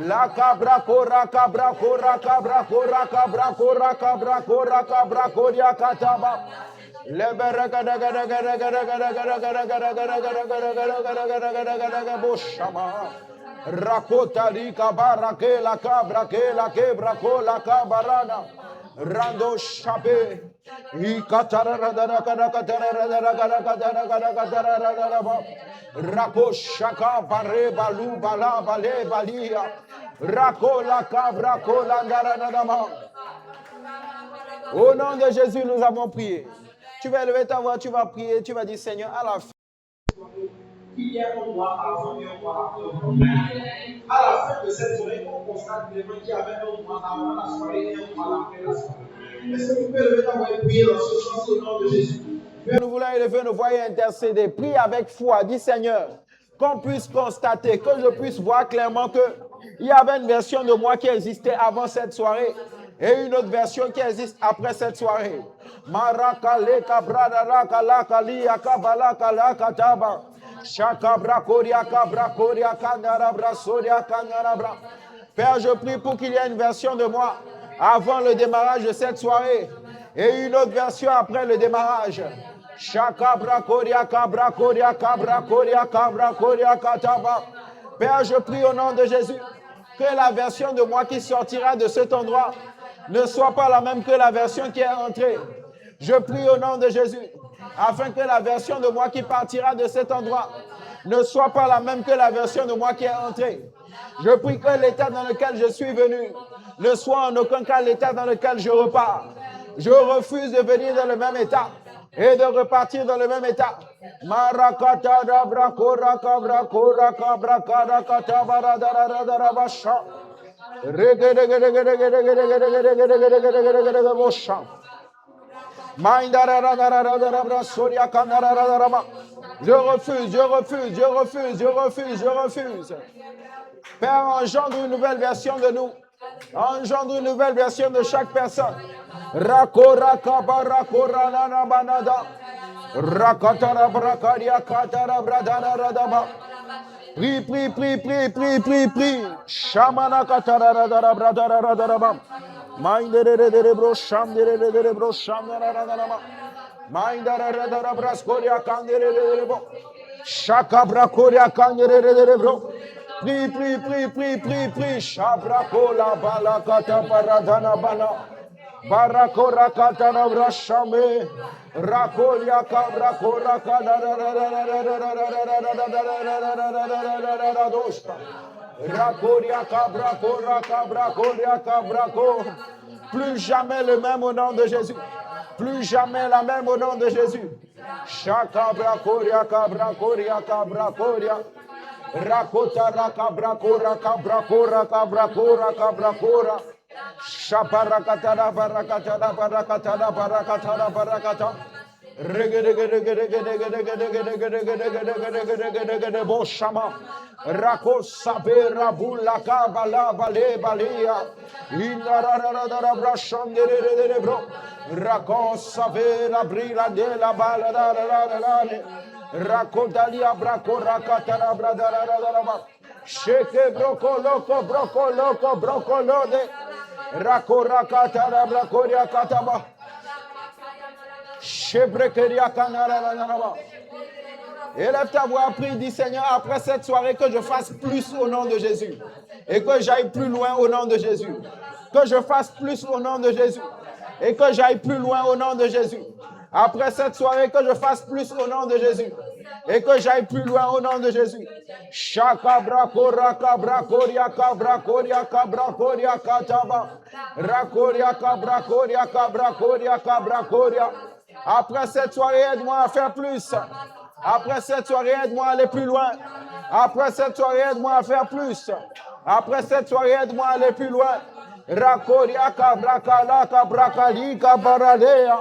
La cabra cora cabra cora cabra cora cabra cora cabra cora cabra coria cataba. Rakota rika barake la cabra que la quebra cola cabarana. Rando shape. Rako shaka bare balu bala bale balia. Rako la cabra cola ndaranadama. Au nom de Jésus, nous avons prié. Tu vas lever ta voix, tu vas prier, tu vas dire Seigneur, à la fin. Il y a un mois avant et un mois après. À la fin de cette soirée, on constate vraiment qu'il y avait un mois avant la soirée et un mois après la soirée. Est-ce que vous pouvez lever ta voix et prier dans ce sens au nom de Jésus? Nous voulons élever nos voix et intercéder. Prie avec foi. Dis Seigneur, qu'on puisse constater, que je puisse voir clairement qu'il y avait une version de moi qui existait avant cette soirée et une autre version qui existe après cette soirée. Marakale kabradara kalakali akabala kalakataba. Shakabra koria kabra koria kanarabra soria kanarabra. Père, je prie pour qu'il y ait une version de moi avant le démarrage de cette soirée et une autre version après le démarrage. Shakabra koria kabra koria kabra koria kabra koria kataba. Père, je prie au nom de Jésus que la version de moi qui sortira de cet endroit ne soit pas la même que la version qui est entrée. Je prie au nom de Jésus afin que la version de moi qui partira de cet endroit ne soit pas la même que la version de moi qui est entrée. Je prie que l'état dans lequel je suis venu ne soit en aucun cas l'état dans lequel je repars. Je refuse de venir dans le même état et de repartir dans le même état. Marakata dabra koraka bra koraka bra karakata baradaradarabasha. Je refuse, je refuse, je refuse, je refuse, je refuse. Père, engendre une nouvelle version de nous. Engendre une nouvelle version de chaque personne. Rakora kabara korana banada. Rakatara brakaria katara bradana radaba. Prie, prie, prie, prie, prie, prie, prie. Shamana katara radara bradara radaraba. Mindere de bro sham de bro sham radaraba. Mindara radara braskoria kandere de bro. Shaka brakoria kandere de bro. Prie, prie, prie, prie, prie, prie. Shabrakola balakata paradana bala. Barakora katana brashame. Rakolia kabra kora Rakoria kabra kora kabra koria kabra ko. Plus jamais le même au nom de Jésus. Plus jamais la même au nom de Jésus. Shakabra koria kabra koria kabra koria. Rakota rakabra kora kabra kora kabra kora kabra kora. Shaparakatara barakatara barakatara barakatara barakata. Boshama Rako Sabera Bulaka Bala Bale Balea Inarara Brashandere Bro Rako Sabera Brila de la Bala Rako Dalia Brako Rakatara Bradara Sheke Broko Broko Lode Rako Rakatara Brakoria Kataba Élève ta voix, prie, dis Seigneur, après cette soirée, que je fasse plus au nom de Jésus. Et que j'aille plus loin au nom de Jésus. Que je fasse plus au nom de Jésus. Et que j'aille plus loin au nom de Jésus. Après cette soirée, que je fasse plus au nom de Jésus. Et que j'aille plus loin au nom de Jésus. Shaka brako raka brakoria kabrakoria kabrakoria kataba. Rakoria kabrakoria kabrakoria kabrakoria. Après cette soirée, aide-moi à faire plus. Après cette soirée, aide-moi à aller plus loin. Après cette soirée, aide-moi à faire plus. Après cette soirée, aide-moi à aller plus loin. Rakoria kabrakala kabrakali kabaradea.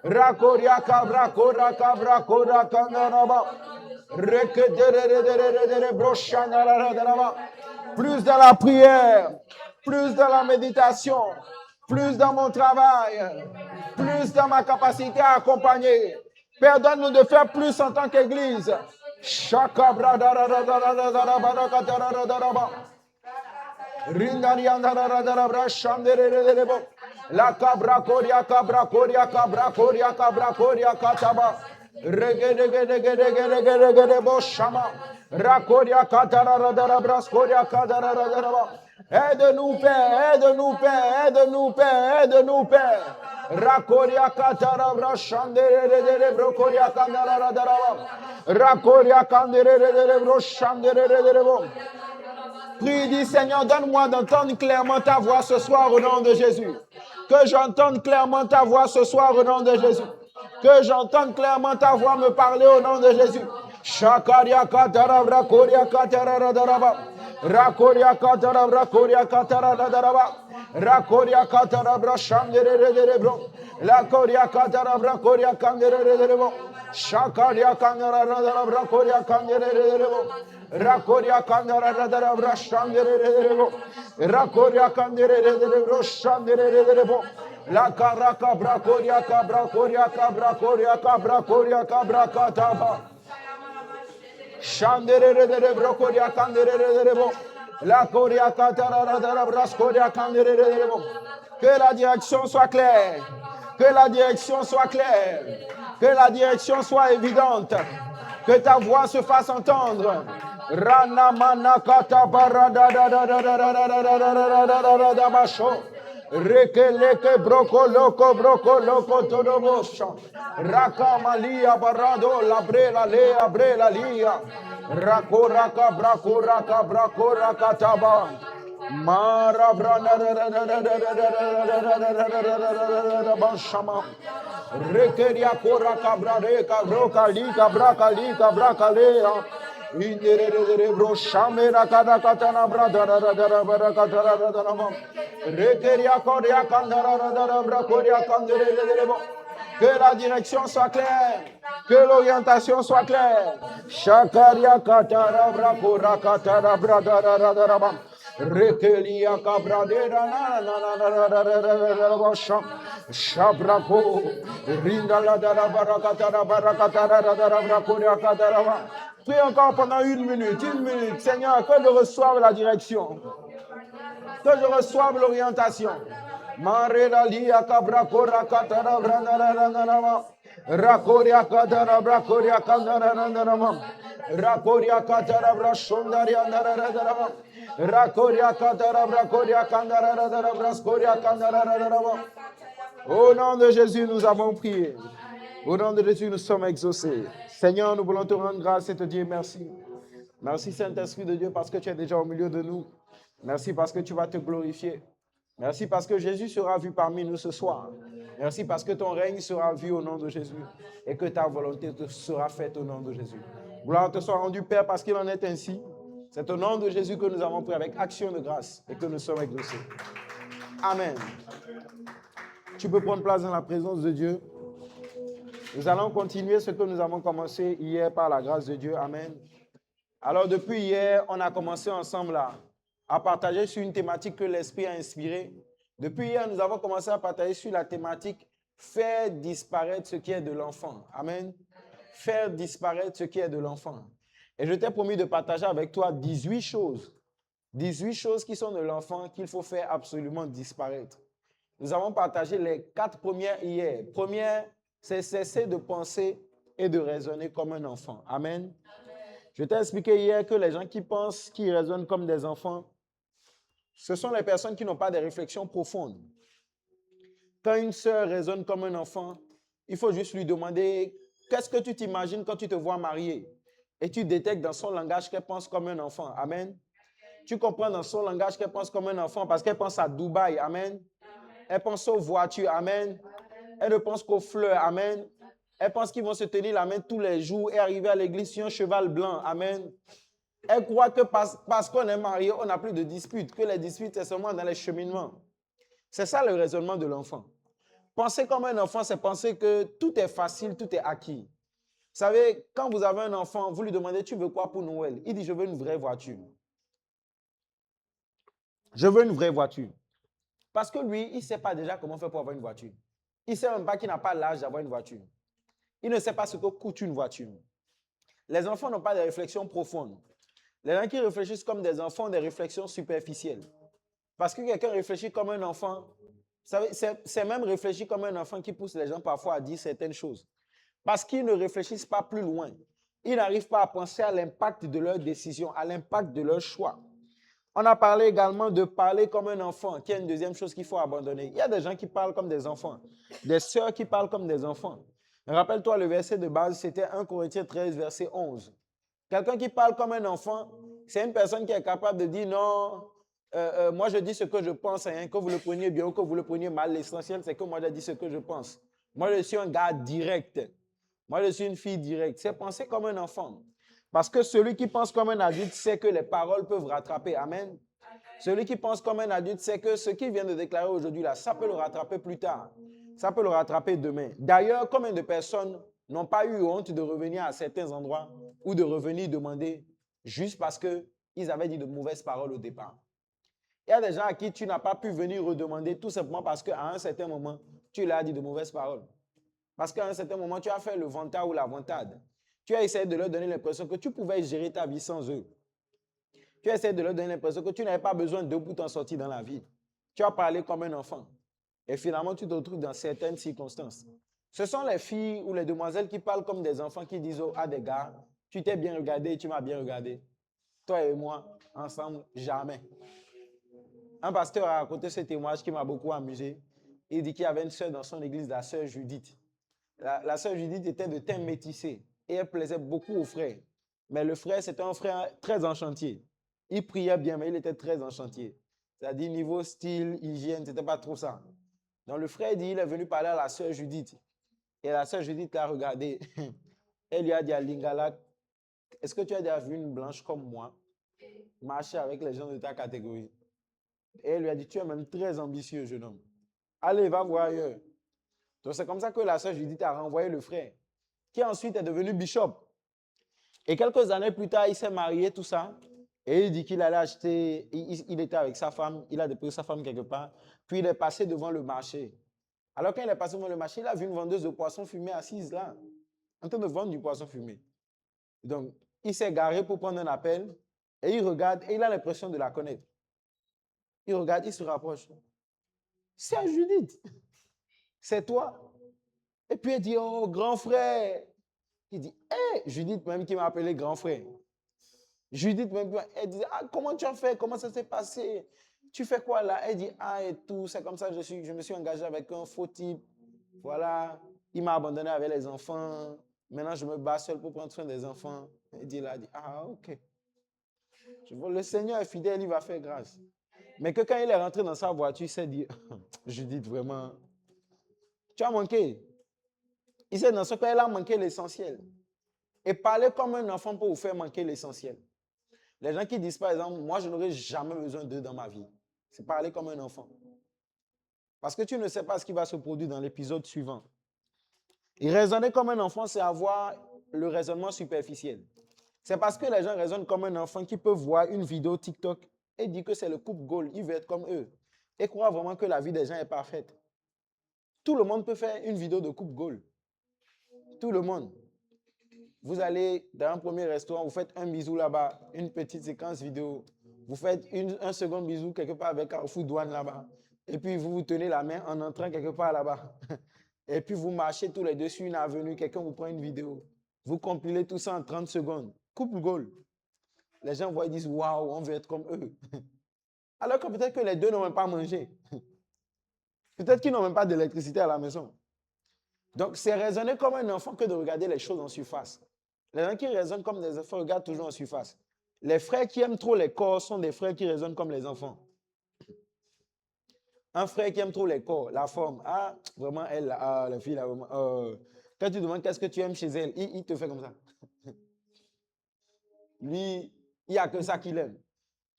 Rakoria kabrakora kabrakora kanaraba. Plus dans la prière, plus dans la méditation, plus dans mon travail, plus dans ma capacité à accompagner. Père, donne-nous de faire plus en tant qu'Église. Rindariandarabra Shanderebo. La cabra coria cabra coria cabra coria cabra coria cataba. Regedegedegedegedegedebo shama. Racoria cataradarabra scoria cataradaraba. Aide-nous, Père, aide-nous, Père, aide-nous, Père, aide-nous, Père. Racoria catarabra shanderebro coria cataradaraba. Racoria canderebro shanderebo. Prie, dis Seigneur, donne-moi d'entendre clairement ta voix ce soir au nom de Jésus. Que j'entende clairement ta voix ce soir au nom de Jésus. Que j'entende clairement ta voix me parler au nom de Jésus. Shakaria katarabra koria kataradaraba. Rakoria katarabra koria kataradaraba. Rakoria katarabra shanderebro. La koria katarabra koria kanderebro. Shakaria kandaradara koria kanderebro. Rakoria kandaradara shanderebro. Rakoria kanderebro shanderebro. La karaka brakoria kabra koria kabra koria kabra koria kabra kataba. Shanderebro koria kanderebro. La koria katara braskoria kanderebro. Que la direction soit claire. Que la direction soit claire. Que la direction soit évidente. Que ta voix se fasse entendre. Rana manakata barada da da da da da da da da da da da da basho. Rekeleke broko loko todobosha. Raka malia barado la bre la lia. Rako raka brako raka taba. Mara brana banshama. Rekeria kora kabra reka broka lika braka lika braka lea. Indere bro shamera kada katana brada katara. Rekeria koria kandara bra koria kandere. Que la direction soit claire. Que l'orientation soit claire. Shakaria katara bra kora katara brada. Rekelia cabradera na shabrako rindala dara barakatara dara brakoria kadarava. Prie encore pendant une minute, Seigneur, que je reçoive la direction, que je reçoive l'orientation. Marela lia cabrakora katara brandara rakoria katara brakoria kadarava. Rakoria katara brashondaria ndarararava. Rakoria katara brakoria kandarararava braskoria kandarararava. Au nom de Jésus, nous avons prié. Au nom de Jésus, nous sommes exaucés. Seigneur, nous voulons te rendre grâce et te dire merci. Merci Saint-Esprit de Dieu parce que tu es déjà au milieu de nous. Merci parce que tu vas te glorifier. Merci parce que Jésus sera vu parmi nous ce soir. Merci parce que ton règne sera vu au nom de Jésus et que ta volonté sera faite au nom de Jésus. Gloire te soit rendue, Père, parce qu'il en est ainsi. C'est au nom de Jésus que nous avons pris avec action de grâce et que nous sommes exaucés. Amen. Tu peux prendre place dans la présence de Dieu. Nous allons continuer ce que nous avons commencé hier par la grâce de Dieu. Amen. Alors, depuis hier, on a commencé ensemble à partager sur une thématique que l'Esprit a inspirée. Depuis hier, nous avons commencé à partager sur la thématique « Faire disparaître ce qui est de l'enfant ». Amen. Faire disparaître ce qui est de l'enfant. Et je t'ai promis de partager avec toi 18 choses. 18 choses qui sont de l'enfant qu'il faut faire absolument disparaître. Nous avons partagé les 4 premières hier. Première, c'est cesser de penser et de raisonner comme un enfant. Amen. Je t'ai expliqué hier que les gens qui pensent, qui raisonnent comme des enfants, ce sont les personnes qui n'ont pas de réflexions profondes. Quand une sœur raisonne comme un enfant, il faut juste lui demander qu'est-ce que tu t'imagines quand tu te vois mariée. Et tu détectes dans son langage qu'elle pense comme un enfant. Amen. Tu comprends dans son langage qu'elle pense comme un enfant parce qu'elle pense à Dubaï. Amen. Elle pense aux voitures. Amen. Elle ne pense qu'aux fleurs. Amen. Elle pense qu'ils vont se tenir la main tous les jours et arriver à l'église sur un cheval blanc. Amen. Elle croit que parce qu'on est marié, on n'a plus de disputes. Que les disputes, c'est seulement dans les cheminements. C'est ça le raisonnement de l'enfant. Penser comme un enfant, c'est penser que tout est facile, tout est acquis. Vous savez, quand vous avez un enfant, vous lui demandez, tu veux quoi pour Noël? Il dit, je veux une vraie voiture. Je veux une vraie voiture. Parce que lui, il ne sait pas déjà comment faire pour avoir une voiture. Il ne sait même pas qu'il n'a pas l'âge d'avoir une voiture. Il ne sait pas ce que coûte une voiture. Les enfants n'ont pas de réflexions profondes. Les gens qui réfléchissent comme des enfants ont des réflexions superficielles. Parce que quelqu'un réfléchit comme un enfant. Vous savez, c'est même réfléchir comme un enfant qui pousse les gens parfois à dire certaines choses. Parce qu'ils ne réfléchissent pas plus loin. Ils n'arrivent pas à penser à l'impact de leurs décisions, à l'impact de leurs choix. On a parlé également de parler comme un enfant, qui est une deuxième chose qu'il faut abandonner. Il y a des gens qui parlent comme des enfants, des sœurs qui parlent comme des enfants. Rappelle-toi, le verset de base, c'était 1 Corinthiens 13, verset 11. Quelqu'un qui parle comme un enfant, c'est une personne qui est capable de dire non, moi je dis ce que je pense, hein, que vous le preniez bien ou que vous le preniez mal. L'essentiel, c'est que moi je dis ce que je pense. Moi je suis un gars direct. Moi je suis une fille directe. C'est penser comme un enfant. Parce que celui qui pense comme un adulte sait que les paroles peuvent rattraper. Amen. Celui qui pense comme un adulte sait que ce qu'il vient de déclarer aujourd'hui, là, ça peut le rattraper plus tard. Ça peut le rattraper demain. D'ailleurs, combien de personnes n'ont pas eu honte de revenir à certains endroits ou de revenir demander juste parce qu'ils avaient dit de mauvaises paroles au départ. Il y a des gens à qui tu n'as pas pu venir redemander tout simplement parce qu'à un certain moment, tu leur as dit de mauvaises paroles. Parce qu'à un certain moment, tu as fait le vantard ou la vantade. Tu as essayé de leur donner l'impression que tu pouvais gérer ta vie sans eux. Tu as essayé de leur donner l'impression que tu n'avais pas besoin d'eux pour t'en sortir dans la vie. Tu as parlé comme un enfant. Et finalement, tu te retrouves dans certaines circonstances. Ce sont les filles ou les demoiselles qui parlent comme des enfants qui disent à des gars, tu t'es bien regardé, tu m'as bien regardé. Toi et moi, ensemble, jamais. Un pasteur a raconté ce témoignage qui m'a beaucoup amusé. Il dit qu'il y avait une sœur dans son église, la sœur Judith. La sœur Judith était de teint métissé et elle plaisait beaucoup au frère. Mais le frère, c'était un frère très en chantier. Il priait bien, mais il était très en chantier. C'est-à-dire, niveau style, hygiène, ce n'était pas trop ça. Donc le frère dit, il est venu parler à la sœur Judith. Et la sœur Judith l'a regardé. Elle lui a dit à Lingala, est-ce que tu as déjà vu une blanche comme moi marcher avec les gens de ta catégorie? Et elle lui a dit, tu es même très ambitieux, jeune homme. Allez, va voir ailleurs. Donc c'est comme ça que la sœur Judith a renvoyé le frère, qui ensuite est devenu bishop. Et quelques années plus tard, il s'est marié, tout ça. Et il dit qu'il allait acheter, il était avec sa femme, il a déposé sa femme quelque part, puis il est passé devant le marché. Alors quand il est passé devant le marché, il a vu une vendeuse de poissons fumés assise là, en train de vendre du poisson fumé. Donc, il s'est garé pour prendre un appel, et il regarde, et il a l'impression de la connaître. Il regarde, il se rapproche. C'est Judith, c'est toi. Et puis il dit, oh, grand frère. Il dit, hé, Judith même qui m'a appelé grand frère. Judith même, elle dit, ah, comment tu as fait? Comment ça s'est passé? Tu fais quoi là? Elle dit, ah, et tout, c'est comme ça que je me suis engagé avec un faux type. Voilà, il m'a abandonné avec les enfants. Maintenant, je me bats seul pour prendre soin des enfants. Elle dit là, ah, ok. Je vois, le Seigneur est fidèle, il va faire grâce. Mais que quand il est rentré dans sa voiture, il s'est dit, Judith, vraiment, tu as manqué. Il s'est dans ce cas, il a manqué l'essentiel. Et parler comme un enfant pour vous faire manquer l'essentiel. Les gens qui disent par exemple, moi je n'aurai jamais besoin d'eux dans ma vie. C'est parler comme un enfant. Parce que tu ne sais pas ce qui va se produire dans l'épisode suivant. Et raisonner comme un enfant, c'est avoir le raisonnement superficiel. C'est parce que les gens raisonnent comme un enfant qui peut voir une vidéo TikTok et dire que c'est le couple goal, il veut être comme eux. Et croire vraiment que la vie des gens est parfaite. Tout le monde peut faire une vidéo de couple goal. Tout le monde. Vous allez dans un premier restaurant, vous faites un bisou là-bas, une petite séquence vidéo. Vous faites un second bisou quelque part avec Carrefour Douane là-bas. Et puis vous vous tenez la main en entrant quelque part là-bas. Et puis vous marchez tous les deux sur une avenue, quelqu'un vous prend une vidéo. Vous compilez tout ça en 30 secondes. Couple goal. Les gens voient et disent, waouh, on veut être comme eux. Alors que peut-être que les deux n'ont même pas mangé. Peut-être qu'ils n'ont même pas d'électricité à la maison. Donc c'est raisonner comme un enfant que de regarder les choses en surface. Les gens qui raisonnent comme des enfants regardent toujours en surface. Les frères qui aiment trop les corps sont des frères qui raisonnent comme les enfants. Un frère qui aime trop les corps, la forme. Ah, vraiment, elle, la fille, là, vraiment. Quand tu demandes qu'est-ce que tu aimes chez elle, il te fait comme ça. Lui, il n'y a que ça qu'il aime.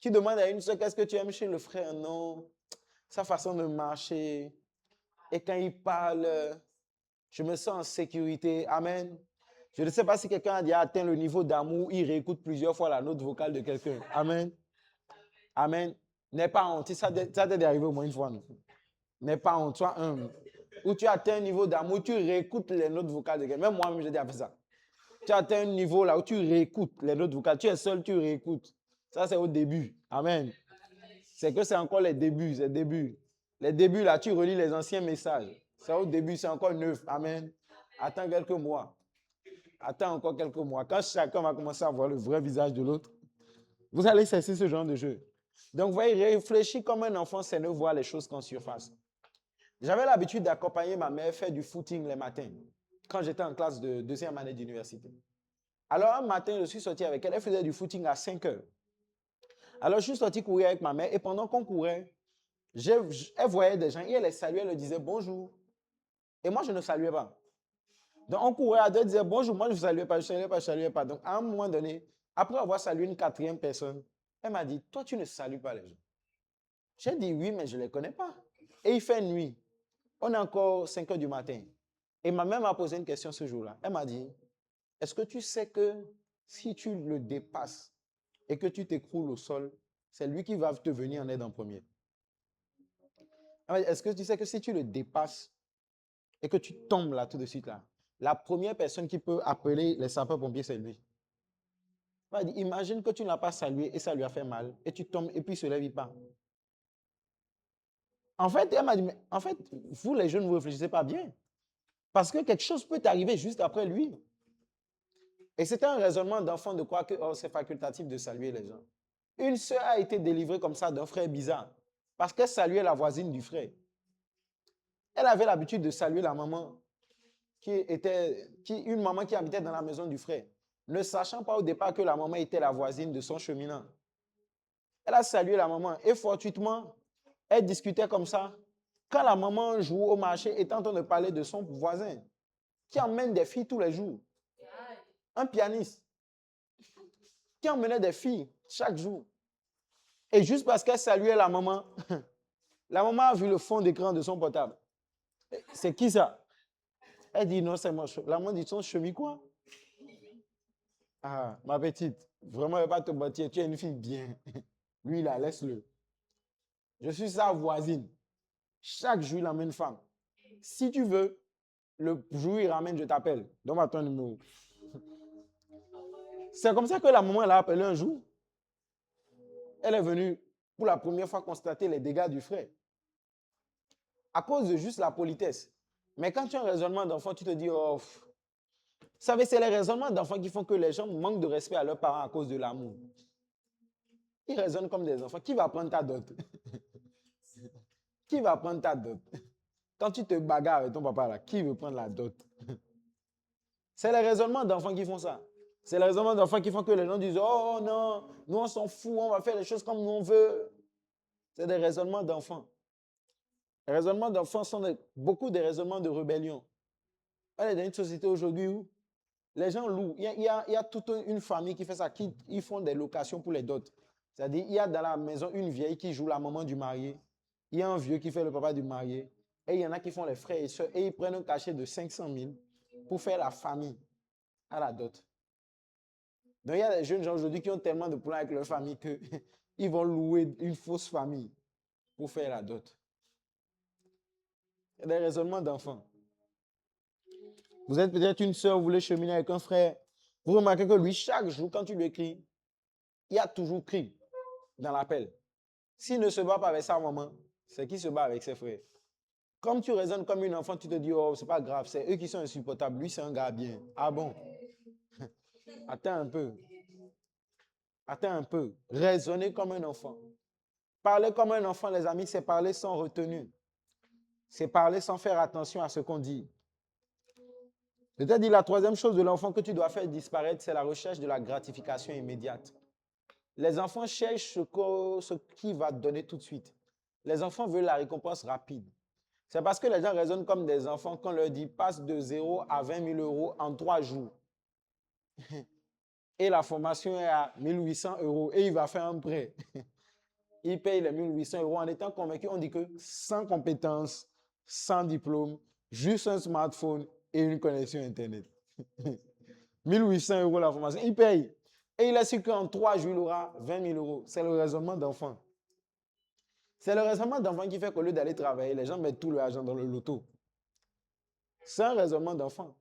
Tu demandes à une soeur qu'est-ce que tu aimes chez le frère, non. Sa façon de marcher. Et quand il parle, je me sens en sécurité. Amen. Je ne sais pas si quelqu'un a déjà atteint le niveau d'amour, il réécoute plusieurs fois la note vocale de quelqu'un. Amen. Amen. N'aie pas honte. Ça t'est arrivé au moins une fois. N'aie pas honte. Sois humble. Où tu atteins un niveau d'amour, tu réécoutes les notes vocales de quelqu'un. Même moi-même, j'ai déjà fait ça. Tu atteins un niveau là où tu réécoutes les notes vocales. Tu es seul, tu réécoutes. Ça, c'est au début. Amen. c'est que c'est encore les débuts, les débuts. Les débuts, là, tu relis les anciens messages. C'est au début, c'est encore neuf. Amen. Attends quelques mois. Attends encore quelques mois. Quand chacun va commencer à voir le vrai visage de l'autre, vous allez cesser ce genre de jeu. Donc, vous voyez, réfléchir comme un enfant, c'est ne voir les choses qu'en surface. J'avais l'habitude d'accompagner ma mère faire du footing les matins, quand j'étais en classe de deuxième année d'université. Alors, un matin, je suis sorti avec elle. Elle faisait du footing à 5 heures. Alors, je suis sorti courir avec ma mère et pendant qu'on courait, elle voyait des gens et elle les saluait, elle leur disait bonjour. Et moi, je ne saluais pas. Donc, on courait à deux, elle disait bonjour. Moi, je ne saluais pas, je ne saluais pas, je ne saluais pas. Donc, à un moment donné, après avoir salué une quatrième personne, elle m'a dit, toi, tu ne salues pas les gens. J'ai dit oui, mais je ne les connais pas. Et il fait nuit. On est encore 5 heures du matin. Et ma mère m'a posé une question ce jour-là. Elle m'a dit, est-ce que tu sais que si tu le dépasses et que tu t'écroules au sol, c'est lui qui va te venir en aide en premier. Elle m'a dit, est-ce que tu sais que si tu le dépasses et que tu tombes là tout de suite là, la première personne qui peut appeler les sapeurs-pompiers, c'est lui. Elle m'a dit, imagine que tu ne l'as pas salué et ça lui a fait mal et tu tombes et puis il ne se lève pas. En fait, elle m'a dit, mais en fait, vous les jeunes, vous ne réfléchissez pas bien. Parce que quelque chose peut t'arriver juste après lui. Et c'était un raisonnement d'enfant de croire que oh, c'est facultatif de saluer les gens. Une sœur a été délivrée comme ça d'un frère bizarre parce qu'elle saluait la voisine du frère. Elle avait l'habitude de saluer la maman une maman qui habitait dans la maison du frère, ne sachant pas au départ que la maman était la voisine de son cheminant. Elle a salué la maman et fortuitement, elle discutait comme ça. Quand la maman joue au marché, était en train de parler de son voisin qui emmène des filles tous les jours. Un pianiste qui emmenait des filles chaque jour. Et juste parce qu'elle saluait la maman a vu le fond d'écran de son portable. C'est qui ça? Elle dit non, c'est moi. La maman dit son chemin quoi? Ah, ma petite, vraiment, elle va pas te bâtir. Tu es une fille bien. Lui, là, laisse-le. Je suis sa voisine. Chaque jour, il amène une femme. Si tu veux, le jour où il ramène, je t'appelle. Donne-moi ton numéro. C'est comme ça que la maman l'a appelé un jour. Elle est venue pour la première fois constater les dégâts du frère. À cause de juste la politesse. Mais quand tu as un raisonnement d'enfant, tu te dis, oh, vous savez, c'est les raisonnements d'enfants qui font que les gens manquent de respect à leurs parents à cause de l'amour. Ils raisonnent comme des enfants. Qui va prendre ta dot? Qui va prendre ta dot? Quand tu te bagarres avec ton papa là, qui veut prendre la dot? C'est les raisonnements d'enfants qui font ça. C'est les raisonnements d'enfants qui font que les gens disent, oh non, nous on s'en fout, on va faire les choses comme nous on veut. C'est des raisonnements d'enfants. Les raisonnements d'enfants sont beaucoup des raisonnements de rébellion. On est dans une société aujourd'hui où les gens louent. Il y a toute une famille qui fait ça, ils font des locations pour les dots. C'est-à-dire, il y a dans la maison une vieille qui joue la maman du marié. Il y a un vieux qui fait le papa du marié. Et il y en a qui font les frères et soeurs. Et ils prennent un cachet de 500 000 pour faire la famille à la dot. Donc, il y a des jeunes gens aujourd'hui qui ont tellement de plans avec leur famille qu'ils vont louer une fausse famille pour faire la dot. Il y a des raisonnements d'enfants. Vous êtes peut-être une soeur, vous voulez cheminer avec un frère. Vous remarquez que lui, chaque jour, quand tu lui écris, il y a toujours cri dans l'appel. S'il ne se bat pas avec sa maman, c'est qu'il se bat avec ses frères. Comme tu raisonnes comme une enfant, tu te dis, oh, c'est pas grave, c'est eux qui sont insupportables. Lui, c'est un gars bien. Ah bon? Attends un peu. Attends un peu. Raisonnez comme un enfant. Parler comme un enfant, les amis, c'est parler sans retenue. C'est parler sans faire attention à ce qu'on dit. C'est-à-dire, la troisième chose de l'enfant que tu dois faire disparaître, c'est la recherche de la gratification immédiate. Les enfants cherchent ce qui va te donner tout de suite. Les enfants veulent la récompense rapide. C'est parce que les gens raisonnent comme des enfants quand on leur dit passe de 0 à 20 000 euros en 3 jours. Et la formation est à 1 800 euros et il va faire un prêt. Il paye les 1 800 euros en étant convaincu. On dit que sans compétences, sans diplôme, juste un smartphone et une connexion Internet. 1 800 euros la formation. Il paye. Et il a su qu'en 3 jours, il aura 20 000 euros. C'est le raisonnement d'enfant. C'est le raisonnement d'enfant qui fait qu'au lieu d'aller travailler, les gens mettent tout leur argent dans le loto. C'est un raisonnement d'enfant.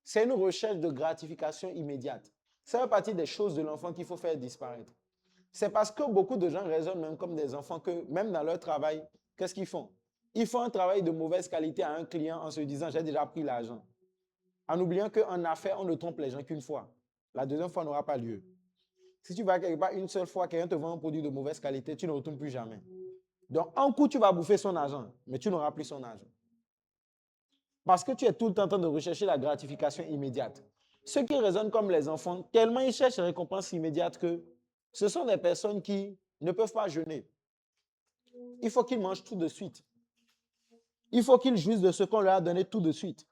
C'est une recherche de gratification immédiate. Ça fait partie des choses de l'enfant qu'il faut faire disparaître. C'est parce que beaucoup de gens raisonnent même comme des enfants que même dans leur travail, qu'est-ce qu'ils font? Ils font un travail de mauvaise qualité à un client en se disant, j'ai déjà pris l'argent. En oubliant qu'en affaires, on ne trompe les gens qu'une fois. La deuxième fois n'aura pas lieu. Si tu vas quelque part une seule fois, quelqu'un te vend un produit de mauvaise qualité, tu ne retournes plus jamais. Donc, un coup, tu vas bouffer son argent, mais tu n'auras plus son argent. Parce que tu es tout le temps en train de rechercher la gratification immédiate. Ceux qui raisonnent comme les enfants, tellement ils cherchent la récompense immédiate que ce sont des personnes qui ne peuvent pas jeûner. Il faut qu'ils mangent tout de suite. Il faut qu'ils jouissent de ce qu'on leur a donné tout de suite.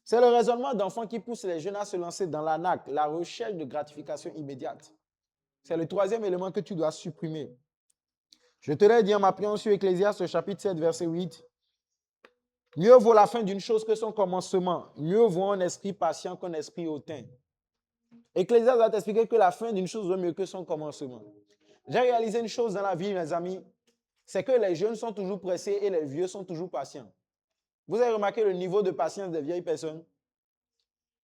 C'est le raisonnement d'enfants qui pousse les jeunes à se lancer dans l'anac, la recherche de gratification immédiate. C'est le troisième élément que tu dois supprimer. Je te l'ai dit en m'appuyant sur Ecclésiaste, chapitre 7, verset 8. Mieux vaut la fin d'une chose que son commencement. Mieux vaut un esprit patient qu'un esprit hautain. Ecclésiaste va t'expliquer que la fin d'une chose vaut mieux que son commencement. J'ai réalisé une chose dans la vie, mes amis, c'est que les jeunes sont toujours pressés et les vieux sont toujours patients. Vous avez remarqué le niveau de patience des vieilles personnes?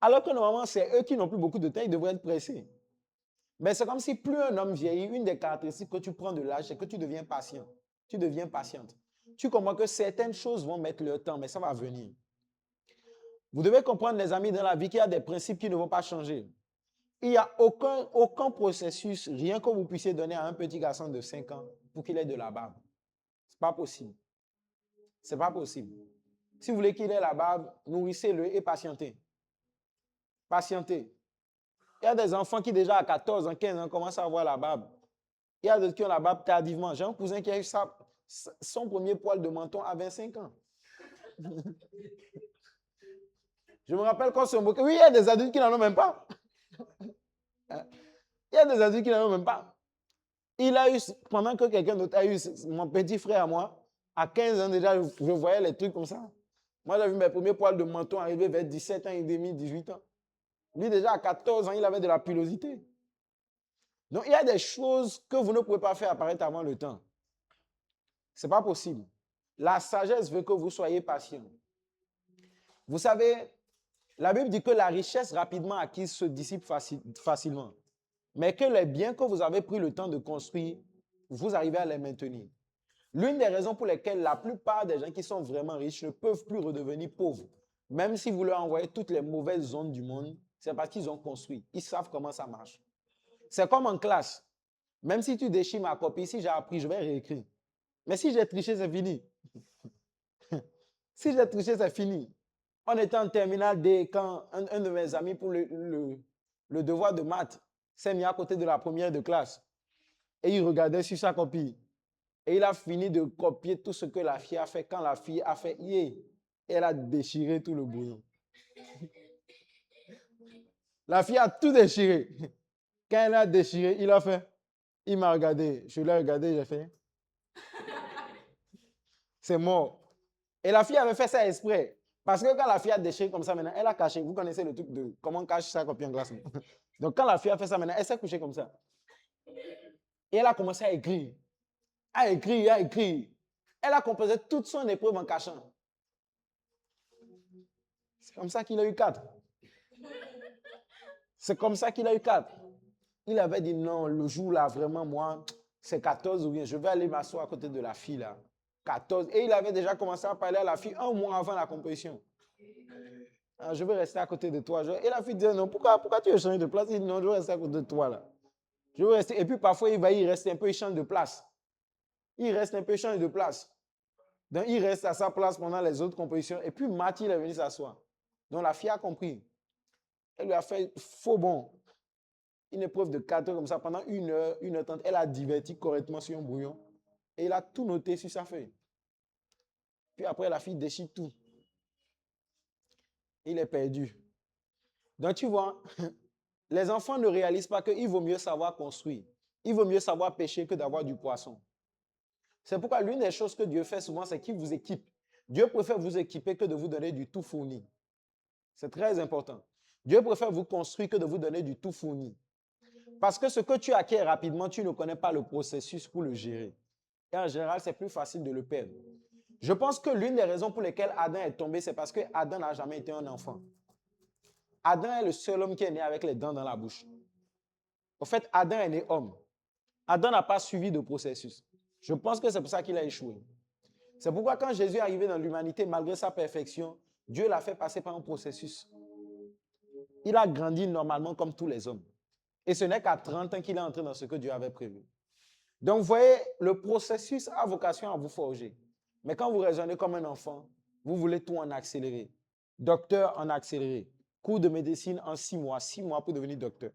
Alors que normalement, c'est eux qui n'ont plus beaucoup de temps, ils devraient être pressés. Mais c'est comme si plus un homme vieillit, une des caractéristiques que tu prends de l'âge, c'est que tu deviens patient. Tu deviens patiente. Tu comprends que certaines choses vont mettre leur temps, mais ça va venir. Vous devez comprendre, les amis, dans la vie, qu'il y a des principes qui ne vont pas changer. Il n'y a aucun processus, rien que vous puissiez donner à un petit garçon de 5 ans pour qu'il ait de la barbe. Ce n'est pas possible. Ce n'est pas possible. Si vous voulez qu'il ait la barbe, nourrissez-le et patientez. Patientez. Il y a des enfants qui déjà à 14 ans, 15 ans commencent à avoir la barbe. Il y a d'autres qui ont la barbe tardivement. J'ai un cousin qui a eu son premier poil de menton à 25 ans. Je me rappelle qu'on se moquait. Oui, il y a des adultes qui n'en ont même pas. Il y a des adultes qui n'en ont même pas. Il a eu, pendant que quelqu'un d'autre a eu, mon petit frère à moi, à 15 ans déjà, je voyais les trucs comme ça. Moi, j'ai vu mes premiers poils de menton arriver vers 17 ans et demi, 18 ans. Lui, déjà à 14 ans, il avait de la pilosité. Donc, il y a des choses que vous ne pouvez pas faire apparaître avant le temps. Ce n'est pas possible. La sagesse veut que vous soyez patient. Vous savez, la Bible dit que la richesse rapidement acquise se dissipe facilement. Mais que les biens que vous avez pris le temps de construire, vous arrivez à les maintenir. L'une des raisons pour lesquelles la plupart des gens qui sont vraiment riches ne peuvent plus redevenir pauvres, même si vous leur envoyez toutes les mauvaises ondes du monde, c'est parce qu'ils ont construit. Ils savent comment ça marche. C'est comme en classe. Même si tu déchires ma copie, si j'ai appris, je vais réécrire. Mais si j'ai triché, c'est fini. Si j'ai triché, c'est fini. On était en terminale D quand un de mes amis pour le devoir de maths s'est mis à côté de la première de classe. Et il regardait sur sa copie. Et il a fini de copier tout ce que la fille a fait. Quand la fille a fait yé, elle a déchiré tout le brouillon. La fille a tout déchiré. Quand elle a déchiré, il a fait. Il m'a regardé. Je l'ai regardé, j'ai fait. C'est mort. Et la fille avait fait ça exprès. Parce que quand la fille a déchiré comme ça maintenant, elle a caché. Vous connaissez le truc de comment on cache sa copie en classe. Donc quand la fille a fait ça maintenant, elle s'est couchée comme ça. Et elle a commencé à écrire. À écrire, à écrire. Elle a composé toute son épreuve en cachant. C'est comme ça qu'il a eu 4. C'est comme ça qu'il a eu 4. Il avait dit non, le jour là, vraiment, moi, c'est 14 ou bien je vais aller m'asseoir à côté de la fille là. 14. Et il avait déjà commencé à parler à la fille un mois avant la compétition. Ah, je vais rester à côté de toi. Et la fille disait non, pourquoi tu veux changer de place? Il dit non, je vais rester à côté de toi là. Je vais rester. Et puis parfois, il reste un peu, il change de place. Il reste un peu, il change de place. Donc il reste à sa place pendant les autres compétitions. Et puis Mathieu, il est venu s'asseoir. Donc la fille a compris. Elle lui a fait faux bon. Une épreuve de 4 heures comme ça, pendant 1 heure, 1h30, elle a diverti correctement sur un brouillon. Et il a tout noté sur sa feuille. Puis après, la fille déchire tout. Il est perdu. Donc tu vois, les enfants ne réalisent pas qu'il vaut mieux savoir construire. Il vaut mieux savoir pêcher que d'avoir du poisson. C'est pourquoi l'une des choses que Dieu fait souvent, c'est qu'il vous équipe. Dieu préfère vous équiper que de vous donner du tout fourni. C'est très important. Dieu préfère vous construire que de vous donner du tout fourni. Parce que ce que tu acquiers rapidement, tu ne connais pas le processus pour le gérer. Et en général, c'est plus facile de le perdre. Je pense que l'une des raisons pour lesquelles Adam est tombé, c'est parce que Adam n'a jamais été un enfant. Adam est le seul homme qui est né avec les dents dans la bouche. En fait, Adam est né homme. Adam n'a pas suivi de processus. Je pense que c'est pour ça qu'il a échoué. C'est pourquoi quand Jésus est arrivé dans l'humanité, malgré sa perfection, Dieu l'a fait passer par un processus. Il a grandi normalement comme tous les hommes. Et ce n'est qu'à 30 ans qu'il est entré dans ce que Dieu avait prévu. Donc, vous voyez, le processus a vocation à vous forger. Mais quand vous raisonnez comme un enfant, vous voulez tout en accélérer. Docteur en accéléré. Cours de médecine en 6 mois. 6 mois pour devenir docteur.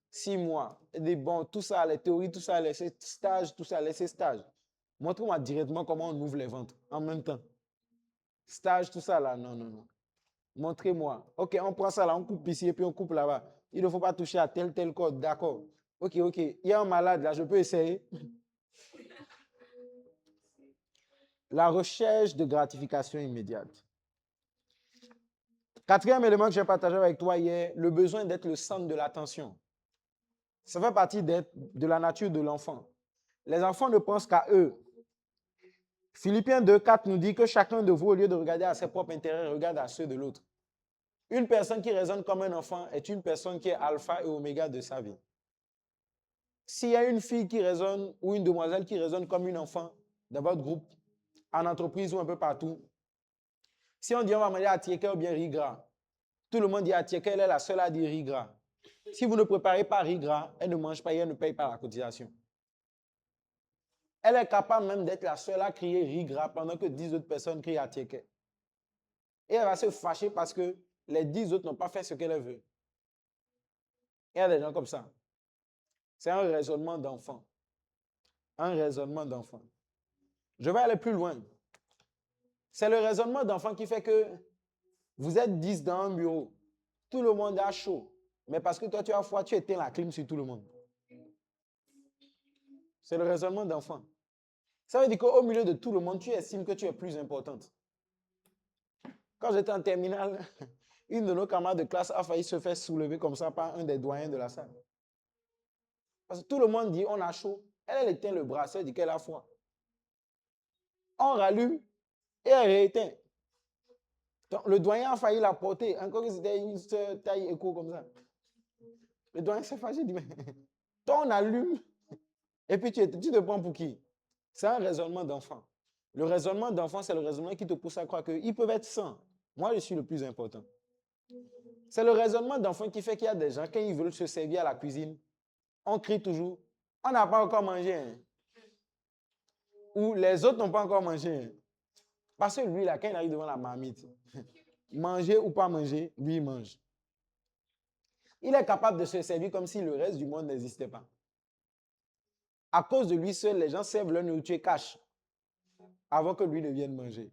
6 mois. Et bon, tout ça, les théories, tout ça, les stages, tout ça, les stages. Montrez-moi directement comment on ouvre les ventres en même temps. Stage, tout ça là, non, non, non. Montrez-moi. Ok, on prend ça là, on coupe ici et puis on coupe là-bas. Il ne faut pas toucher à tel code, d'accord. Ok, ok. Il y a un malade là, je peux essayer. La recherche de gratification immédiate. Quatrième élément que j'ai partagé avec toi hier, le besoin d'être le centre de l'attention. Ça fait partie de la nature de l'enfant. Les enfants ne pensent qu'à eux. Philippiens 2,4 nous dit que chacun de vous, au lieu de regarder à ses propres intérêts, regarde à ceux de l'autre. Une personne qui raisonne comme un enfant est une personne qui est alpha et oméga de sa vie. S'il y a une fille qui raisonne ou une demoiselle qui raisonne comme une enfant dans votre groupe, en entreprise ou un peu partout, si on dit on va manger à Tieke ou bien riz gras, tout le monde dit à Tieke, elle est la seule à dire riz gras. Si vous ne préparez pas riz gras, elle ne mange pas et elle ne paye pas la cotisation. Elle est capable même d'être la seule à crier riz gras pendant que 10 autres personnes crient à Tieke. Et elle va se fâcher parce que les 10 autres n'ont pas fait ce qu'elle veut. Il y a des gens comme ça. C'est un raisonnement d'enfant. Un raisonnement d'enfant. Je vais aller plus loin. C'est le raisonnement d'enfant qui fait que vous êtes 10 dans un bureau. Tout le monde a chaud. Mais parce que toi, tu as froid, tu éteins la clim sur tout le monde. C'est le raisonnement d'enfant. Ça veut dire qu'au milieu de tout le monde, tu estimes que tu es plus importante. Quand j'étais en terminale, une de nos camarades de classe a failli se faire soulever comme ça par un des doyens de la salle. Parce que tout le monde dit on a chaud. Elle éteint le bras, elle dit qu'elle a froid. On rallume et elle rééteint. Donc, le doyen a failli la porter. Encore que c'était une taille écho comme ça. Le doyen s'est fâché, il dit, mais toi on allume et puis tu te prends pour qui? C'est un raisonnement d'enfant. Le raisonnement d'enfant, c'est le raisonnement qui te pousse à croire qu'ils peuvent être 100. Moi, je suis le plus important. C'est le raisonnement d'enfant qui fait qu'il y a des gens, quand ils veulent se servir à la cuisine, on crie toujours, on n'a pas encore mangé. Hein. Ou les autres n'ont pas encore mangé. Hein. Parce que lui, là, quand il arrive devant la marmite, manger ou pas manger, lui, il mange. Il est capable de se servir comme si le reste du monde n'existait pas. À cause de lui seul, les gens servent leur nourriture cash avant que lui ne vienne manger.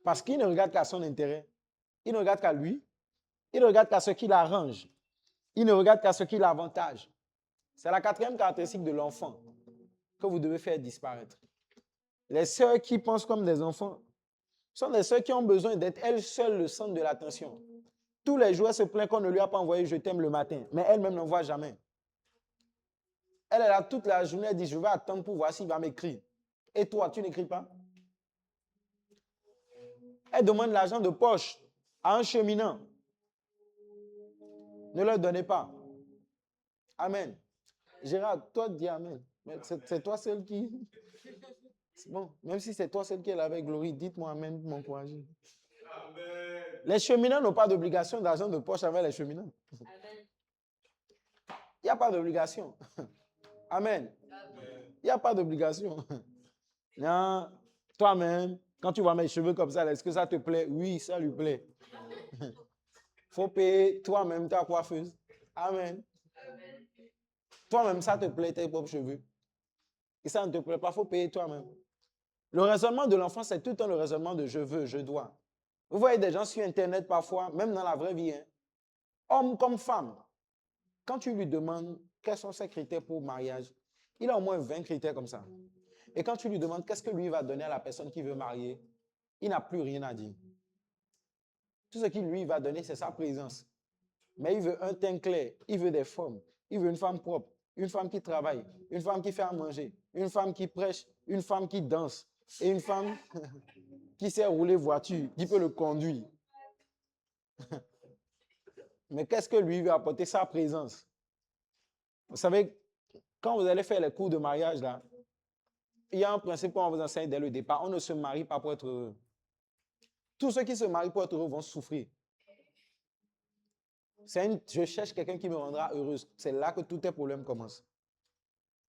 Parce qu'il ne regarde qu'à son intérêt. Il ne regarde qu'à lui. Il ne regarde qu'à ce qui l'arrange. Il ne regarde qu'à ce qui l'avantage. C'est la quatrième caractéristique de l'enfant que vous devez faire disparaître. Les sœurs qui pensent comme des enfants sont des sœurs qui ont besoin d'être elles seules le centre de l'attention. Tous les jours, elle se plaint qu'on ne lui a pas envoyé je t'aime le matin, mais elle-même n'en voit jamais. Elle est là toute la journée, elle dit je vais attendre pour voir s'il va m'écrire. Et toi, tu n'écris pas? Elle demande l'argent de poche à un cheminant. Ne leur donnez pas. Amen. Gérard, toi dis Amen. C'est toi celle qui... Bon, même si c'est toi celle qui est là avec Glory, dites-moi Amen pour m'encourager. Les cheminants n'ont pas d'obligation d'argent de poche avec les cheminants. Il n'y a pas d'obligation. Amen. Il n'y a pas d'obligation. Non, toi-même, quand tu vois mes cheveux comme ça, est-ce que ça te plaît? Oui, ça lui plaît. Faut payer toi-même ta coiffeuse. Amen. Toi-même, ça te plaît tes propres cheveux. Et ça ne te plaît pas, il faut payer toi-même. Le raisonnement de l'enfant, c'est tout le temps le raisonnement de je veux, je dois. Vous voyez des gens sur Internet parfois, même dans la vraie vie, hein, homme comme femme, quand tu lui demandes quels sont ses critères pour mariage, il a au moins 20 critères comme ça. Et quand tu lui demandes qu'est-ce que lui va donner à la personne qui veut marier, il n'a plus rien à dire. Tout ce qu'il lui va donner, c'est sa présence. Mais il veut un teint clair, il veut des formes, il veut une femme propre, une femme qui travaille, une femme qui fait à manger, une femme qui prêche, une femme qui danse et une femme qui sait rouler voiture, qui peut le conduire. Mais qu'est-ce que lui veut apporter? Sa présence. Vous savez, quand vous allez faire les cours de mariage, là, il y a un principe qu'on vous enseigne dès le départ. On ne se marie pas pour être heureux. Tous ceux qui se marient pour être heureux vont souffrir. Je cherche quelqu'un qui me rendra heureuse. C'est là que tous tes problèmes commencent.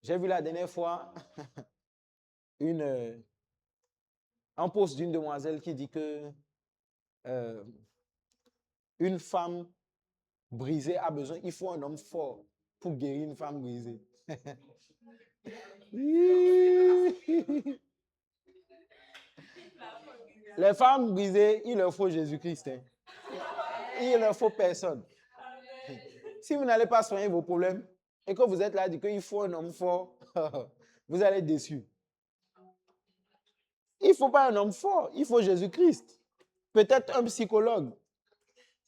J'ai vu la dernière fois un post d'une demoiselle qui dit que euh, une femme brisée a besoin, il faut un homme fort pour guérir une femme brisée. Les femmes brisées, il leur faut Jésus-Christ. Hein. Il ne leur faut personne. Si vous n'allez pas soigner vos problèmes et que vous êtes là, dit qu'il faut un homme fort, vous allez être déçus. Il ne faut pas un homme fort, il faut Jésus-Christ. Peut-être un psychologue,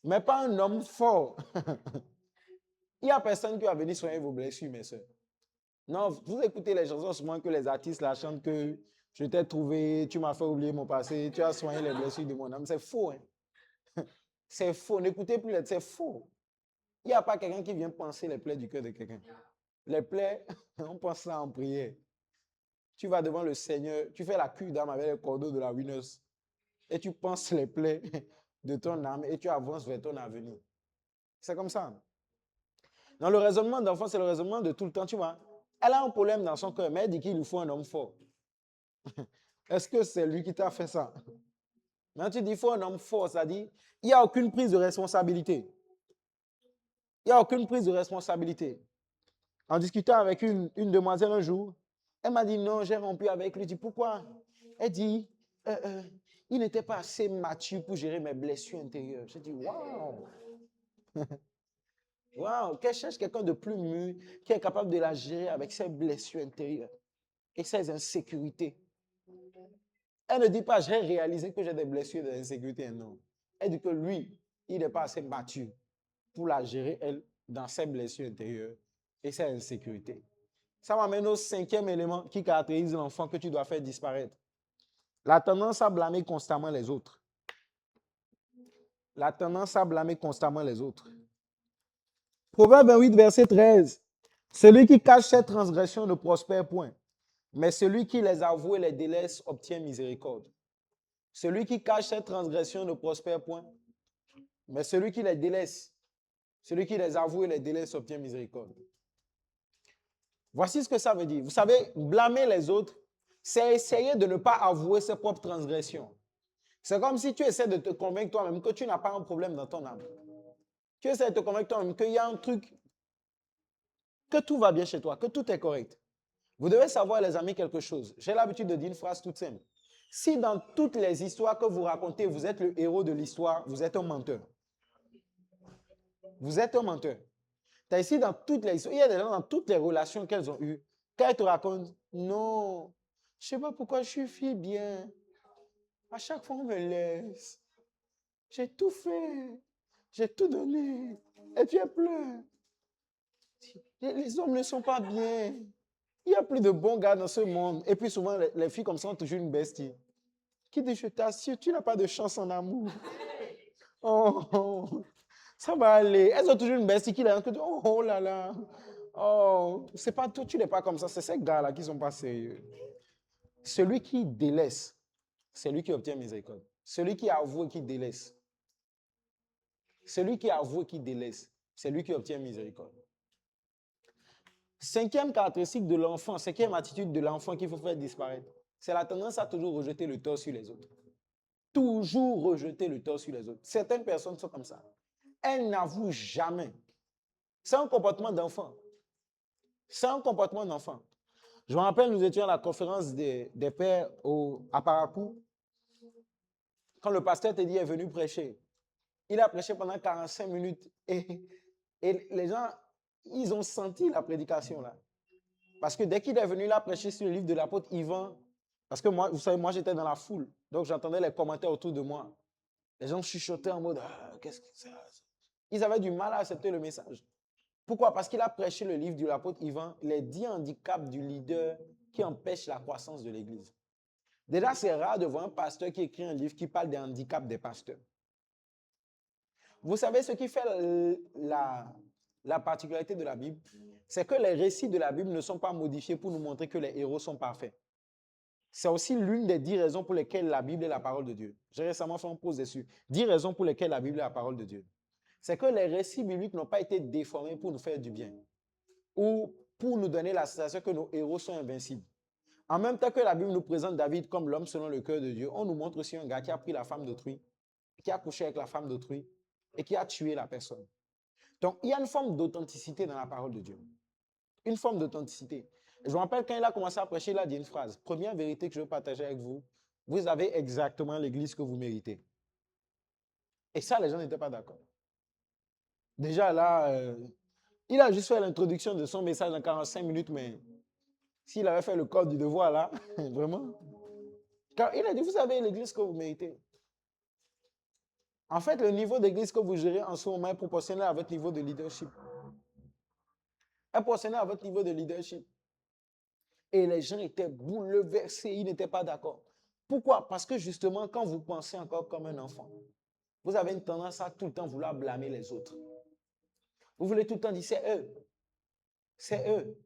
mais pas un homme fort. Il n'y a personne qui va venir soigner vos blessures, mes soeurs. Non, vous écoutez les chansons souvent que les artistes la chantent que je t'ai trouvé, tu m'as fait oublier mon passé, tu as soigné les blessures de mon âme. C'est faux. Hein? C'est faux. N'écoutez plus les... C'est faux. Il n'y a pas quelqu'un qui vient penser les plaies du cœur de quelqu'un. Les plaies, on pense ça en prière. Tu vas devant le Seigneur, tu fais la cure d'âme avec le cordeau de la Winners et tu penses les plaies de ton âme et tu avances vers ton avenir. C'est comme ça. Dans le raisonnement d'enfant, c'est le raisonnement de tout le temps, tu vois. Elle a un problème dans son cœur, mais elle dit qu'il lui faut un homme fort. Est-ce que c'est lui qui t'a fait ça? Maintenant, tu dis qu'il faut un homme fort, ça dit, il n'y a aucune prise de responsabilité. Il n'y a aucune prise de responsabilité. En discutant avec une demoiselle un jour, elle m'a dit non, j'ai rompu avec lui. Je dis pourquoi? Elle dit, il n'était pas assez mature pour gérer mes blessures intérieures. J'ai dit waouh! Waouh! Qu'elle cherche quelqu'un de plus mûr qui est capable de la gérer avec ses blessures intérieures et ses insécurités. Elle ne dit pas j'ai réalisé que j'ai des blessures et des insécurités. Non. Elle dit que lui, il n'est pas assez mature pour la gérer, elle, dans ses blessures intérieures et ses insécurités. Ça m'amène au 5e élément qui caractérise l'enfant que tu dois faire disparaître. La tendance à blâmer constamment les autres. La tendance à blâmer constamment les autres. Proverbe 28, verset 13. Celui qui cache ses transgressions ne prospère point, mais celui qui les avoue et les délaisse obtient miséricorde. Celui qui cache ses transgressions ne prospère point, mais celui qui les délaisse, celui qui les avoue et les délaisse obtient miséricorde. Voici ce que ça veut dire. Vous savez, blâmer les autres, c'est essayer de ne pas avouer ses propres transgressions. C'est comme si tu essaies de te convaincre toi-même que tu n'as pas un problème dans ton âme. Tu essaies de te convaincre toi-même qu'il y a un truc, que tout va bien chez toi, que tout est correct. Vous devez savoir, les amis, quelque chose. J'ai l'habitude de dire une phrase toute simple. Si dans toutes les histoires que vous racontez, vous êtes le héros de l'histoire, vous êtes un menteur. Vous êtes un menteur. Tu as ici dans toutes les histoires, il y a des gens dans toutes les relations qu'elles ont eues. Quand elles te racontent, non, je ne sais pas pourquoi je suis fille bien. À chaque fois, on me laisse. J'ai tout fait. J'ai tout donné. Et tu es plein. Les hommes ne sont pas bien. Il n'y a plus de bons gars dans ce monde. Et puis souvent, les filles comme ça ont toujours une bestie. Qui dit, je t'assure, tu n'as pas de chance en amour. Oh, ça va aller. Elles ont toujours une bestie qui leur dit, oh là là. Oh, c'est pas tout, tu n'es pas comme ça. C'est ces gars-là qui ne sont pas sérieux. Celui qui délaisse, c'est lui qui obtient miséricorde. Celui qui avoue et qui délaisse. Celui qui avoue et qui délaisse, c'est lui qui obtient miséricorde. 5e caractéristique de l'enfant, 5e attitude de l'enfant qu'il faut faire disparaître, c'est la tendance à toujours rejeter le tort sur les autres. Toujours rejeter le tort sur les autres. Certaines personnes sont comme ça. Elles n'avouent jamais. C'est un comportement d'enfant. C'est un comportement d'enfant. Je me rappelle, nous étions à la conférence des pères à Paracou. Quand le pasteur Teddy est venu prêcher, il a prêché pendant 45 minutes et les gens, ils ont senti la prédication là. Parce que dès qu'il est venu là prêcher sur le livre de l'apôtre Ivan, parce que moi, vous savez, moi j'étais dans la foule, donc j'entendais les commentaires autour de moi. Les gens chuchotaient en mode, ah, qu'est-ce que c'est? Ils avaient du mal à accepter le message. Pourquoi? Parce qu'il a prêché le livre de l'apôtre Ivan, les 10 handicaps du leader qui empêchent la croissance de l'Église. Déjà, c'est rare de voir un pasteur qui écrit un livre qui parle des handicaps des pasteurs. Vous savez ce qui fait la particularité de la Bible, c'est que les récits de la Bible ne sont pas modifiés pour nous montrer que les héros sont parfaits. C'est aussi l'une des 10 raisons pour lesquelles la Bible est la parole de Dieu. J'ai récemment fait un post dessus. 10 raisons pour lesquelles la Bible est la parole de Dieu. C'est que les récits bibliques n'ont pas été déformés pour nous faire du bien ou pour nous donner la sensation que nos héros sont invincibles. En même temps que la Bible nous présente David comme l'homme selon le cœur de Dieu, on nous montre aussi un gars qui a pris la femme d'autrui, qui a couché avec la femme d'autrui et qui a tué la personne. Donc, il y a une forme d'authenticité dans la parole de Dieu. Une forme d'authenticité. Je me rappelle quand il a commencé à prêcher, il a dit une phrase. Première vérité que je veux partager avec vous, vous avez exactement l'église que vous méritez. Et ça, les gens n'étaient pas d'accord. Déjà là, il a juste fait l'introduction de son message en 45 minutes, mais s'il avait fait le code du devoir là, vraiment. Car il a dit, vous avez l'église que vous méritez. En fait, le niveau d'église que vous gérez en ce moment est proportionnel à votre niveau de leadership. Est proportionnel à votre niveau de leadership. Et les gens étaient bouleversés, ils n'étaient pas d'accord. Pourquoi? Parce que justement, quand vous pensez encore comme un enfant, vous avez une tendance à tout le temps vouloir blâmer les autres. Vous voulez tout le temps dire, c'est eux. C'est eux.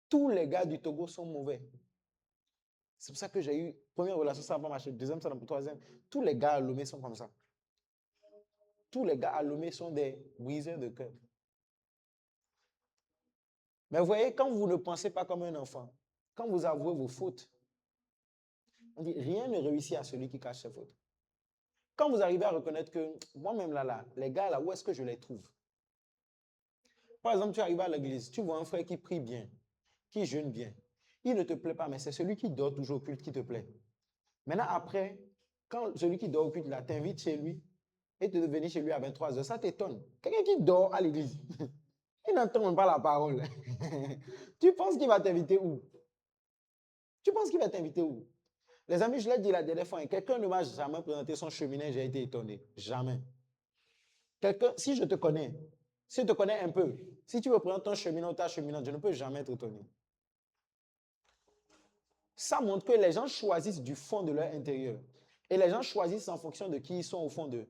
Tous les gars du Togo sont mauvais. C'est pour ça que j'ai eu, première relation, ça n'a pas marché, deuxième, ça n'a pas, troisième. Tous les gars à Lomé sont comme ça. Tous les gars à Lomé sont des briseurs de cœur. Mais vous voyez, quand vous ne pensez pas comme un enfant, quand vous avouez vos fautes, on dit rien ne réussit à celui qui cache ses fautes. Quand vous arrivez à reconnaître que moi-même là, les gars là, où est-ce que je les trouve? Par exemple, tu arrives à l'église, tu vois un frère qui prie bien, qui jeûne bien. Il ne te plaît pas, mais c'est celui qui dort toujours au culte qui te plaît. Maintenant, après, quand celui qui dort au culte là t'invite chez lui et te venir chez lui à 23h, ça t'étonne. Quelqu'un qui dort à l'église, il n'entend même pas la parole. Tu penses qu'il va t'inviter où? Tu penses qu'il va t'inviter où? Les amis, je l'ai dit la dernière fois, quelqu'un ne m'a jamais présenté son cheminée, j'ai été étonné. Jamais. Quelqu'un, si je te connais, si je te connais un peu, si tu me présentes ton cheminot ou ta cheminante, je ne peux jamais être étonné. Ça montre que les gens choisissent du fond de leur intérieur. Et les gens choisissent en fonction de qui ils sont au fond d'eux.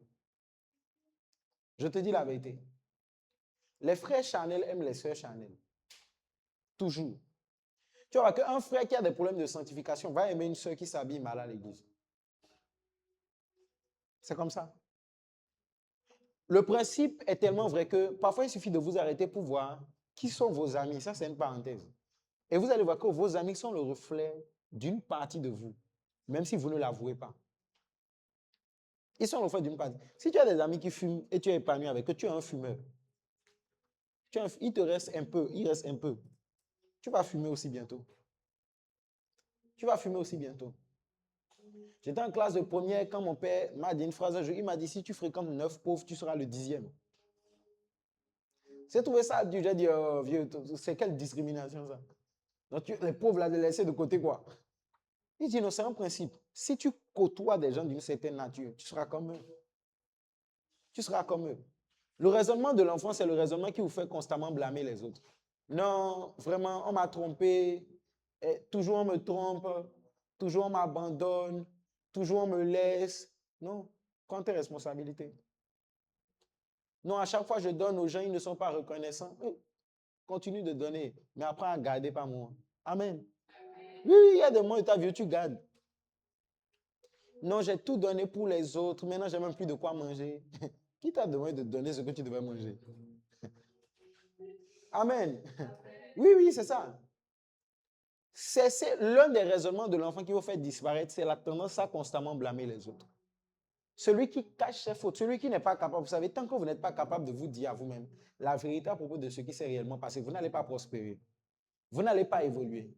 Je te dis la vérité. Les frères charnels aiment les sœurs charnelles. Toujours. Tu vois qu'un frère qui a des problèmes de sanctification va aimer une sœur qui s'habille mal à l'église. C'est comme ça. Le principe est tellement vrai que parfois il suffit de vous arrêter pour voir qui sont vos amis. Ça, c'est une parenthèse. Et vous allez voir que vos amis sont le reflet d'une partie de vous, même si vous ne l'avouez pas. Ils sont le reflet d'une partie. Si tu as des amis qui fument et tu es épanoui avec eux, tu es un fumeur. Il te reste un peu, il reste un peu. Tu vas fumer aussi bientôt. Tu vas fumer aussi bientôt. J'étais en classe de première quand mon père m'a dit une phrase un jour. Il m'a dit, si tu fréquentes 9 pauvres, tu seras le 10e. J'ai trouvé ça dur. J'ai dit, oh, vieux, c'est quelle discrimination ça? Donc, les pauvres, là, de laisser de côté quoi? Il dit, non, c'est un principe. Si tu côtoies des gens d'une certaine nature, tu seras comme eux. Tu seras comme eux. Le raisonnement de l'enfant, c'est le raisonnement qui vous fait constamment blâmer les autres. Non, vraiment, on m'a trompé. Toujours on me trompe. Toujours on m'abandonne. Toujours on me laisse. Non, prends tes responsabilités. Non, à chaque fois que je donne aux gens, ils ne sont pas reconnaissants. Continue de donner, mais apprends à garder par moi. Amen. Oui, il y a des moments où ta vie, tu gardes. Non, j'ai tout donné pour les autres. Maintenant, j'ai même plus de quoi manger. Qui t'a demandé de donner ce que tu devais manger? Amen. Oui, oui, c'est ça. C'est l'un des raisonnements de l'enfant qui vous fait disparaître, c'est la tendance à constamment blâmer les autres. Celui qui cache ses fautes, celui qui n'est pas capable, vous savez, tant que vous n'êtes pas capable de vous dire à vous-même la vérité à propos de ce qui s'est réellement passé, vous n'allez pas prospérer. Vous n'allez pas évoluer.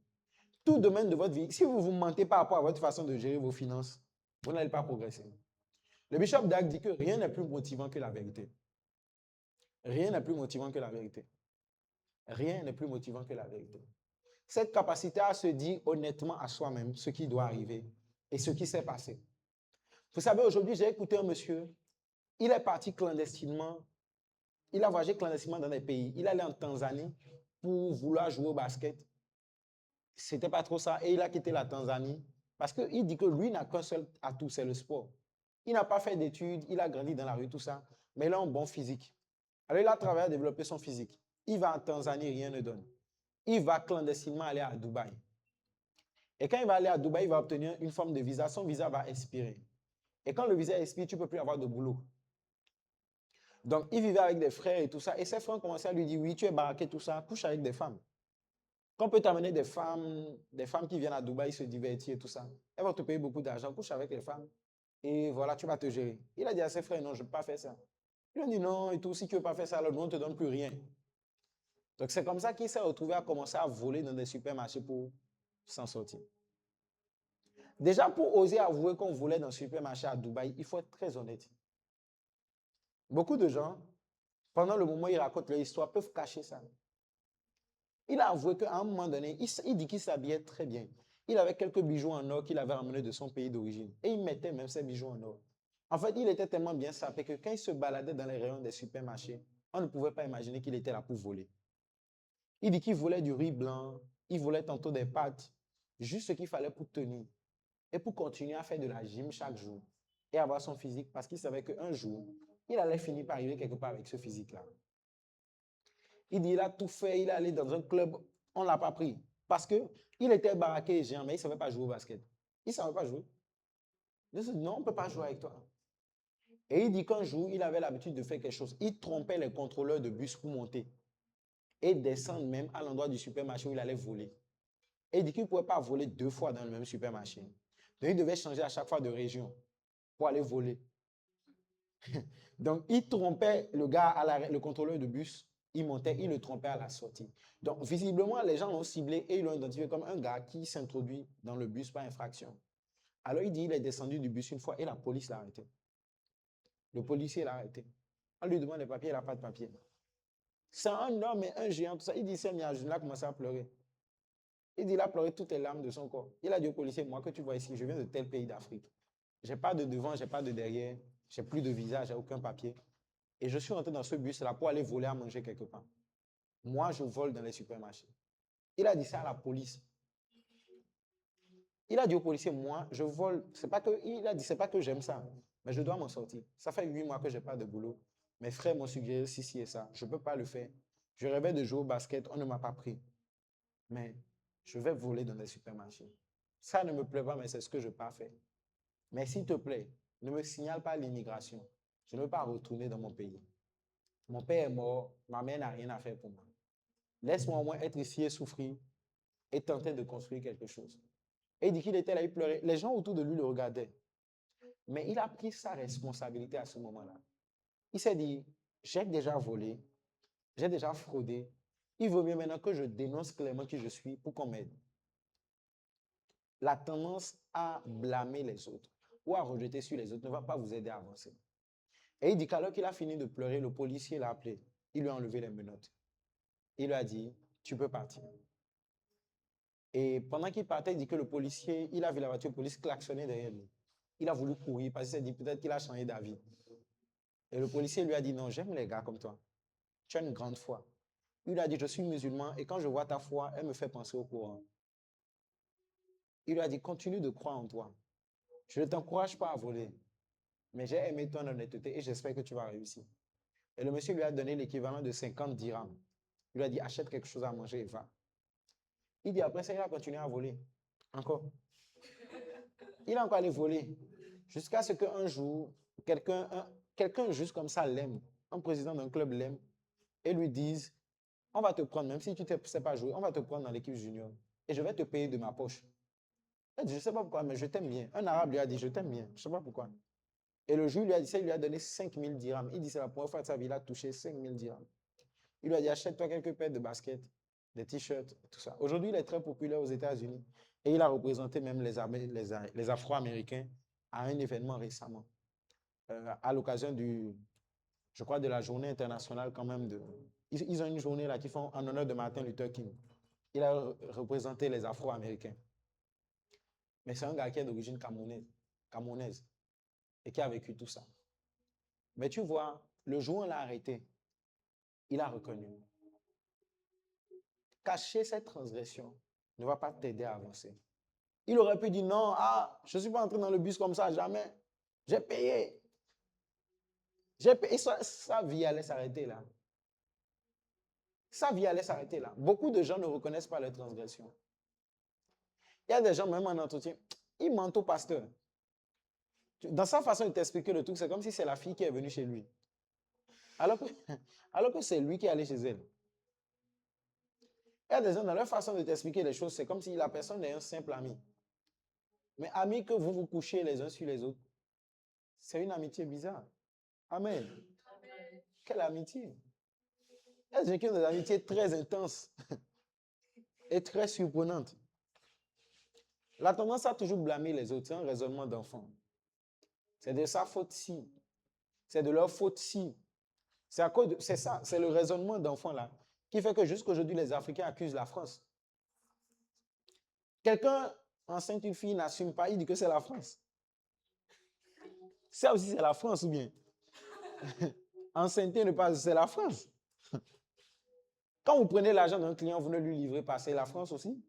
Tout domaine de votre vie, si vous ne vous mentez pas par rapport à votre façon de gérer vos finances, vous n'allez pas progresser. Le bishop Dag dit que rien n'est plus motivant que la vérité. Rien n'est plus motivant que la vérité. Rien n'est plus motivant que la vérité. Cette capacité à se dire honnêtement à soi-même ce qui doit arriver et ce qui s'est passé. Vous savez, aujourd'hui, j'ai écouté un monsieur, il est parti clandestinement, il a voyagé clandestinement dans des pays. Il allait en Tanzanie pour vouloir jouer au basket. C'était pas trop ça. Et il a quitté la Tanzanie parce qu'il dit que lui n'a qu'un seul atout, c'est le sport. Il n'a pas fait d'études, il a grandi dans la rue, tout ça, mais il a un bon physique. Alors, il a travaillé à développer son physique. Il va en Tanzanie, rien ne donne. Il va clandestinement aller à Dubaï. Et quand il va aller à Dubaï, il va obtenir une forme de visa. Son visa va expirer. Et quand le visa expire, tu ne peux plus avoir de boulot. Donc, il vivait avec des frères et tout ça. Et ses frères commençaient à lui dire, oui, tu es baraqué, tout ça, couche avec des femmes. Qu'on peut t'amener des femmes qui viennent à Dubaï se divertir et tout ça. Elles vont te payer beaucoup d'argent, couche avec les femmes. Et voilà, tu vas te gérer. Il a dit à ses frères, non, je ne peux pas faire ça. Ils ont dit non, et tout, si tu ne veux pas faire ça, alors nous, on ne te donne plus rien. Donc, c'est comme ça qu'il s'est retrouvé à commencer à voler dans des supermarchés pour s'en sortir. Déjà, pour oser avouer qu'on volait dans un supermarché à Dubaï, il faut être très honnête. Beaucoup de gens, pendant le moment où ils racontent leur histoire, peuvent cacher ça. Il a avoué qu'à un moment donné, il dit qu'il s'habillait très bien. Il avait quelques bijoux en or qu'il avait ramenés de son pays d'origine. Et il mettait même ses bijoux en or. En fait, il était tellement bien sapé que quand il se baladait dans les rayons des supermarchés, on ne pouvait pas imaginer qu'il était là pour voler. Il dit qu'il volait du riz blanc, il volait tantôt des pâtes, juste ce qu'il fallait pour tenir. Et pour continuer à faire de la gym chaque jour et avoir son physique parce qu'il savait qu'un jour, il allait finir par arriver quelque part avec ce physique-là. Il dit, il a tout fait, il est allé dans un club, on ne l'a pas pris. Parce qu'il était baraqué et géant, mais il ne savait pas jouer au basket. Il ne savait pas jouer. Il dit, non, on ne peut pas jouer avec toi. Et il dit qu'un jour, il avait l'habitude de faire quelque chose. Il trompait les contrôleurs de bus pour monter et descendre même à l'endroit du supermarché où il allait voler. Et il dit qu'il ne pouvait pas voler 2 fois dans le même supermarché. Donc, il devait changer à chaque fois de région pour aller voler. Donc, il trompait le gars, le contrôleur de bus. Il montait, il le trompait à la sortie. Donc, visiblement, les gens l'ont ciblé et ils l'ont identifié comme un gars qui s'introduit dans le bus par infraction. Alors, il dit qu'il est descendu du bus une fois et la police l'a arrêté. Le policier l'a arrêté. On lui demande les papiers, il n'a pas de papiers. C'est un homme et un géant, tout ça. Il dit, il s'est mis à genoux, il a commencé à pleurer. Il dit, il a pleuré toutes les larmes de son corps. Il a dit au policier, moi que tu vois ici, je viens de tel pays d'Afrique. Je n'ai pas de devant, je n'ai pas de derrière, je n'ai plus de visa, je n'ai aucun papier. Et je suis rentré dans ce bus-là pour aller voler à manger quelque part. Moi, je vole dans les supermarchés. Il a dit ça à la police. Il a dit au policier, moi, je vole. Il a dit, c'est pas que j'aime ça, mais je dois m'en sortir. Ça fait 8 mois que je n'ai pas de boulot. Mes frères m'ont suggéré si et ça. Je ne peux pas le faire. Je rêvais de jouer au basket, on ne m'a pas pris. Mais je vais voler dans les supermarchés. Ça ne me plaît pas, mais c'est ce que je peux faire. Mais s'il te plaît, ne me signale pas l'immigration. Je ne veux pas retourner dans mon pays. Mon père est mort, ma mère n'a rien à faire pour moi. Laisse-moi au moins être ici et souffrir et tenter de construire quelque chose. Et il dit qu'il était là, il pleurait. Les gens autour de lui le regardaient. Mais il a pris sa responsabilité à ce moment-là. Il s'est dit, j'ai déjà volé, j'ai déjà fraudé. Il vaut mieux maintenant que je dénonce clairement qui je suis pour qu'on m'aide. La tendance à blâmer les autres ou à rejeter sur les autres ne va pas vous aider à avancer. Et il dit qu'alors qu'il a fini de pleurer, le policier l'a appelé. Il lui a enlevé les menottes. Il lui a dit, tu peux partir. Et pendant qu'il partait, il dit que le policier, il a vu la voiture de police klaxonner derrière lui. Il a voulu courir parce qu'il s'est dit peut-être qu'il a changé d'avis. Et le policier lui a dit, non, j'aime les gars comme toi. Tu as une grande foi. Il lui a dit, je suis musulman et quand je vois ta foi, elle me fait penser au Coran. Il lui a dit, continue de croire en toi. Je ne t'encourage pas à voler, mais j'ai aimé ton honnêteté et j'espère que tu vas réussir. Et le monsieur lui a donné l'équivalent de 50 dirhams. Il lui a dit, achète quelque chose à manger et va. Il dit, après ça, il a continué à voler. Encore. Il a encore allé voler. Jusqu'à ce qu'un jour, quelqu'un juste comme ça l'aime, un président d'un club l'aime, et lui dise, on va te prendre, même si tu ne sais pas jouer, on va te prendre dans l'équipe junior. Et je vais te payer de ma poche. Il dit, je ne sais pas pourquoi, mais je t'aime bien. Un arabe lui a dit, je t'aime bien. Je ne sais pas pourquoi. Et le juge lui a dit ça, il lui a donné 5000 dirhams. Il dit, c'est la première fois de sa vie, il a touché 5000 dirhams. Il lui a dit, achète-toi quelques paires de baskets, des t-shirts, tout ça. Aujourd'hui, il est très populaire aux États-Unis. Et il a représenté même les Afro-Américains à un événement récemment. À l'occasion je crois, de la journée internationale quand même. Ils ont une journée là qu'ils font en honneur de Martin Luther King. Il a représenté les Afro-Américains. Mais c'est un gars qui est d'origine camerounaise et qui a vécu tout ça. Mais tu vois, le jour où on l'a arrêté, il a reconnu. Cacher cette transgression ne va pas t'aider à avancer. Il aurait pu dire non, je ne suis pas entré dans le bus comme ça, jamais. J'ai payé. Sa vie allait s'arrêter là. Sa vie allait s'arrêter là. Beaucoup de gens ne reconnaissent pas leurs transgressions. Il y a des gens, même en entretien, ils mentent au pasteur. Dans sa façon de t'expliquer le truc, c'est comme si c'est la fille qui est venue chez lui. Alors que, alors que c'est lui qui est allé chez elle. Il y a des gens, dans leur façon de t'expliquer les choses, c'est comme si la personne est un simple ami. Mais ami que vous vous couchez les uns sur les autres, c'est une amitié bizarre. Amen. Quelle amitié. Il y a des gens qui ont des amitiés très intenses et très surprenantes. La tendance à toujours blâmer les autres, c'est un raisonnement d'enfant. C'est de sa faute-ci. C'est de leur faute-ci. C'est ça, c'est le raisonnement d'enfant là, qui fait que jusqu'aujourd'hui, les Africains accusent la France. Quelqu'un enceinte une fille n'assume pas, il dit que c'est la France. Ça aussi, c'est la France ou bien? Enceinte ne pas, c'est la France. Quand vous prenez l'argent d'un client, vous ne lui livrez pas, c'est la France aussi.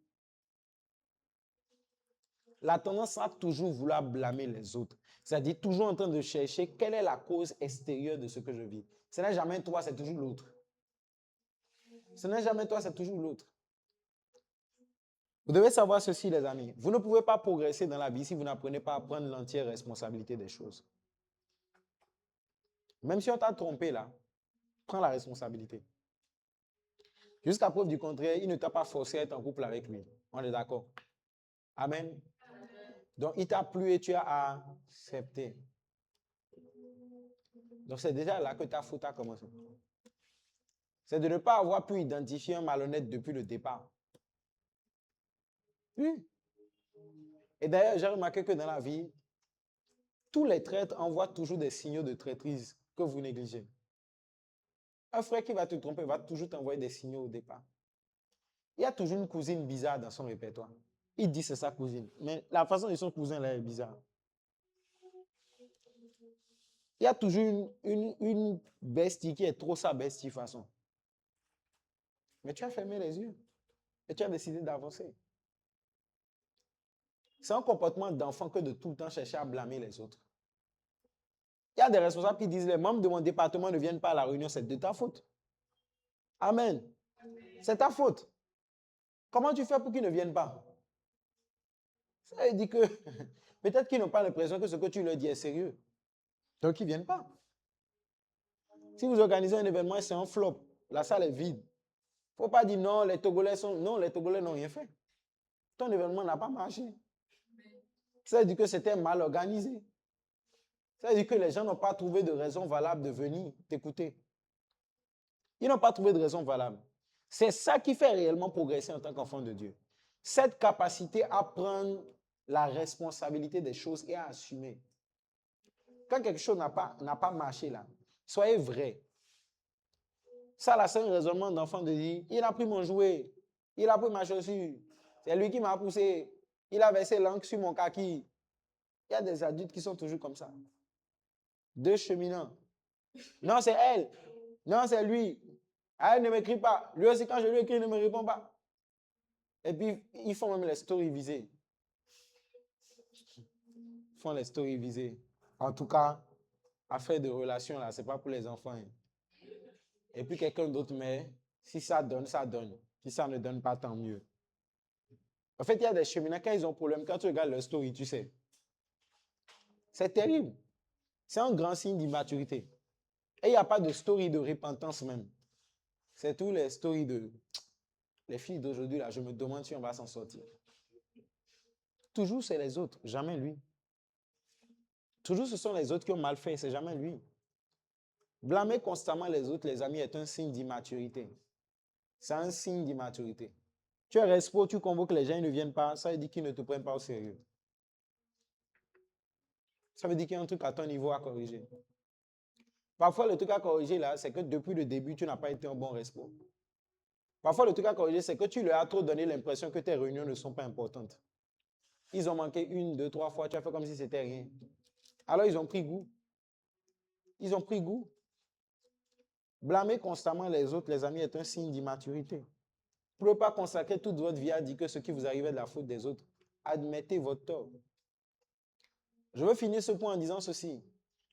La tendance à toujours vouloir blâmer les autres. C'est-à-dire toujours en train de chercher quelle est la cause extérieure de ce que je vis. Ce n'est jamais toi, c'est toujours l'autre. Ce n'est jamais toi, c'est toujours l'autre. Vous devez savoir ceci, les amis. Vous ne pouvez pas progresser dans la vie si vous n'apprenez pas à prendre l'entière responsabilité des choses. Même si on t'a trompé là, prends la responsabilité. Jusqu'à preuve du contraire, il ne t'a pas forcé à être en couple avec lui. On est d'accord? Amen. Donc, il t'a plu et tu as accepté. Donc, c'est déjà là que ta faute a commencé. C'est de ne pas avoir pu identifier un malhonnête depuis le départ. Oui. Et d'ailleurs, j'ai remarqué que dans la vie, tous les traîtres envoient toujours des signaux de traîtrise que vous négligez. Un frère qui va te tromper va toujours t'envoyer des signaux au départ. Il y a toujours une cousine bizarre dans son répertoire. Il dit c'est sa cousine, mais la façon de son cousin là est bizarre. Il y a toujours une bestie qui est trop sa bestie façon. Mais tu as fermé les yeux et tu as décidé d'avancer. C'est un comportement d'enfant que de tout le temps chercher à blâmer les autres. Il y a des responsables qui disent les membres de mon département ne viennent pas à la réunion, c'est de ta faute. Amen. C'est ta faute. Comment tu fais pour qu'ils ne viennent pas? Ça veut dire que peut-être qu'ils n'ont pas l'impression que ce que tu leur dis est sérieux. Donc ils ne viennent pas. Si vous organisez un événement et c'est un flop, la salle est vide. Il ne faut pas dire non, les Togolais n'ont rien fait. Ton événement n'a pas marché. Ça veut dire que c'était mal organisé. Ça veut dire que les gens n'ont pas trouvé de raison valable de venir t'écouter. Ils n'ont pas trouvé de raison valable. C'est ça qui fait réellement progresser en tant qu'enfant de Dieu. Cette capacité à prendre la responsabilité des choses et à assumer. Quand quelque chose n'a pas marché là, soyez vrai. Ça là, c'est un raisonnement d'enfant de dire, il a pris mon jouet, il a pris ma chaussure, c'est lui qui m'a poussé, il a versé l'encre sur mon kaki. Il y a des adultes qui sont toujours comme ça. Deux cheminants. Non, c'est elle. Non, c'est lui. Elle ne m'écrit pas. Lui aussi, quand je lui écris, il ne me répond pas. Et puis, ils font même les stories visées. Ils font les stories visées. En tout cas, affaire de relation, là, ce n'est pas pour les enfants. Hein. Et puis, quelqu'un d'autre met, si ça donne, ça donne. Si ça ne donne pas, tant mieux. En fait, il y a des cheminants, quand ils ont problème, quand tu regardes leur story, tu sais. C'est terrible. C'est un grand signe d'immaturité. Et il n'y a pas de story de repentance même. C'est tous les stories de... Les filles d'aujourd'hui, là, je me demande si on va s'en sortir. Toujours, c'est les autres, jamais lui. Toujours, ce sont les autres qui ont mal fait, c'est jamais lui. Blâmer constamment les autres, les amis, est un signe d'immaturité. C'est un signe d'immaturité. Tu es respo, tu convoques les gens, ils ne viennent pas, ça veut dire qu'ils ne te prennent pas au sérieux. Ça veut dire qu'il y a un truc à ton niveau à corriger. Parfois, le truc à corriger, là, c'est que depuis le début, tu n'as pas été un bon respo. Parfois, le truc à corriger, c'est que tu leur as trop donné l'impression que tes réunions ne sont pas importantes. Ils ont manqué 1, 2, 3 fois, tu as fait comme si c'était rien. Alors, ils ont pris goût. Ils ont pris goût. Blâmer constamment les autres, les amis, est un signe d'immaturité. Vous ne pouvez pas consacrer toute votre vie à dire que ce qui vous arrive est de la faute des autres. Admettez votre tort. Je veux finir ce point en disant ceci.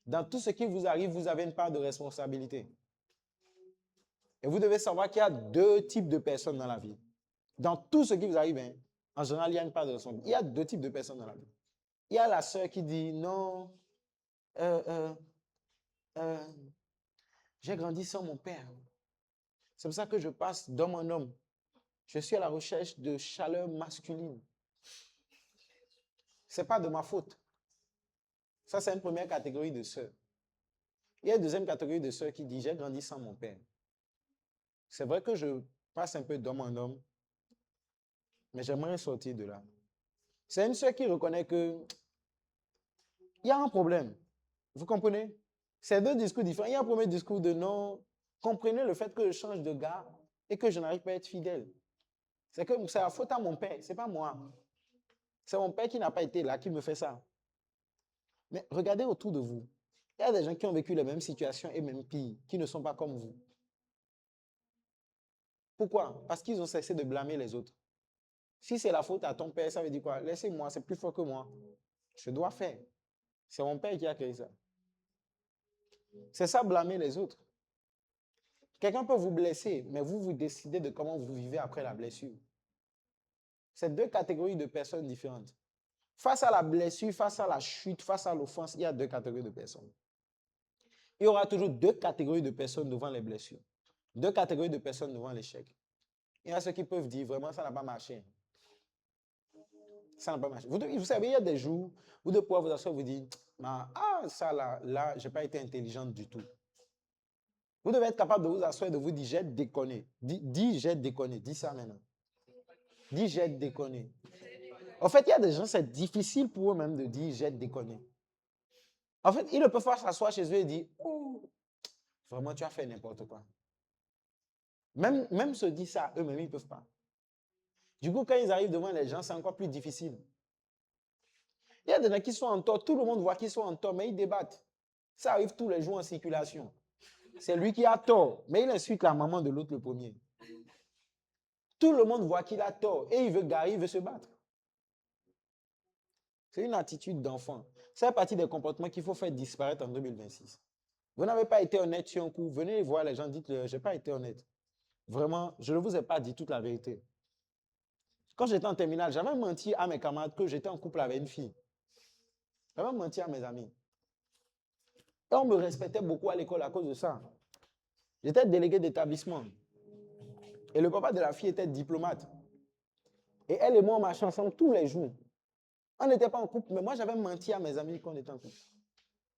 Dans tout ce qui vous arrive, vous avez une part de responsabilité. Et vous devez savoir qu'il y a deux types de personnes dans la vie. Dans tout ce qui vous arrive, hein, en général, il y a une part de responsabilité. Il y a deux types de personnes dans la vie. Il y a la sœur qui dit non, euh, euh, euh, j'ai grandi sans mon père. C'est pour ça que je passe d'homme en homme. Je suis à la recherche de chaleur masculine. Ce n'est pas de ma faute. Ça, c'est une première catégorie de sœurs. Il y a une deuxième catégorie de sœurs qui dit j'ai grandi sans mon père. C'est vrai que je passe un peu d'homme en homme, mais j'aimerais sortir de là. C'est une sœur qui reconnaît que il y a un problème. Vous comprenez? C'est deux discours différents. Il y a un premier discours de non. Comprenez le fait que je change de gars et que je n'arrive pas à être fidèle. C'est que c'est la faute à mon père, c'est pas moi. C'est mon père qui n'a pas été là, qui me fait ça. Mais regardez autour de vous. Il y a des gens qui ont vécu les mêmes situations et même pire, qui ne sont pas comme vous. Pourquoi? Parce qu'ils ont cessé de blâmer les autres. Si c'est la faute à ton père, ça veut dire quoi? Laissez-moi, c'est plus fort que moi. Je dois faire. C'est mon père qui a créé ça. C'est ça, blâmer les autres. Quelqu'un peut vous blesser, mais vous décidez de comment vous vivez après la blessure. C'est deux catégories de personnes différentes. Face à la blessure, face à la chute, face à l'offense, il y a deux catégories de personnes. Il y aura toujours deux catégories de personnes devant les blessures. Deux catégories de personnes devant l'échec. Il y a ceux qui peuvent dire, vraiment, ça n'a pas marché. Ça n'a pas marché. Vous savez, il y a des jours où de pouvoir vous asseoir vous dire, ah, ça là, je n'ai pas été intelligente du tout. Vous devez être capable de vous asseoir et de vous dire, j'ai déconné. Dis, j'ai déconné. Dis ça maintenant. Dis, j'ai déconné. En fait, il y a des gens, c'est difficile pour eux-mêmes de dire, j'ai déconné. En fait, ils ne peuvent pas s'asseoir chez eux et dire, oh, vraiment, tu as fait n'importe quoi. Même se dire ça, eux-mêmes, ils ne peuvent pas. Du coup, quand ils arrivent devant les gens, c'est encore plus difficile. Il y a des gens qui sont en tort, tout le monde voit qu'ils sont en tort, mais ils débattent. Ça arrive tous les jours en circulation. C'est lui qui a tort, mais il insulte la maman de l'autre le premier. Tout le monde voit qu'il a tort et il veut garer, il veut se battre. C'est une attitude d'enfant. C'est partie des comportements qu'il faut faire disparaître en 2026. Vous n'avez pas été honnête sur un coup, venez voir les gens, dites-le, je n'ai pas été honnête. Vraiment, je ne vous ai pas dit toute la vérité. Quand j'étais en terminale, j'avais menti à mes camarades que j'étais en couple avec une fille. J'avais menti à mes amis. Et on me respectait beaucoup à l'école à cause de ça. J'étais délégué d'établissement. Et le papa de la fille était diplomate. Et elle et moi, on marchait ensemble tous les jours. On n'était pas en couple, mais moi, j'avais menti à mes amis qu'on était en couple.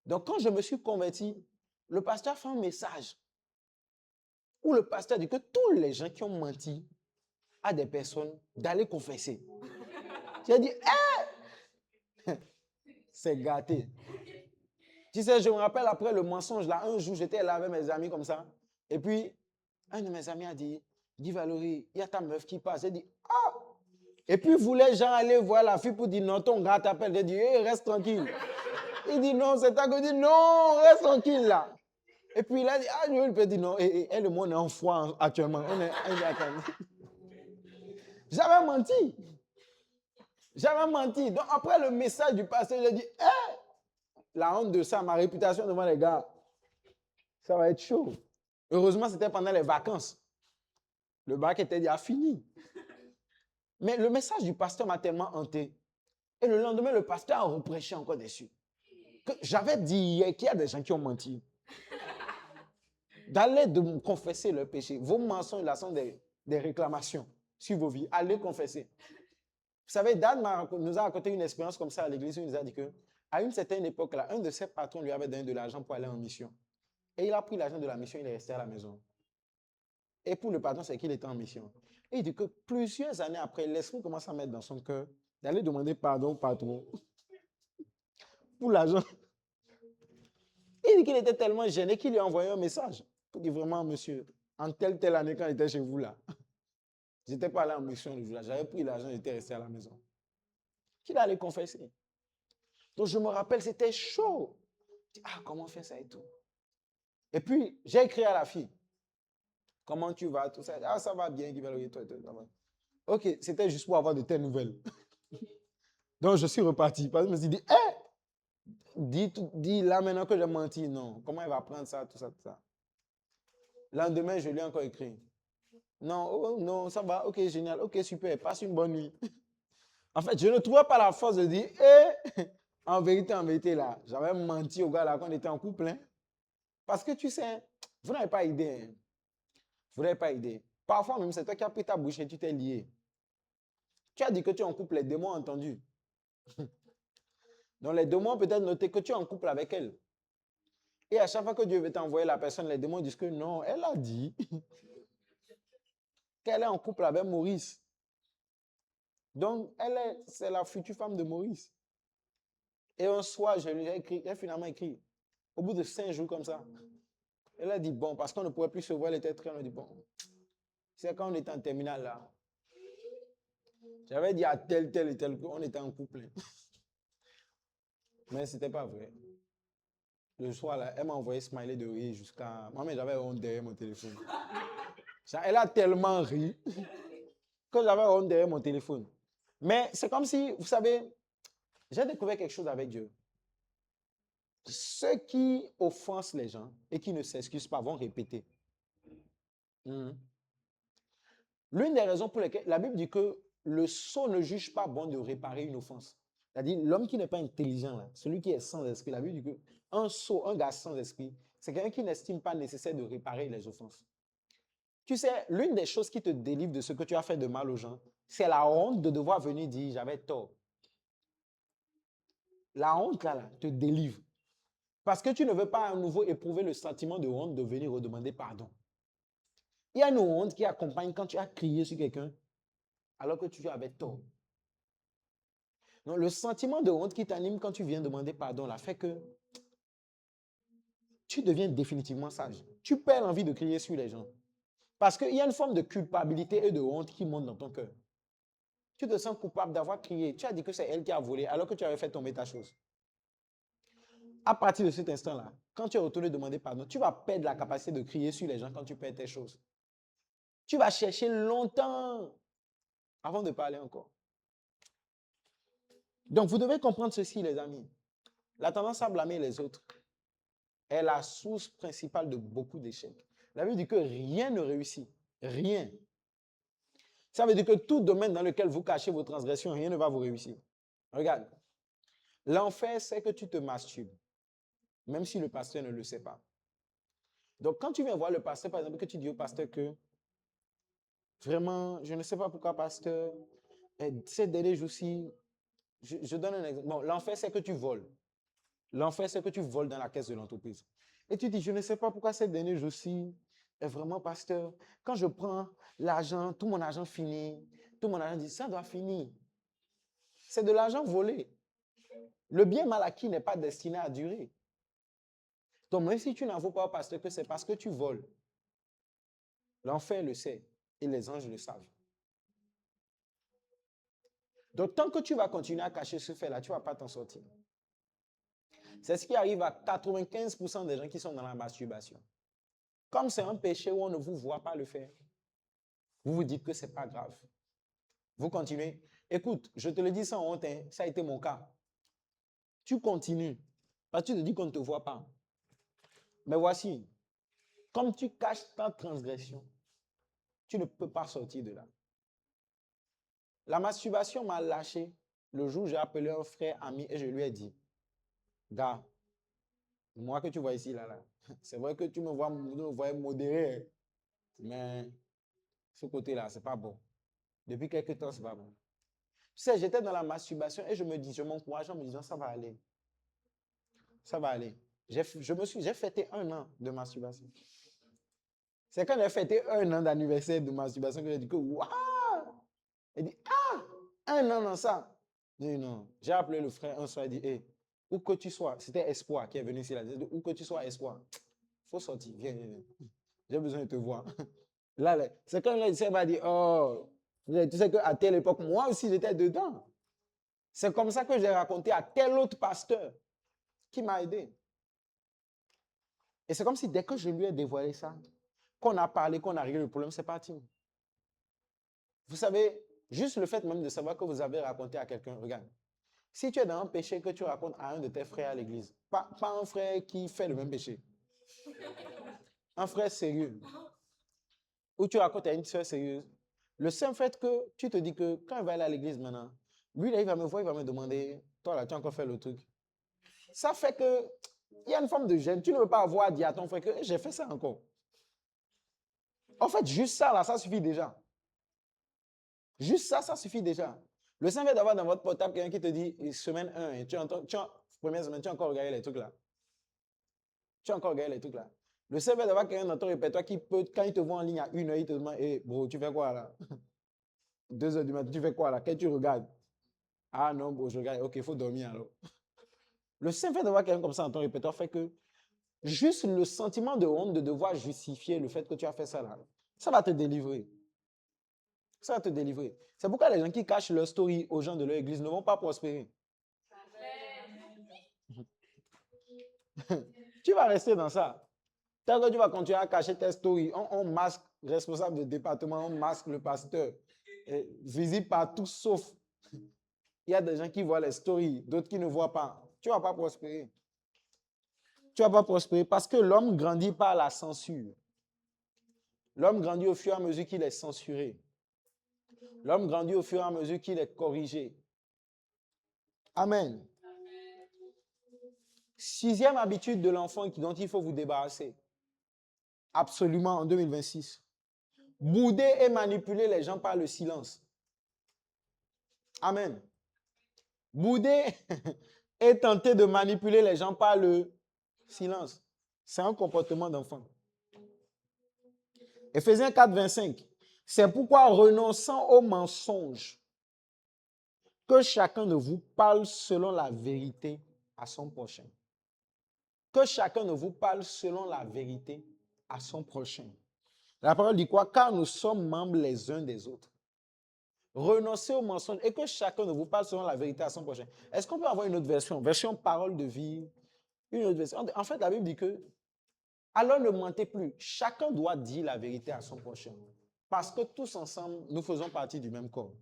Donc, quand je me suis converti, le pasteur fait un message où le pasteur dit que tous les gens qui ont menti à des personnes, d'aller confesser. J'ai dit, c'est gâté. Tu sais, je me rappelle après le mensonge, là, un jour, j'étais là avec mes amis comme ça. Et puis, un de mes amis a dit, dis Valérie, il y a ta meuf qui passe. J'ai dit, ah! Et puis, voulait Jean aller voir la fille pour dire, non, ton gars t'appelle. J'ai dit, hey, reste tranquille. Il dit, non, c'est ta gueule. Il dit, non, reste tranquille là. Et puis, il a dit, ah, il peut dire, non, et elle et moi, on est en froid actuellement. J'avais menti. J'avais menti. Donc, après le message du pasteur, j'ai dit, hé! La honte de ça, ma réputation devant les gars, ça va être chaud. Heureusement, c'était pendant les vacances. Le bac était déjà fini. Mais le message du pasteur m'a tellement hanté. Et le lendemain, le pasteur a reprêché encore dessus. Que j'avais dit hier qu'il y a des gens qui ont menti. D'aller de me confesser leur péché. Vos mensonges, là, sont des réclamations sur vos vies. Allez confesser. Vous savez, Dan nous a raconté une expérience comme ça à l'église. Il nous a dit que, à une certaine époque, là, un de ses patrons lui avait donné de l'argent pour aller en mission. Et il a pris l'argent de la mission, il est resté à la maison. Et pour le patron, c'est qu'il était en mission. Et il dit que plusieurs années après, l'esprit commence à mettre dans son cœur d'aller demander pardon au patron pour l'argent. Il dit qu'il était tellement gêné qu'il lui a envoyé un message. Il dit vraiment, monsieur, en telle année quand il était chez vous là, j'étais pas allé en mission le jour-là, j'avais pris l'argent, j'étais resté à la maison. Qu'il allait confesser. Donc je me rappelle, c'était chaud. Je dis, ah, comment faire ça et tout. Et puis, j'ai écrit à la fille. Comment tu vas, tout ça. Ah, ça va bien, toi. Ok, c'était juste pour avoir de telles nouvelles. Donc, je suis reparti. Parce que je me suis dit, dis là maintenant que j'ai menti. Non, comment elle va prendre ça, tout ça, tout ça. Lendemain, je lui ai encore écrit. Non, oh, non, ça va, ok, génial, ok, super, passe une bonne nuit. En fait, je ne trouvais pas la force de dire, en vérité, là, j'avais menti au gars là qu'on était en couple. Hein. Parce que tu sais, vous n'avez pas idée. Hein. Vous n'avez pas idée. Parfois même, c'est toi qui as pris ta bouche et tu t'es lié. Tu as dit que tu es en couple, les démons ont entendu. Donc les démons ont peut-être noté que tu es en couple avec elle. Et à chaque fois que Dieu veut t'envoyer la personne, les démons disent que non, elle a dit qu'elle est en couple avec Maurice. Donc, c'est la future femme de Maurice. Et un soir, je lui ai écrit, elle a finalement écrit, au bout de 5 jours comme ça, elle a dit, bon, parce qu'on ne pouvait plus se voir, elle était très, on a dit, bon, c'est quand on était en terminale là. J'avais dit à tel et tel qu'on était en couple. Mais ce n'était pas vrai. Le soir, là, elle m'a envoyé smiley de rire jusqu'à... Moi, mais j'avais honte derrière mon téléphone. Elle a tellement ri que j'avais honte derrière mon téléphone. Mais c'est comme si, vous savez, j'ai découvert quelque chose avec Dieu. Ceux qui offensent les gens et qui ne s'excusent pas vont répéter. L'une des raisons pour lesquelles la Bible dit que le sot ne juge pas bon de réparer une offense. C'est-à-dire, l'homme qui n'est pas intelligent, là, celui qui est sans esprit, la Bible dit qu'un sot, un gars sans esprit, c'est quelqu'un qui n'estime pas nécessaire de réparer les offenses. Tu sais, l'une des choses qui te délivre de ce que tu as fait de mal aux gens, c'est la honte de devoir venir dire j'avais tort. La honte, là, te délivre. Parce que tu ne veux pas à nouveau éprouver le sentiment de honte de venir redemander pardon. Il y a une honte qui accompagne quand tu as crié sur quelqu'un alors que tu avais tort. Donc, le sentiment de honte qui t'anime quand tu viens demander pardon là fait que tu deviens définitivement sage. Tu perds l'envie de crier sur les gens. Parce qu'il y a une forme de culpabilité et de honte qui monte dans ton cœur. Tu te sens coupable d'avoir crié. Tu as dit que c'est elle qui a volé alors que tu avais fait tomber ta chose. À partir de cet instant-là, quand tu es retourné demander pardon, tu vas perdre la capacité de crier sur les gens quand tu perds tes choses. Tu vas chercher longtemps avant de parler encore. Donc, vous devez comprendre ceci, les amis. La tendance à blâmer les autres est la source principale de beaucoup d'échecs. La Bible dit que rien ne réussit. Rien. Ça veut dire que tout domaine dans lequel vous cachez vos transgressions, rien ne va vous réussir. Regarde. L'enfer, c'est que tu te masturbes. Même si le pasteur ne le sait pas. Donc, quand tu viens voir le pasteur, par exemple, que tu dis au pasteur que vraiment, je ne sais pas pourquoi, pasteur, ces derniers jours-ci, je donne un exemple. Bon, l'enfer, c'est que tu voles. L'enfer, c'est que tu voles dans la caisse de l'entreprise. Et tu dis, je ne sais pas pourquoi ces derniers jours-ci, vraiment, pasteur, quand je prends l'argent, tout mon argent finit, tout mon argent dit, ça doit finir. C'est de l'argent volé. Le bien mal acquis n'est pas destiné à durer. Donc, même si tu n'en veux pas au pasteur que c'est parce que tu voles, l'enfer le sait et les anges le savent. Donc, tant que tu vas continuer à cacher ce fait-là, tu ne vas pas t'en sortir. C'est ce qui arrive à 95% des gens qui sont dans la masturbation. Comme c'est un péché où on ne vous voit pas le faire, vous vous dites que ce n'est pas grave. Vous continuez. Écoute, je te le dis sans honte, hein, ça a été mon cas. Tu continues. Parce que tu te dis qu'on ne te voit pas. Mais voici, comme tu caches ta transgression, tu ne peux pas sortir de là. La masturbation m'a lâché le jour où j'ai appelé un frère ami et je lui ai dit, gars, moi que tu vois ici, là, c'est vrai que tu me vois modéré, mais ce côté-là, c'est pas bon. Depuis quelques temps, c'est pas bon. Tu sais, j'étais dans la masturbation et je m'encourageais en me disant, ça va aller. Ça va aller. J'ai fêté 1 an de masturbation. C'est quand j'ai fêté 1 an d'anniversaire de masturbation que j'ai dit que, waouh! Il dit, ah! 1 an dans ça. J'ai dit non. J'ai appelé le frère un soir et dit, hé, où que tu sois, c'était Espoir qui est venu ici là. Où que tu sois, Espoir, faut sortir, viens, viens, viens. J'ai besoin de te voir. Là, c'est quand il m'a dit, oh, tu sais qu'à telle époque, moi aussi j'étais dedans. C'est comme ça que j'ai raconté à tel autre pasteur qui m'a aidé. Et c'est comme si dès que je lui ai dévoilé ça, qu'on a parlé, qu'on a réglé le problème, c'est parti. Vous savez, juste le fait même de savoir que vous avez raconté à quelqu'un, regarde, si tu es dans un péché que tu racontes à un de tes frères à l'église, pas un frère qui fait le même péché, un frère sérieux, ou tu racontes à une soeur sérieuse, le simple fait que tu te dis que quand il va aller à l'église maintenant, lui, là, il va me voir, il va me demander, toi là, tu as encore fait le truc. Ça fait que, il y a une forme de gêne. Tu ne veux pas avoir à dire à ton frère que j'ai fait ça encore. En fait, juste ça, là, ça suffit déjà. Juste ça, ça suffit déjà. Le simple fait d'avoir dans votre portable quelqu'un qui te dit, semaine 1, et première semaine, tu as encore regardé les trucs là. Tu as encore regardé les trucs là. Le simple fait d'avoir quelqu'un dans ton répertoire qui peut, quand il te voit en ligne à 1h, il te demande, hey, bro, tu fais quoi là? 2h du matin, tu fais quoi là? Qu'est-ce que tu regardes? Ah non, bro, je regarde. Ok, il faut dormir alors. Le simple fait d'avoir quelqu'un comme ça dans ton répertoire fait que juste le sentiment de honte de devoir justifier le fait que tu as fait ça là, ça va te délivrer. Ça va te délivrer. C'est pourquoi les gens qui cachent leur story aux gens de leur église ne vont pas prospérer. Tu vas rester dans ça. Tant que tu vas continuer à cacher tes stories, on masque le responsable de département, on masque le pasteur. Visible partout sauf. Il y a des gens qui voient les stories, d'autres qui ne voient pas. Tu ne vas pas prospérer. Tu ne vas pas prospérer parce que l'homme grandit par la censure. L'homme grandit au fur et à mesure qu'il est censuré. L'homme grandit au fur et à mesure qu'il est corrigé. Amen. 6e habitude de l'enfant dont il faut vous débarrasser. Absolument en 2026. Bouder et manipuler les gens par le silence. Amen. Bouder et tenter de manipuler les gens par le silence. C'est un comportement d'enfant. Éphésiens 4, 25. C'est pourquoi renonçant aux mensonges, que chacun de vous parle selon la vérité à son prochain. Que chacun de vous parle selon la vérité à son prochain. La parole dit quoi? Car nous sommes membres les uns des autres. Renoncez aux mensonges et que chacun de vous parle selon la vérité à son prochain. Est-ce qu'on peut avoir une autre version? Version parole de vie. Une autre version. En fait, la Bible dit que alors ne mentez plus. Chacun doit dire la vérité à son prochain. Parce que tous ensemble, nous faisons partie du même corps.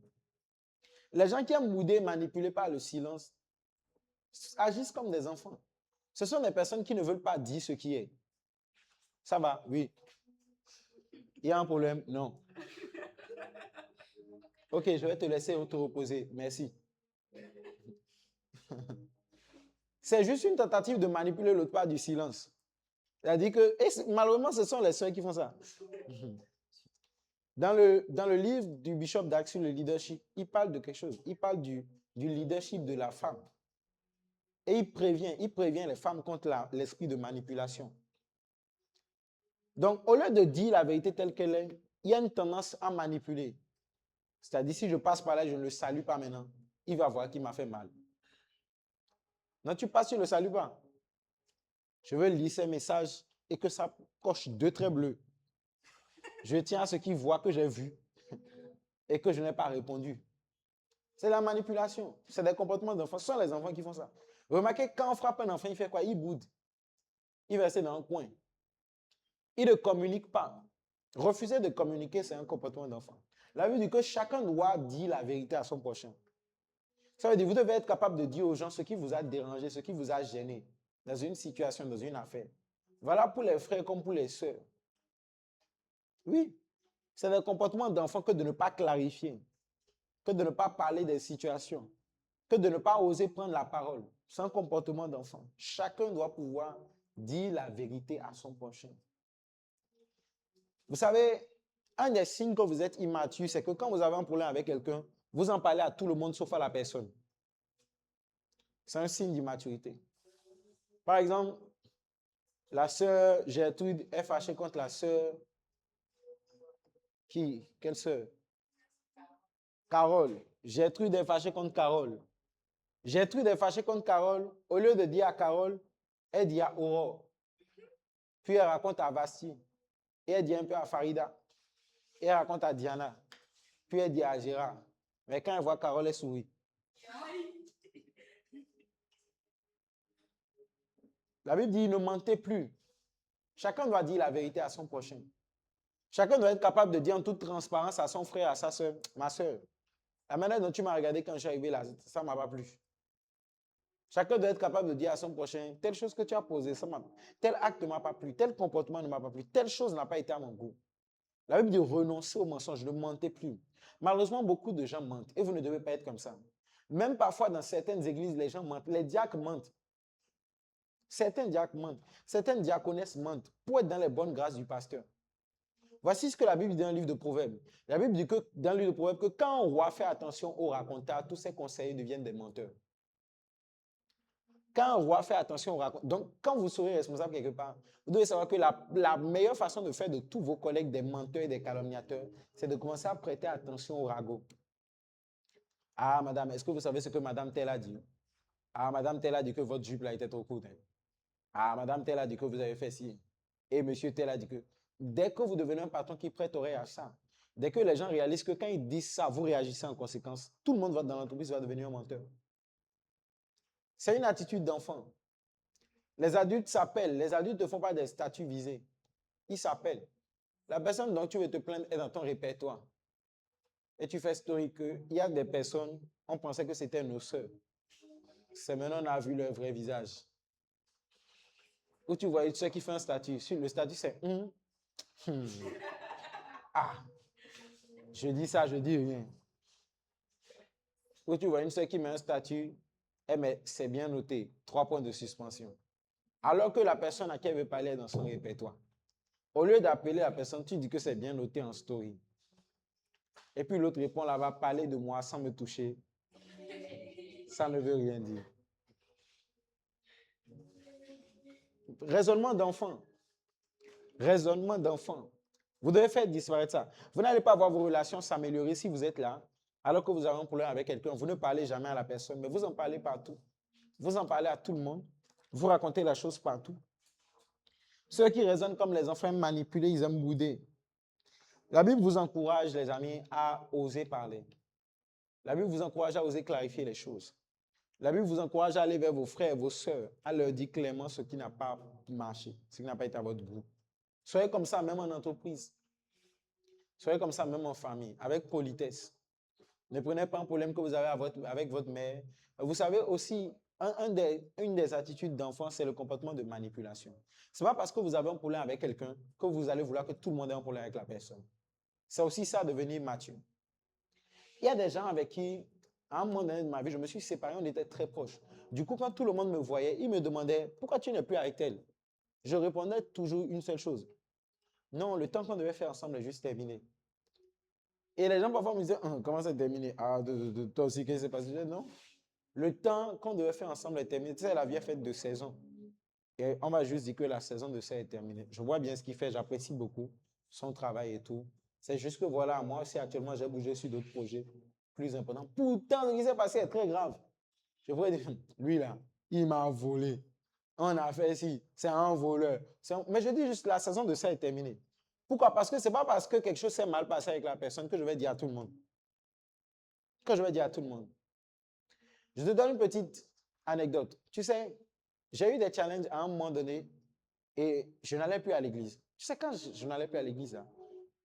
Les gens qui aiment bouder, manipulés par le silence, agissent comme des enfants. Ce sont des personnes qui ne veulent pas dire ce qui est. Ça va? Oui. Il y a un problème? Non. Ok, je vais te laisser te reposer. Merci. C'est juste une tentative de manipuler l'autre part du silence. C'est-à-dire que, et malheureusement, ce sont les sœurs qui font ça. Dans le livre du Bishop Dag sur le leadership, il parle de quelque chose. Il parle du leadership de la femme. Et il prévient les femmes contre l'esprit de manipulation. Donc, au lieu de dire la vérité telle qu'elle est, il y a une tendance à manipuler. C'est-à-dire, si je passe par là, je ne le salue pas maintenant. Il va voir qu'il m'a fait mal. Non, tu passes, tu ne le salues pas. Je veux lire ces messages et que ça coche 2 traits bleus. Je tiens à ce qu'il voit que j'ai vu et que je n'ai pas répondu. C'est la manipulation. C'est des comportements d'enfants. Ce sont les enfants qui font ça. Remarquez, quand on frappe un enfant, il fait quoi? Il boude. Il va rester dans un coin. Il ne communique pas. Refuser de communiquer, c'est un comportement d'enfant. La Bible dit que chacun doit dire la vérité à son prochain. Ça veut dire que vous devez être capable de dire aux gens ce qui vous a dérangé, ce qui vous a gêné dans une situation, dans une affaire. Voilà pour les frères comme pour les sœurs. Oui, c'est des comportements d'enfant que de ne pas clarifier, que de ne pas parler des situations, que de ne pas oser prendre la parole. C'est un comportement d'enfant. Chacun doit pouvoir dire la vérité à son prochain. Vous savez, un des signes que vous êtes immature, c'est que quand vous avez un problème avec quelqu'un, vous en parlez à tout le monde sauf à la personne. C'est un signe d'immaturité. Par exemple, la sœur Gertrude est fâchée contre la sœur qui? Quelle sœur? Carole. Gertrude est fâchée contre Carole. Gertrude est fâchée contre Carole. Au lieu de dire à Carole, elle dit à Aurore. Puis elle raconte à Basti. Et elle dit un peu à Farida. Et elle raconte à Diana. Puis elle dit à Gérard. Mais quand elle voit Carole, elle sourit. La Bible dit, ne mentez plus. Chacun doit dire la vérité à son prochain. Chacun doit être capable de dire en toute transparence à son frère, à sa soeur, ma soeur, la manière dont tu m'as regardé quand je suis arrivé là, ça ne m'a pas plu. Chacun doit être capable de dire à son prochain, telle chose que tu as posée, tel acte ne m'a pas plu, tel comportement ne m'a pas plu, telle chose n'a pas été à mon goût. La Bible dit renoncer au mensonge, ne mentez plus. Malheureusement, beaucoup de gens mentent et vous ne devez pas être comme ça. Même parfois dans certaines églises, les gens mentent. Les diacres mentent. Certains diacres mentent. Certaines diaconesses mentent pour être dans les bonnes grâces du pasteur. Voici ce que la Bible dit dans le livre de Proverbes. La Bible dit que dans le livre de Proverbes que quand un roi fait attention au raconteur, tous ses conseillers deviennent des menteurs. Quand un roi fait attention au raconteur, donc quand vous serez responsable quelque part, vous devez savoir que la meilleure façon de faire de tous vos collègues des menteurs et des calomniateurs, c'est de commencer à prêter attention au ragot. Ah, madame, est-ce que vous savez ce que madame Tell a dit? Ah, madame Tell a dit que votre jupe là était trop courte. Hein. Ah, madame Tell a dit que vous avez fait ci. Et monsieur Tell a dit que... Dès que vous devenez un patron qui prête oreille à ça, dès que les gens réalisent que quand ils disent ça, vous réagissez en conséquence, tout le monde dans l'entreprise va devenir un menteur. C'est une attitude d'enfant. Les adultes s'appellent. Les adultes ne font pas des statuts visés. Ils s'appellent. La personne dont tu veux te plaindre est dans ton répertoire. Et tu fais story qu'il y a des personnes, on pensait que c'était nos sœurs. C'est maintenant on a vu leur vrai visage. Où tu vois une sœur qui fait un statut. Le statut c'est Ah, je dis ça, je dis rien. Où tu vois une sœur qui met un statut, mais c'est bien noté, 3 points de suspension. Alors que la personne à qui elle veut parler est dans son répertoire. Au lieu d'appeler la personne, tu dis que c'est bien noté en story. Et puis l'autre répond là-bas, parler de moi sans me toucher. Ça ne veut rien dire. Raisonnement d'enfant. Raisonnement d'enfant. Vous devez faire disparaître ça. Vous n'allez pas voir vos relations s'améliorer si vous êtes là, alors que vous avez un problème avec quelqu'un. Vous ne parlez jamais à la personne, mais vous en parlez partout. Vous en parlez à tout le monde. Vous racontez la chose partout. Ceux qui raisonnent comme les enfants manipulés, ils aiment bouder. La Bible vous encourage, les amis, à oser parler. La Bible vous encourage à oser clarifier les choses. La Bible vous encourage à aller vers vos frères et vos sœurs, à leur dire clairement ce qui n'a pas marché, ce qui n'a pas été à votre goût. Soyez comme ça même en entreprise. Soyez comme ça même en famille, avec politesse. Ne prenez pas un problème que vous avez avec votre mère. Vous savez aussi, une des attitudes d'enfant, c'est le comportement de manipulation. Ce n'est pas parce que vous avez un problème avec quelqu'un que vous allez vouloir que tout le monde ait un problème avec la personne. C'est aussi ça, devenir mature. Il y a des gens avec qui, à un moment donné de ma vie, je me suis séparé, on était très proches. Du coup, quand tout le monde me voyait, il me demandait « Pourquoi tu n'es plus avec elle ?» Je répondais toujours une seule chose. Non, le temps qu'on devait faire ensemble est juste terminé. Et les gens parfois me disaient « Comment c'est terminé ?»« Ah, toi aussi, qu'est-ce qui s'est passé ?» Non. Le temps qu'on devait faire ensemble est terminé. Tu sais, la vie est faite de saisons. Et on va juste dire que la saison de ça est terminée. Je vois bien ce qu'il fait, j'apprécie beaucoup son travail et tout. C'est juste que voilà, moi aussi actuellement, j'ai bougé sur d'autres projets plus importants. Pourtant, ce qui s'est passé est très grave. Je pourrais dire, lui là, il m'a volé. On a fait ci, c'est un voleur. Mais je dis juste, la saison de ça est terminée. Pourquoi? Parce que ce n'est pas parce que quelque chose s'est mal passé avec la personne que je vais dire à tout le monde. Que je vais dire à tout le monde. Je te donne une petite anecdote. Tu sais, j'ai eu des challenges à un moment donné et je n'allais plus à l'église. Tu sais, quand je n'allais plus à l'église, là,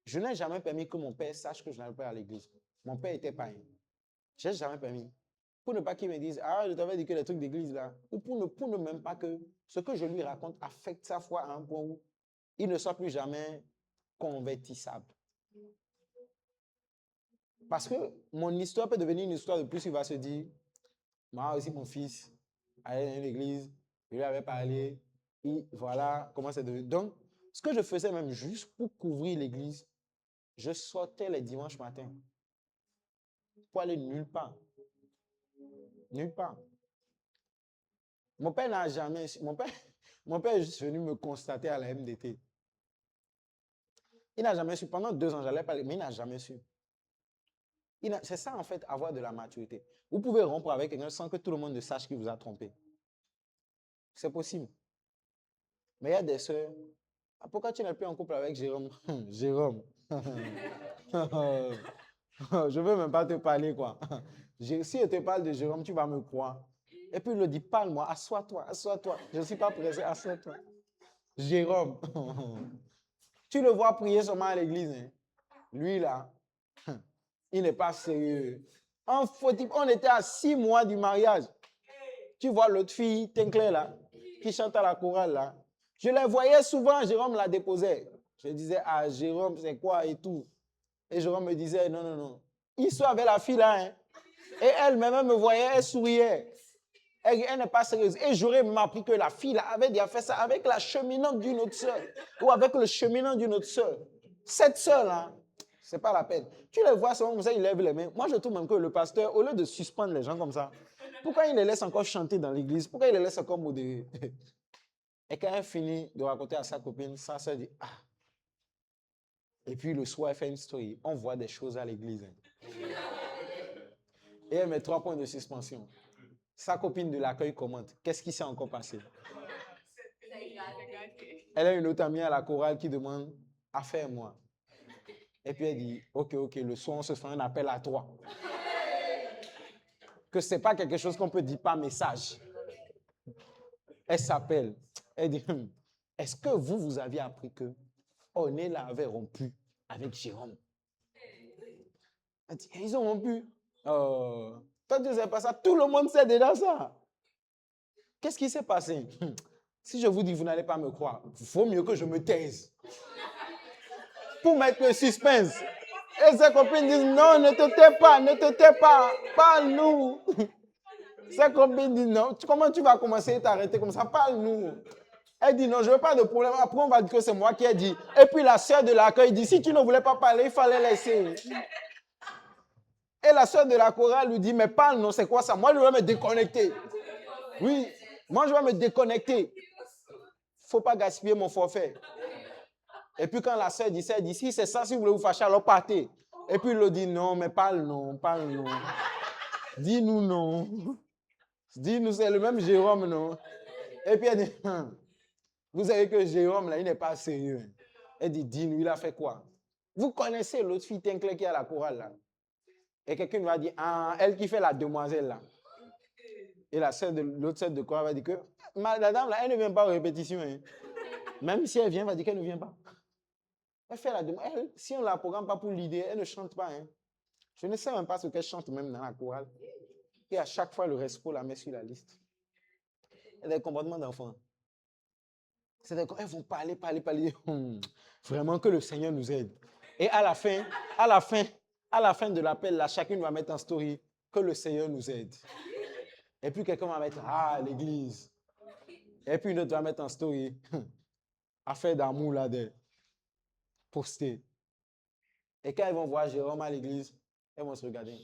je n'ai jamais permis que mon père sache que je n'allais pas à l'église. Mon père était païen. Je n'ai jamais permis. Pour ne pas qu'il me dise, ah, je t'avais dit que les trucs d'église là. Ou pour ne même pas que ce que je lui raconte affecte sa foi à un point où il ne soit plus jamais convertissable. Parce que mon histoire peut devenir une histoire de plus, il va se dire, moi aussi mon fils allait dans l'église, je lui avais parlé, et voilà comment c'est devenu. Donc, ce que je faisais même juste pour couvrir l'église, je sortais les dimanches matins pour aller nulle part. Nulle part. Mon père n'a jamais su. Mon père est juste venu me constater à la MDT. Il n'a jamais su. Pendant 2 ans, j'allais parler, mais il n'a jamais su. C'est ça, en fait, avoir de la maturité. Vous pouvez rompre avec quelqu'un sans que tout le monde ne sache qu'il vous a trompé. C'est possible. Mais il y a des sœurs. Ah, pourquoi tu n'es plus en couple avec Jérôme? Jérôme. Je ne veux même pas te parler, quoi. Si je te parle de Jérôme, tu vas me croire. Et puis il le dit, parle-moi, assois-toi, assois-toi. Je ne suis pas pressé, assois-toi. Jérôme. Tu le vois prier seulement à l'église. Hein? Lui, là, il n'est pas sérieux. On était à 6 mois du mariage. Tu vois l'autre fille, Tinclair là, qui chante à la chorale là. Je les voyais souvent, Jérôme la déposait. Je disais, ah Jérôme, c'est quoi et tout. Et Jérôme me disait, non, non, non. Il soit avec la fille là, hein. Et elle-même me voyait, elle souriait. Elle n'est pas sérieuse. Et j'aurais même appris que la fille là, avait déjà fait ça avec la cheminante d'une autre sœur. Ou avec le cheminant d'une autre sœur. Cette sœur là, c'est pas la peine. Tu les vois souvent comme ça, ils lèvent les mains. Moi, je trouve même que le pasteur, au lieu de suspendre les gens comme ça, pourquoi il les laisse encore chanter dans l'église? Pourquoi il les laisse encore modérer? Et quand elle finit de raconter à sa copine, sa sœur dit, ah. Et puis le soir, elle fait une story. On voit des choses à l'église. Hein. Et elle met 3 points de suspension. Sa copine de l'accueil commente. Qu'est-ce qui s'est encore passé? Elle a une autre amie à la chorale qui demande, affaire-moi. Et puis elle dit, ok, le soir, on se fait un appel à 3. Que ce n'est pas quelque chose qu'on peut dire par message. Elle s'appelle. Elle dit, est-ce que vous aviez appris que Ornella avait rompu avec Jérôme? Elle dit, ils ont rompu. Toi, tu ne sais pas ça. Tout le monde sait déjà ça. Qu'est-ce qui s'est passé? Si je vous dis, vous n'allez pas me croire. Il faut mieux que je me taise. Pour mettre le suspense. Et ses copines disent, non, ne te tais pas, parle-nous. Ses copines disent, non, comment tu vas commencer à t'arrêter comme ça? Parle-nous. Elle dit, non, je ne veux pas de problème. Après, on va dire que c'est moi qui ai dit. Et puis la sœur de l'accueil dit, si tu ne voulais pas parler, il fallait laisser. Et la sœur de la chorale lui dit, mais parle, non, c'est quoi ça? Moi, je vais me déconnecter. Oui, moi, je vais me déconnecter. Il ne faut pas gaspiller mon forfait. Et puis quand la sœur dit ça, elle dit, si c'est ça, si vous voulez vous fâcher, alors partez. Et puis il lui dit, non, mais parle non. Dis-nous non. Dis-nous, c'est le même Jérôme, non. Et puis elle dit, vous savez que Jérôme, là, il n'est pas sérieux. Elle dit, dis-nous, il a fait quoi? Vous connaissez l'autre fille Tinclair qui est à la chorale, là. Et quelqu'un va dire, ah, elle qui fait la demoiselle, là. Et l'autre sœur de chorale va dire que, la dame, là, elle ne vient pas aux répétitions. Hein. Même si elle vient, elle va dire qu'elle ne vient pas. Elle fait la demande. Elle, si on ne la programme pas pour l'idée, elle ne chante pas. Hein. Je ne sais même pas ce qu'elle chante même dans la chorale. Et à chaque fois, le respo la met sur la liste. Elle a des comportements d'enfants. Elles vont parler. Vraiment que le Seigneur nous aide. Et à la fin de l'appel, là, chacune va mettre en story que le Seigneur nous aide. Et puis quelqu'un va mettre, ah, l'église. Et puis une autre va mettre en story, affaire d'amour là, de poster. Et quand ils vont voir Jérôme à l'église, elles vont se regarder.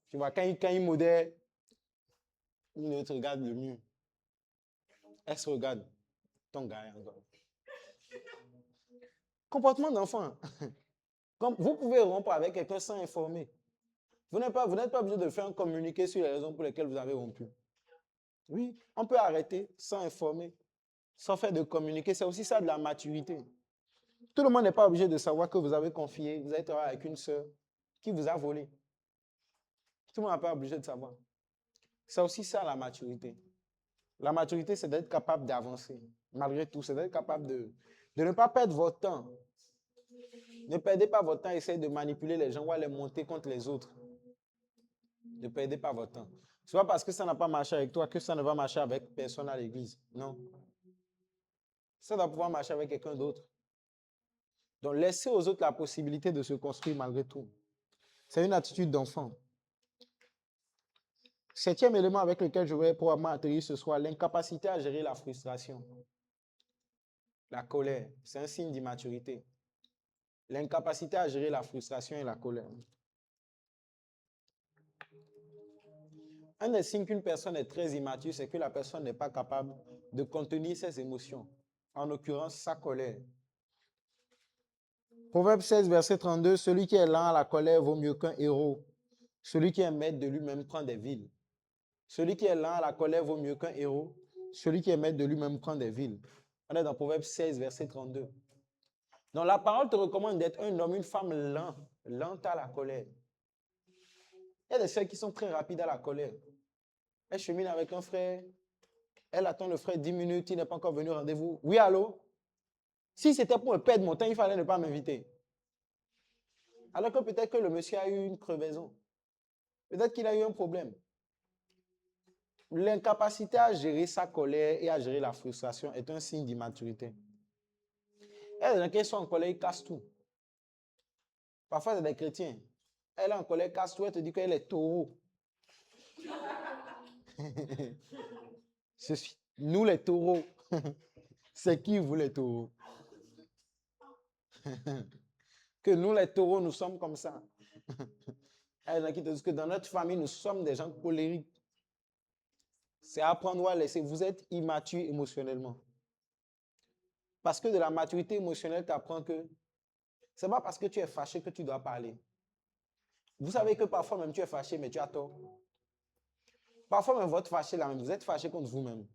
Tu vois, quand il modère, une autre regarde le mur. Elle se regarde. Ton gars encore. Comportement d'enfant. Vous pouvez rompre avec quelqu'un sans informer. Vous n'êtes pas obligé de faire un communiqué sur les raisons pour lesquelles vous avez rompu. Oui, on peut arrêter sans informer, sans faire de communiqué. C'est aussi ça de la maturité. Tout le monde n'est pas obligé de savoir que vous avez confié, vous êtes avec une sœur qui vous a volé. Tout le monde n'est pas obligé de savoir. C'est aussi ça la maturité. La maturité, c'est d'être capable d'avancer. Malgré tout, c'est d'être capable de ne pas perdre votre temps. Ne perdez pas votre temps à essayer de manipuler les gens ou à les monter contre les autres. Ne perdez pas votre temps. Ce n'est pas parce que ça n'a pas marché avec toi que ça ne va marcher avec personne à l'église. Non. Ça doit pouvoir marcher avec quelqu'un d'autre. Donc, laissez aux autres la possibilité de se construire malgré tout. C'est une attitude d'enfant. 7e élément avec lequel je vais probablement atterrir ce soir, l'incapacité à gérer la frustration. La colère, c'est un signe d'immaturité. L'incapacité à gérer la frustration et la colère. Un des signes qu'une personne est très immature, c'est que la personne n'est pas capable de contenir ses émotions. En l'occurrence, sa colère. Proverbe 16, verset 32, celui qui est lent à la colère vaut mieux qu'un héros. Celui qui est maître de lui-même prend des villes. Celui qui est lent à la colère vaut mieux qu'un héros. Celui qui est maître de lui-même prend des villes. On est dans Proverbe 16, verset 32. Donc la parole te recommande d'être un homme, une femme lente à la colère. Il y a des sœurs qui sont très rapides à la colère. Elle chemine avec un frère. Elle attend le frère 10 minutes, il n'est pas encore venu au rendez-vous. Oui, allô? Si c'était pour me perdre mon temps, il fallait ne pas m'inviter. Alors que peut-être que le monsieur a eu une crevaison. Peut-être qu'il a eu un problème. L'incapacité à gérer sa colère et à gérer la frustration est un signe d'immaturité. Il y a des gens qui sont en colère, ils cassent tout. Parfois, c'est des chrétiens. Elle est en colère, casse tout, elle te dit qu'elle est taureau. Nous, les taureaux. C'est qui, vous, les taureaux? Que nous, les taureaux, nous sommes comme ça. Il y a des gens qui te disent que dans notre famille, nous sommes des gens colériques. C'est apprendre ou à laisser. Vous êtes immature émotionnellement. Parce que de la maturité émotionnelle, tu apprends que c'est pas parce que tu es fâché que tu dois parler. Vous savez que parfois même tu es fâché, mais tu as tort. Parfois même votre fâché là même, vous êtes fâché contre vous-même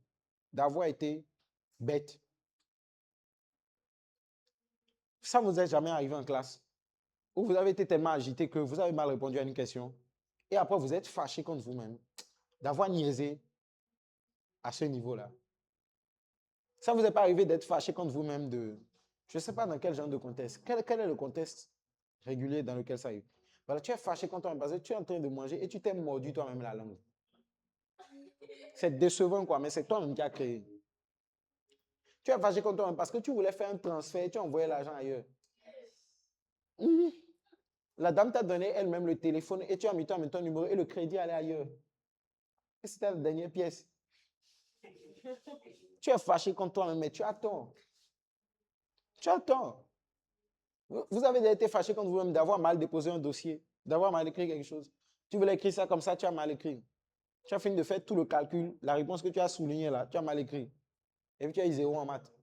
d'avoir été bête. Ça vous est jamais arrivé en classe où vous avez été tellement agité que vous avez mal répondu à une question et après vous êtes fâché contre vous-même d'avoir niaisé à ce niveau-là. Ça vous est pas arrivé d'être fâché contre vous-même de, je ne sais pas dans quel genre de contexte. Quel est le contexte régulier dans lequel ça arrive? Voilà, tu es fâché contre toi-même parce que tu es en train de manger et tu t'es mordu toi-même la langue. C'est décevant quoi, mais c'est toi-même qui as créé. Tu es fâché contre toi-même parce que tu voulais faire un transfert et tu as envoyé l'argent ailleurs. Mmh. La dame t'a donné elle-même le téléphone et tu as mis toi-même ton numéro et le crédit allait ailleurs. Et c'était la dernière pièce. Tu es fâché contre toi-même, mais tu as tort. Tu as tort. Vous avez été fâché contre vous-même d'avoir mal déposé un dossier, d'avoir mal écrit quelque chose. Tu voulais écrire ça comme ça, tu as mal écrit. Tu as fini de faire tout le calcul, la réponse que tu as soulignée là, tu as mal écrit. Et puis tu as eu 0 en maths.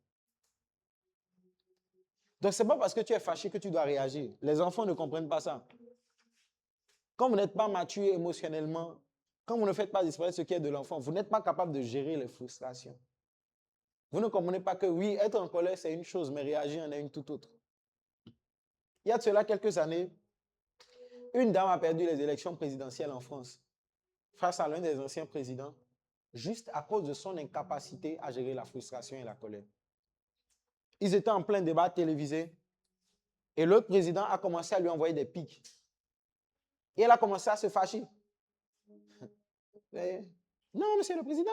Donc ce n'est pas parce que tu es fâché que tu dois réagir. Les enfants ne comprennent pas ça. Quand vous n'êtes pas mature émotionnellement, quand vous ne faites pas disparaître ce qui est de l'enfant, vous n'êtes pas capable de gérer les frustrations. Vous ne comprenez pas que oui, être en colère, c'est une chose, mais réagir en est une toute autre. Il y a de cela quelques années, une dame a perdu les élections présidentielles en France face à l'un des anciens présidents, juste à cause de son incapacité à gérer la frustration et la colère. Ils étaient en plein débat télévisé et l'autre président a commencé à lui envoyer des pics. Et elle a commencé à se fâcher. Non, monsieur le président.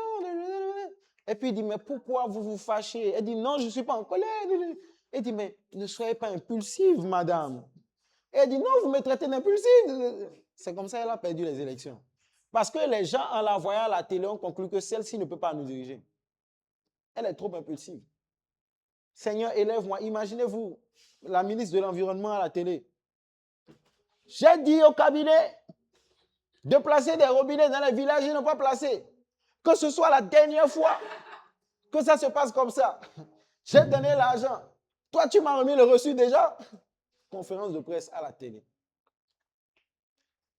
Et puis il dit, mais pourquoi vous vous fâchez? Elle dit, non, je ne suis pas en colère. Elle dit, mais ne soyez pas impulsive, madame. Et elle dit, non, vous me traitez d'impulsive. C'est comme ça qu'elle a perdu les élections. Parce que les gens, en la voyant à la télé, ont conclu que celle-ci ne peut pas nous diriger. Elle est trop impulsive. Seigneur, élève-moi. Imaginez-vous, la ministre de l'Environnement à la télé. J'ai dit au cabinet de placer des robinets dans les villages, ils n'ont pas placé. Que ce soit la dernière fois que ça se passe comme ça. J'ai donné l'argent. Toi, tu m'as remis le reçu déjà. Conférence de presse à la télé.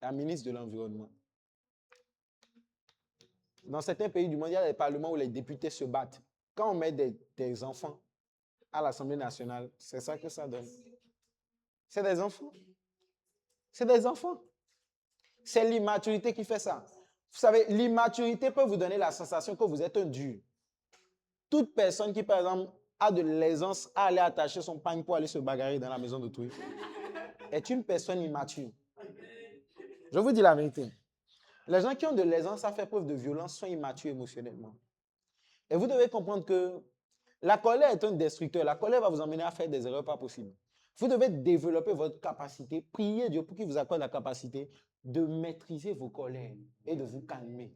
La ministre de l'Environnement. Dans certains pays du monde, il y a des parlements où les députés se battent. Quand on met des enfants à l'Assemblée nationale, c'est ça que ça donne. C'est des enfants. C'est des enfants. C'est l'immaturité qui fait ça. Vous savez, l'immaturité peut vous donner la sensation que vous êtes un dur. Toute personne qui, par exemple, a de l'aisance à aller attacher son pagne pour aller se bagarrer dans la maison d'autrui est une personne immature. Je vous dis la vérité. Les gens qui ont de l'aisance à faire preuve de violence sont immatures émotionnellement. Et vous devez comprendre que la colère est un destructeur. La colère va vous emmener à faire des erreurs pas possibles. Vous devez développer votre capacité, prier Dieu pour qu'il vous accorde la capacité de maîtriser vos colères et de vous calmer.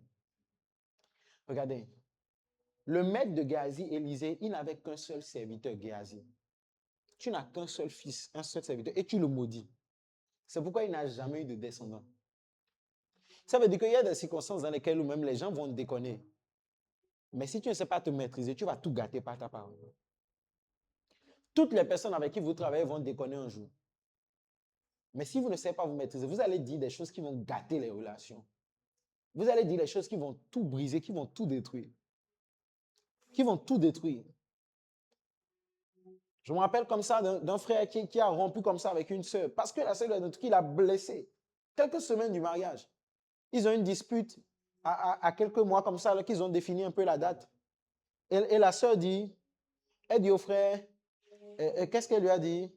Regardez, le maître de Géasi, Élisée, il n'avait qu'un seul serviteur, Géasi. Tu n'as qu'un seul fils, un seul serviteur, et tu le maudis. C'est pourquoi il n'a jamais eu de descendant. Ça veut dire qu'il y a des circonstances dans lesquelles même les gens vont te déconner. Mais si tu ne sais pas te maîtriser, tu vas tout gâter par ta parole. Toutes les personnes avec qui vous travaillez vont déconner un jour. Mais si vous ne savez pas vous maîtriser, vous allez dire des choses qui vont gâter les relations. Vous allez dire des choses qui vont tout briser, qui vont tout détruire. Qui vont tout détruire. Je me rappelle comme ça d'un frère qui a rompu comme ça avec une sœur. Parce que la sœur de notre qui l'a blessé. Quelques semaines du mariage. Ils ont une dispute à quelques mois comme ça, qu'ils ont défini un peu la date. Et la sœur dit, elle dit au frère, qu'est-ce qu'elle lui a dit?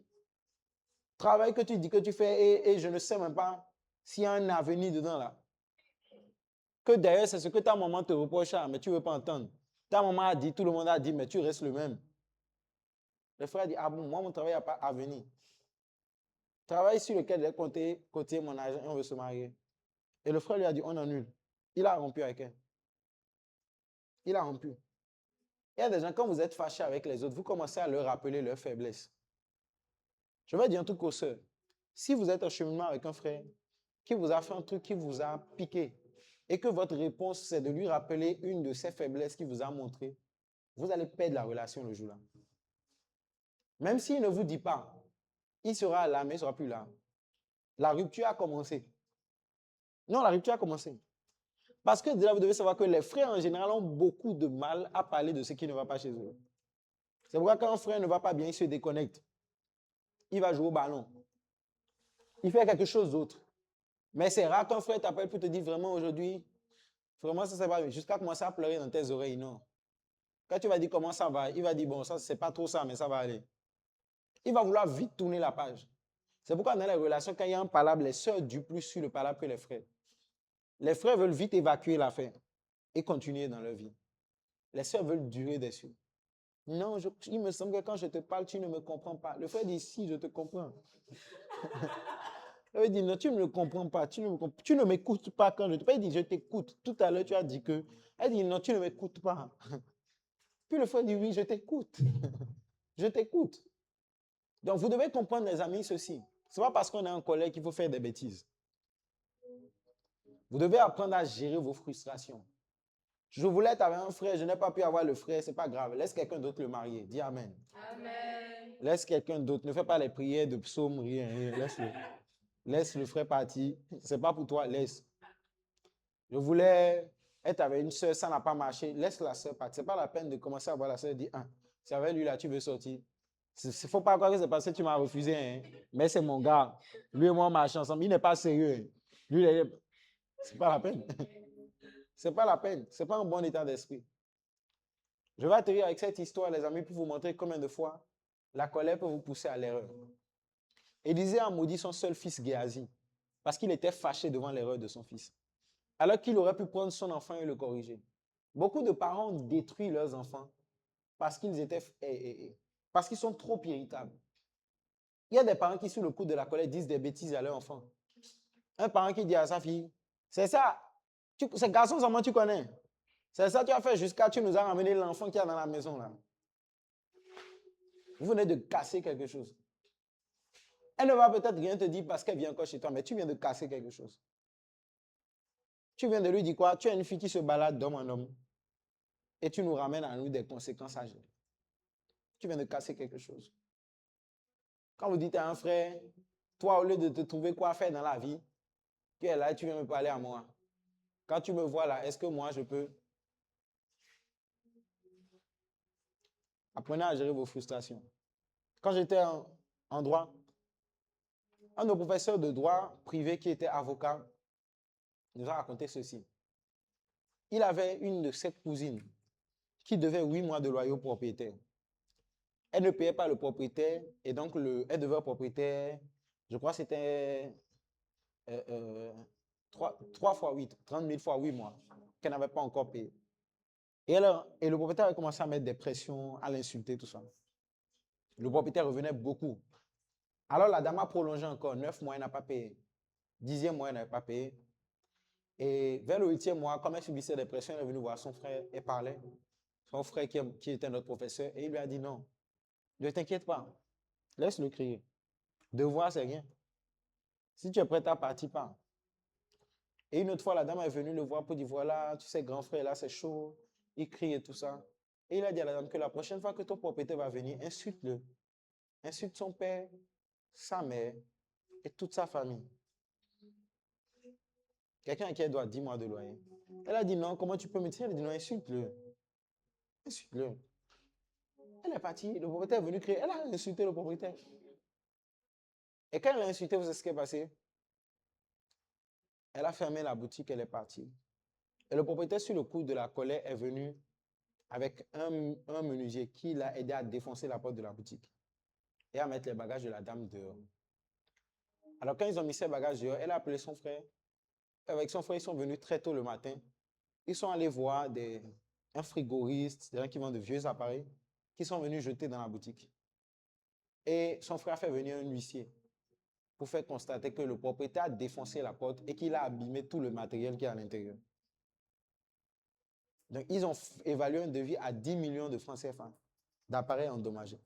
Travail que tu dis que tu fais et je ne sais même pas s'il y a un avenir dedans là. Que d'ailleurs, c'est ce que ta maman te reproche, mais tu ne veux pas entendre. Ta maman a dit, tout le monde a dit, mais tu restes le même. Le frère dit, ah bon, moi, mon travail n'a pas à venir. Travail sur lequel j'ai côté mon argent et on veut se marier. Et le frère lui a dit, on annule. Il a rompu avec elle. Il a rompu. Il y a des gens, quand vous êtes fâché avec les autres, vous commencez à leur rappeler leur faiblesse. Je vais dire un truc aux sœurs. Si vous êtes en cheminement avec un frère qui vous a fait un truc qui vous a piqué et que votre réponse, c'est de lui rappeler une de ses faiblesses qu'il vous a montré, vous allez perdre la relation le jour-là. Même s'il ne vous dit pas, il sera là, mais il ne sera plus là. La rupture a commencé. Non, la rupture a commencé. Parce que déjà, vous devez savoir que les frères, en général, ont beaucoup de mal à parler de ce qui ne va pas chez eux. C'est pourquoi quand un frère ne va pas bien, il se déconnecte. Il va jouer au ballon. Il fait quelque chose d'autre. Mais c'est rare qu'un frère t'appelle pour te dire vraiment aujourd'hui, vraiment ça va jusqu'à commencer à pleurer dans tes oreilles. Non. Quand tu vas dire comment ça va, il va dire bon, ça c'est pas trop ça, mais ça va aller. Il va vouloir vite tourner la page. C'est pourquoi dans les relations, quand il y a un palabre, les sœurs durent plus sur le palabre que les frères. Les frères veulent vite évacuer l'affaire et continuer dans leur vie. Les sœurs veulent durer dessus. Non, il me semble que quand je te parle, tu ne me comprends pas. Le frère dit si, je te comprends. Il dit non, tu ne me comprends pas. Tu ne m'écoutes pas quand je te parle. Il dit je t'écoute. Tout à l'heure, tu as dit que. Elle dit non, tu ne m'écoutes pas. Puis le frère dit oui, je t'écoute. Je t'écoute. Donc vous devez comprendre, les amis, ceci. Ce n'est pas parce qu'on est en colère qu'il faut faire des bêtises. Vous devez apprendre à gérer vos frustrations. Je voulais être avec un frère, je n'ai pas pu avoir le frère, ce n'est pas grave. Laisse quelqu'un d'autre le marier. Dis Amen. Amen. Laisse quelqu'un d'autre. Ne fais pas les prières de psaume, rien. Laisse-le. Laisse le frère partir. Ce n'est pas pour toi, laisse. Je voulais être avec une soeur, ça n'a pas marché. Laisse la soeur partir. Ce n'est pas la peine de commencer à voir la soeur et dire, ah, c'est avec lui là, tu veux sortir. Il ne faut pas croire que c'est parce que tu m'as refusé. Hein. Mais c'est mon gars. Lui et moi, on marche ensemble. Il n'est pas sérieux. Lui, c'est pas la peine. C'est pas la peine. C'est pas un bon état d'esprit. Je vais atterrir avec cette histoire, les amis, pour vous montrer combien de fois la colère peut vous pousser à l'erreur. Élisée a maudit son seul fils Géasi parce qu'il était fâché devant l'erreur de son fils. Alors qu'il aurait pu prendre son enfant et le corriger. Beaucoup de parents ont détruit leurs enfants parce qu'ils sont trop irritables. Il y a des parents qui, sous le coup de la colère, disent des bêtises à leur enfant. Un parent qui dit à sa fille, c'est ça, ce garçon seulement tu connais. C'est ça que tu as fait jusqu'à tu nous as ramené l'enfant qui est dans la maison là. Vous venez de casser quelque chose. Elle ne va peut-être rien te dire parce qu'elle vient encore chez toi, mais tu viens de casser quelque chose. Tu viens de lui dire quoi? Tu as une fille qui se balade d'homme en homme et tu nous ramènes à nous des conséquences à gérer. Tu viens de casser quelque chose. Quand vous dites à un frère, toi, au lieu de te trouver quoi faire dans la vie, tu es là et tu viens me parler à moi. Quand tu me vois là, est-ce que moi je peux? Apprenez à gérer vos frustrations. Quand j'étais en droit, un de nos professeurs de droit privé qui était avocat nous a raconté ceci. Il avait une de ses cousines qui devait 8 mois de loyer au propriétaire. Elle ne payait pas le propriétaire et donc elle devait au propriétaire, je crois que c'était 3 fois 8, 30 000 fois 8 mois qu'elle n'avait pas encore payé. Et le propriétaire avait commencé à mettre des pressions, à l'insulter, tout ça. Le propriétaire revenait beaucoup. Alors la dame a prolongé encore 9 mois, elle n'a pas payé. 10e mois, elle n'avait pas payé. Et vers le 8e mois, comme elle subissait des pressions, elle est venue voir son frère et parlait. Son frère qui était notre professeur, et il lui a dit non, ne t'inquiète pas, laisse-le crier. Devoir, c'est rien. Si tu es prêt à partir, pars. Et une autre fois, la dame est venue le voir pour dire voilà, tu sais, grand frère, là, c'est chaud. Il crie et tout ça. Et il a dit à la dame que la prochaine fois que ton propriétaire va venir, insulte-le. Insulte son père, sa mère et toute sa famille. Quelqu'un qui doit 10 mois de loyer. Elle a dit non, comment tu peux me dire? Elle a dit non, insulte-le. Insulte-le. Elle est partie, le propriétaire est venu crier, elle a insulté le propriétaire. Et quand elle a insulté, vous savez ce qui est passé? Elle a fermé la boutique, elle est partie. Et le propriétaire, sur le coup de la colère, est venu avec un menuisier qui l'a aidé à défoncer la porte de la boutique et à mettre les bagages de la dame dehors. Alors quand ils ont mis ses bagages dehors, elle a appelé son frère. Avec son frère, ils sont venus très tôt le matin Ils sont allés voir un frigoriste, des gens qui vendent de vieux appareils, qui sont venus jeter dans la boutique. Et son frère fait venir un huissier pour faire constater que le propriétaire a défoncé la porte et qu'il a abîmé tout le matériel qui est à l'intérieur. Donc, ils ont évalué un devis à 10 millions de francs CFA d'appareils endommagés.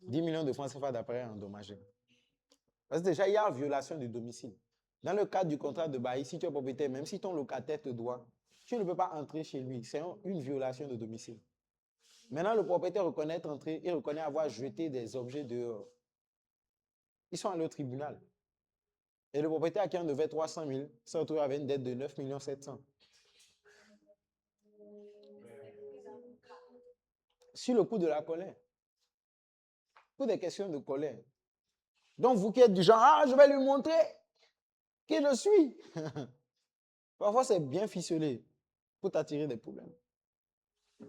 10 millions de francs CFA d'appareils endommagés. Parce que déjà, il y a violation du domicile. Dans le cadre du contrat de bail, si tu es propriétaire, même si ton locataire te doit, tu ne peux pas entrer chez lui. C'est une violation de domicile. Maintenant, le propriétaire reconnaît être entré, il reconnaît avoir jeté des objets dehors. Ils sont allés au tribunal. Et le propriétaire à qui on devait 300 000 s'est retrouvé avec une dette de 9 700 000. Sur le coup de la colère. Pour des questions de colère. Donc, vous qui êtes du genre, ah, je vais lui montrer qui je suis. Parfois, c'est bien ficelé pour t'attirer des problèmes.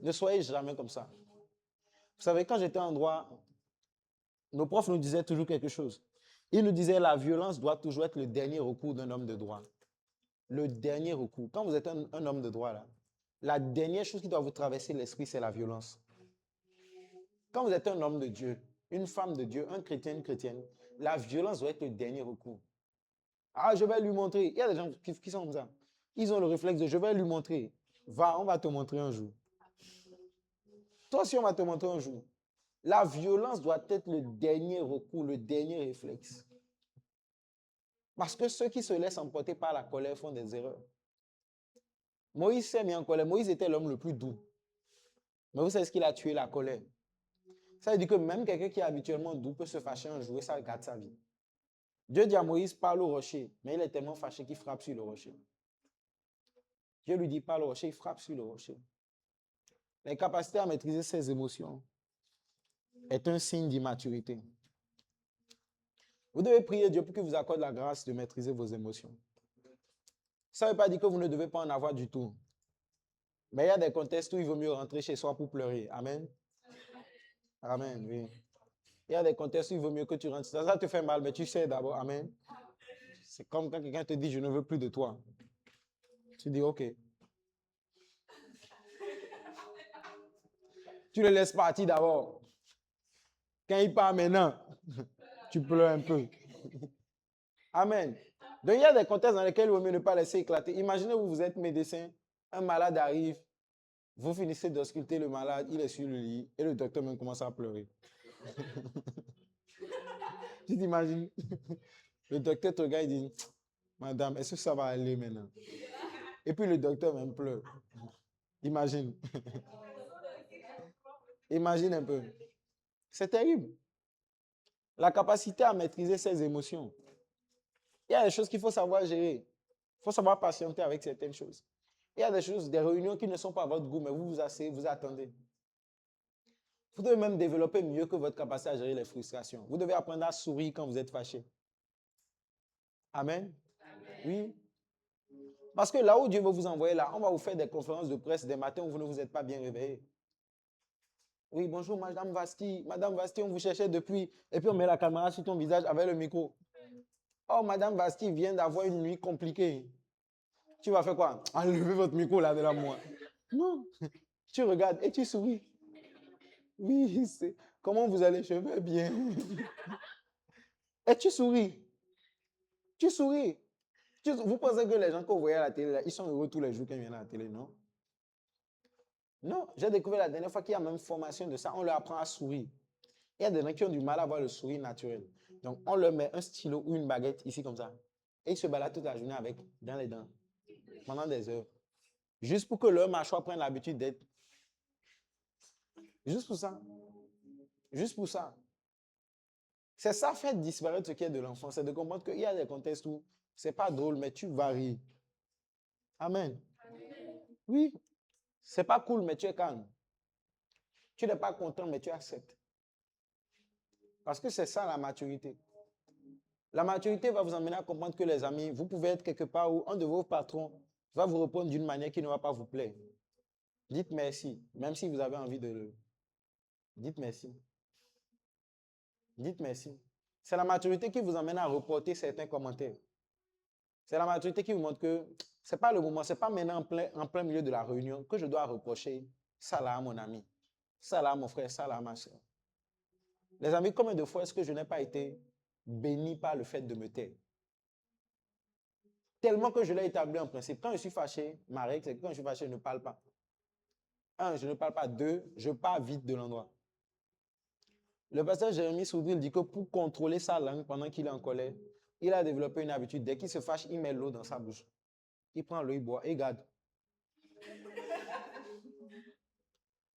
Ne soyez jamais comme ça. Vous savez, quand j'étais en droit, nos profs nous disaient toujours quelque chose. Ils nous disaient la violence doit toujours être le dernier recours d'un homme de droit. Le dernier recours. Quand vous êtes un homme de droit, là, la dernière chose qui doit vous traverser l'esprit, c'est la violence. Quand vous êtes un homme de Dieu, une femme de Dieu, un chrétien, une chrétienne, la violence doit être le dernier recours. Ah, je vais lui montrer. Il y a des gens qui sont comme ça. Ils ont le réflexe de je vais lui montrer. Va, on va te montrer un jour. Toi aussi, on va te montrer un jour. La violence doit être le dernier recours, le dernier réflexe. Parce que ceux qui se laissent emporter par la colère font des erreurs. Moïse s'est mis en colère. Moïse était l'homme le plus doux. Mais vous savez ce qu'il a tué? La colère. Ça veut dire que même quelqu'un qui est habituellement doux peut se fâcher un jour et ça gâte sa vie. Dieu dit à Moïse, parle au rocher. Mais il est tellement fâché qu'il frappe sur le rocher. Dieu lui dit, parle au rocher, il frappe sur le rocher. L'incapacité à maîtriser ses émotions est un signe d'immaturité. Vous devez prier Dieu pour qu'il vous accorde la grâce de maîtriser vos émotions. Ça ne veut pas dire que vous ne devez pas en avoir du tout. Mais il y a des contextes où il vaut mieux rentrer chez soi pour pleurer. Amen. Amen, oui. Il y a des contextes où il vaut mieux que tu rentres. Ça te fait mal, mais tu sais d'abord. Amen. C'est comme quand quelqu'un te dit, je ne veux plus de toi. Tu dis, OK. Tu le laisses partir d'abord. Quand il part maintenant, tu pleures un peu. Amen. Donc, il y a des contextes dans lesquels il vaut mieux ne pas laisser éclater. Imaginez, vous êtes médecin, un malade arrive, vous finissez d'ausculter le malade, il est sur le lit, et le docteur même commence à pleurer. Tu t'imagines? Le docteur te regarde et dit, madame, est-ce que ça va aller maintenant? Et puis le docteur même pleure. Imagine. Imagine un peu. C'est terrible. La capacité à maîtriser ses émotions. Il y a des choses qu'il faut savoir gérer. Il faut savoir patienter avec certaines choses. Il y a des choses, des réunions qui ne sont pas à votre goût, mais vous vous asseyez, vous attendez. Vous devez même développer mieux que votre capacité à gérer les frustrations. Vous devez apprendre à sourire quand vous êtes fâché. Amen. Oui. Parce que là où Dieu veut vous envoyer, là, on va vous faire des conférences de presse des matins où vous ne vous êtes pas bien réveillé. Oui, bonjour, Madame Vasti. Madame Vasti, on vous cherchait depuis. Et puis on met la caméra sur ton visage avec le micro. Oh, Madame Vasti vient d'avoir une nuit compliquée. Tu vas faire quoi? Enlevez votre micro là de la moi. Non. Tu regardes et tu souris. Oui, c'est. Comment vous allez? Je vais bien. Et tu souris. Tu souris. Vous pensez que les gens que vous voyez à la télé, là, ils sont heureux tous les jours quand ils viennent à la télé, non? Non, j'ai découvert la dernière fois qu'il y a même formation de ça. On leur apprend à sourire. Il y a des gens qui ont du mal à avoir le sourire naturel. Donc, on leur met un stylo ou une baguette ici comme ça. Et ils se baladent toute la journée avec, dans les dents, pendant des heures. Juste pour que leur mâchoire prenne l'habitude d'être. Juste pour ça. Juste pour ça. C'est ça, faire disparaître ce qui est de l'enfant. C'est de comprendre qu'il y a des contextes où c'est pas drôle, mais tu varies. Amen. Oui. C'est pas cool, mais tu es calme. Tu n'es pas content, mais tu acceptes. Parce que c'est ça la maturité. La maturité va vous emmener à comprendre que les amis, vous pouvez être quelque part où un de vos patrons va vous répondre d'une manière qui ne va pas vous plaire. Dites merci, même si vous avez envie de le... Dites merci. Dites merci. C'est la maturité qui vous emmène à reporter certains commentaires. C'est la maturité qui vous montre que Ce n'est pas le moment, ce n'est pas maintenant en plein milieu de la réunion que je dois reprocher ça là à mon ami, ça là à mon frère, ça là à ma soeur. Les amis, combien de fois est-ce que je n'ai pas été béni par le fait de me taire? Tellement que je l'ai établi en principe. Quand je suis fâché, ma règle, c'est que quand je suis fâché, je ne parle pas. Un, je ne parle pas. Deux, je pars vite de l'endroit. Le pasteur Jérémie Soudril dit que pour contrôler sa langue pendant qu'il est en colère, il a développé une habitude. Dès qu'il se fâche, il met l'eau dans sa bouche. Il prend l'eau, il boit et garde.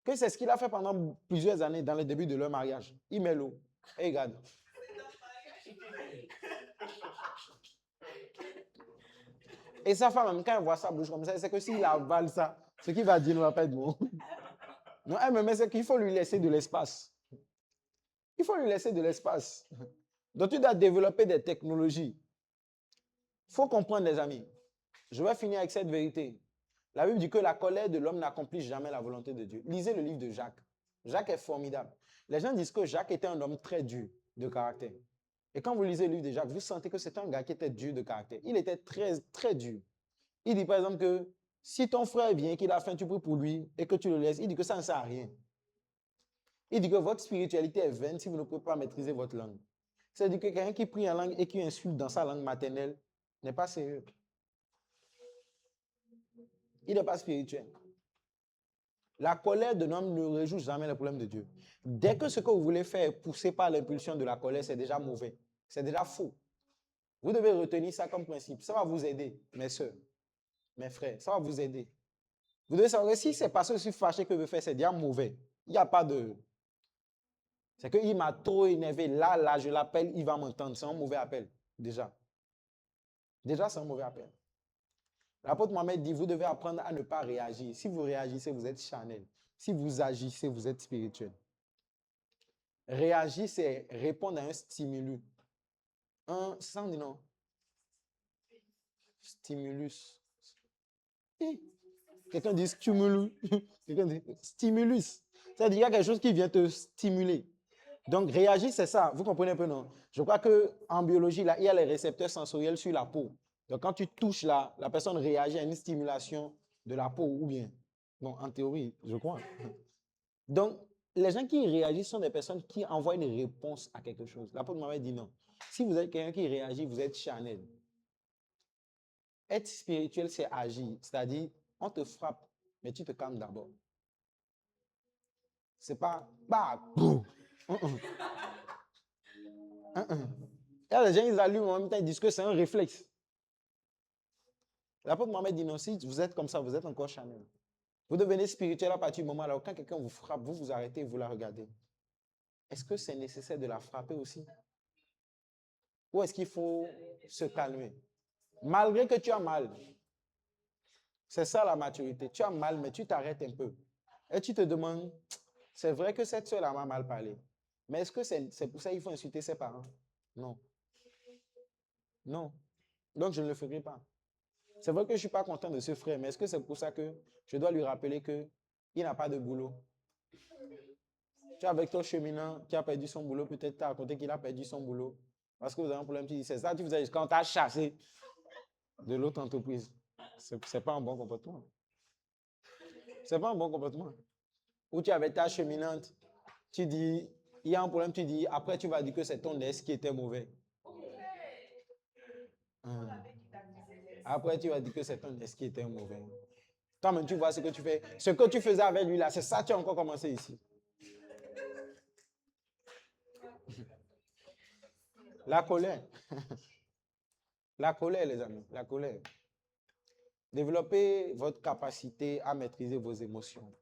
Que c'est ce qu'il a fait pendant plusieurs années dans le début de leur mariage. Il met l'eau et garde. Et sa femme, quand elle voit sa bouche comme ça, c'est que s'il avale ça, ce qu'il va dire ne va pas être bon. Non, elle me met, c'est qu'il faut lui laisser de l'espace. Il faut lui laisser de l'espace. Donc, tu dois développer des technologies. Il faut comprendre, les amis. Je vais finir avec cette vérité. La Bible dit que la colère de l'homme n'accomplit jamais la volonté de Dieu. Lisez le livre de Jacques. Jacques est formidable. Les gens disent que Jacques était un homme très dur de caractère. Et quand vous lisez le livre de Jacques, vous sentez que c'est un gars qui était dur de caractère. Il était très, très dur. Il dit par exemple que si ton frère vient, qu'il a faim, tu pries pour lui et que tu le laisses, il dit que ça ne sert à rien. Il dit que votre spiritualité est vaine si vous ne pouvez pas maîtriser votre langue. C'est-à-dire que quelqu'un qui prie en langue et qui insulte dans sa langue maternelle n'est pas sérieux. Il n'est pas spirituel. La colère d'un homme ne résout jamais le problème de Dieu. Dès que ce que vous voulez faire est poussé par l'impulsion de la colère, c'est déjà mauvais. C'est déjà faux. Vous devez retenir ça comme principe. Ça va vous aider, mes soeurs, mes frères. Ça va vous aider. Vous devez savoir que si c'est parce que je suis fâché que je veux faire, c'est déjà mauvais. Il n'y a pas de... C'est qu'il m'a trop énervé. Là, je l'appelle, il va m'entendre. C'est un mauvais appel, déjà. Déjà, c'est un mauvais appel. L'apôtre Mohamed dit, vous devez apprendre à ne pas réagir. Si vous réagissez, vous êtes charnel. Si vous agissez, vous êtes spirituel. Réagir, c'est répondre à un stimulus. C'est ça on dit non? Stimulus. Quelqu'un dit stimulus. Quelqu'un dit stimulus. C'est-à-dire qu'il y a quelque chose qui vient te stimuler. Donc, réagir, c'est ça. Vous comprenez un peu, non? Je crois qu'en biologie, là, il y a les récepteurs sensoriels sur la peau. Donc, quand tu touches là, la personne réagit à une stimulation de la peau ou bien. Bon, en théorie, je crois. Donc, les gens qui réagissent sont des personnes qui envoient une réponse à quelque chose. L'apôtre m'avait dit non. Si vous êtes quelqu'un qui réagit, vous êtes charnel. Être spirituel, c'est agir. C'est-à-dire, on te frappe, mais tu te calmes d'abord. C'est pas, bah, Il y a des gens, ils allument en même temps, ils disent que c'est un réflexe. L'apôtre Mohamed dit non, si vous êtes comme ça, vous êtes encore charnel. Vous devenez spirituel à partir du moment où quand quelqu'un vous frappe, vous vous arrêtez et vous la regardez. Est-ce que c'est nécessaire de la frapper aussi? Ou est-ce qu'il faut se calmer? Malgré que tu as mal. C'est ça la maturité. Tu as mal, mais tu t'arrêtes un peu. Et tu te demandes, c'est vrai que cette soeur m'a mal parlé. Mais est-ce que c'est pour ça qu'il faut insulter ses parents? Non. Non. Donc je ne le ferai pas. C'est vrai que je ne suis pas content de ce frère, mais est-ce que c'est pour ça que je dois lui rappeler qu'il n'a pas de boulot? Tu es avec ton cheminant qui a perdu son boulot, peut-être tu as raconté qu'il a perdu son boulot. Parce que vous avez un problème, tu dis, c'est ça, tu faisais quand tu as chassé de l'autre entreprise. Ce n'est pas un bon comportement. Ce n'est pas un bon comportement. Ou tu es avec ta cheminante, tu dis, il y a un problème, tu dis, après tu vas dire que c'est ton ex qui était mauvais. Après tu vas dire que c'est ton ex qui était mauvais. Toi-même, tu vois ce que tu fais. Ce que tu faisais avec lui là, c'est ça que tu as encore commencé ici. La colère. La colère, les amis, la colère. Développez votre capacité à maîtriser vos émotions.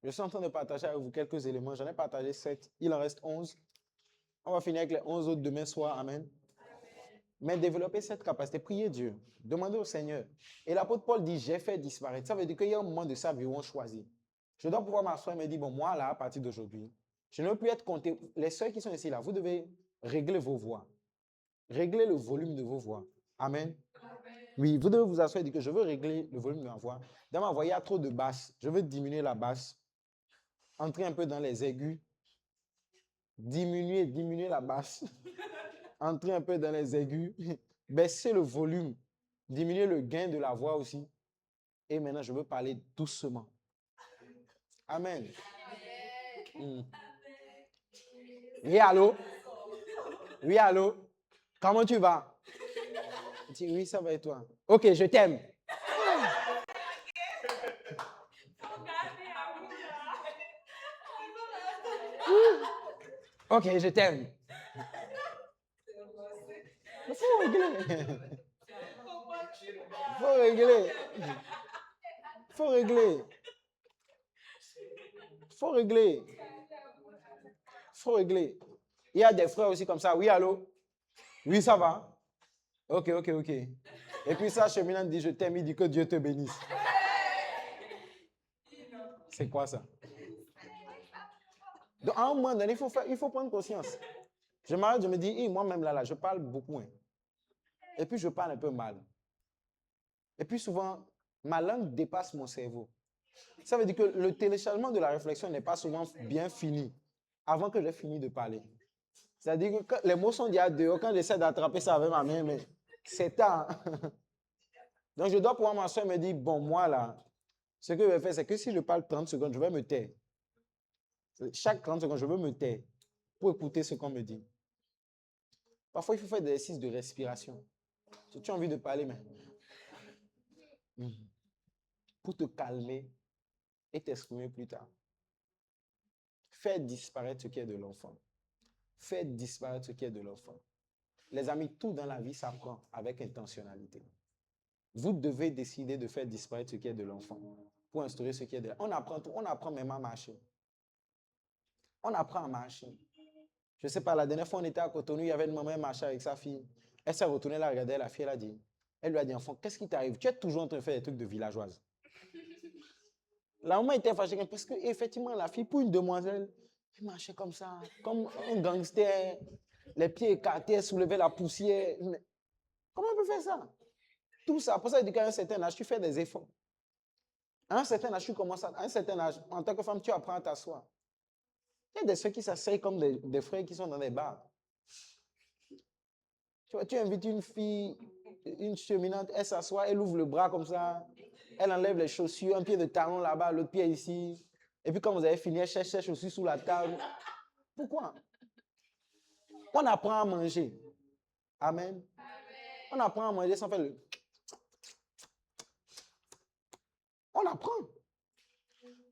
Je suis en train de partager avec vous quelques éléments. J'en ai partagé 7. Il en reste 11. On va finir avec les 11 autres demain soir. Amen. Mais développez cette capacité. Priez Dieu. Demandez au Seigneur. Et l'apôtre Paul dit, j'ai fait disparaître. Ça veut dire qu'il y a un moment de sa vie où on choisit. Je dois pouvoir m'asseoir et me dire, bon, moi, là, à partir d'aujourd'hui, je ne veux plus être compté. Les sœurs qui sont ici, là, vous devez régler vos voix. Régler le volume de vos voix. Amen. Oui, vous devez vous asseoir et dire que je veux régler le volume de ma voix. Dans ma voix, il y a trop de basses. Je veux diminuer la basse. Entrer un peu dans les aigus. Diminuer la basse. Entrer un peu dans les aigus. Baisser le volume diminuer le gain de la voix aussi. Et maintenant, je veux parler doucement. Amen. Oui, allô? Oui, allô? Comment tu vas? Je dis, oui, ça va et toi? Ok, je t'aime. Ok, je t'aime. Il faut régler. Faut régler. Faut régler. Faut régler. Faut régler. Il y a des frères aussi comme ça. Oui, allô? Oui, ça va? Ok, ok, ok. Et puis ça, cheminant dit, je t'aime, il dit que Dieu te bénisse. C'est quoi ça? Donc, à un moment donné, il faut prendre conscience. Je m'arrête, je me dis, moi-même là, je parle beaucoup. Hein. Et puis, je parle un peu mal. Et puis, souvent, ma langue dépasse mon cerveau. Ça veut dire que le téléchargement de la réflexion n'est pas souvent bien fini avant que j'ai fini de parler. C'est-à-dire que les mots sont déjà dehors, quand j'essaie d'attraper ça avec ma main, mais c'est tard. Donc, je dois pouvoir m'asseoir et me dire, bon, moi là, ce que je vais faire, c'est que si je parle 30 secondes, je vais me taire. Chaque 30 secondes, je veux me taire pour écouter ce qu'on me dit. Parfois, il faut faire des exercices de respiration. Si tu as envie de parler, mais pour te calmer et t'exprimer plus tard. Fais disparaître ce qui est de l'enfant. Fais disparaître ce qui est de l'enfant. Les amis, tout dans la vie s'apprend avec intentionnalité. Vous devez décider de faire disparaître ce qui est de l'enfant pour instaurer ce qui est de l'enfant. On apprend tout, on apprend même à marcher. On apprend à marcher. Je ne sais pas, la dernière fois on était à Cotonou, il y avait une maman qui marchait avec sa fille. Elle s'est retournée, elle a regardé la fille, elle lui a dit, enfant, qu'est-ce qui t'arrive? Tu es toujours en train de faire des trucs de villageoise. La maman était fâchée parce que effectivement la fille, pour une demoiselle, elle marchait comme ça, comme un gangster, les pieds écartés, elle soulevait la poussière. Mais comment elle peut faire ça? Tout ça, pour ça, qu'à un certain âge, tu fais des efforts. À un certain âge, tu commences à un certain âge, en tant que femme, tu apprends à t'asseoir. Il y a des soeurs qui s'asseyent comme des frères qui sont dans des bars. Tu vois, tu invites une fille, une cheminante, elle s'assoit, elle ouvre le bras comme ça, elle enlève les chaussures, un pied de talon là-bas, l'autre pied ici. Et puis quand vous avez fini, elle cherche ses chaussures sous la table. Pourquoi? On apprend à manger. Amen. On apprend à manger sans faire le... On apprend.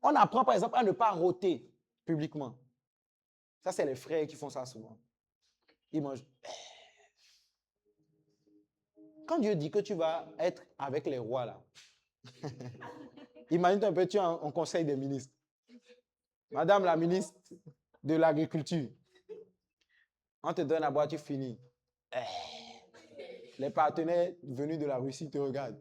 On apprend par exemple à ne pas rôter publiquement. Ça, c'est les frères qui font ça souvent. Ils mangent. Quand Dieu dit que tu vas être avec les rois là, imagine un peu, tu es en conseil des ministres. Madame la ministre de l'Agriculture, on te donne à boire, tu finis. Les partenaires venus de la Russie te regardent.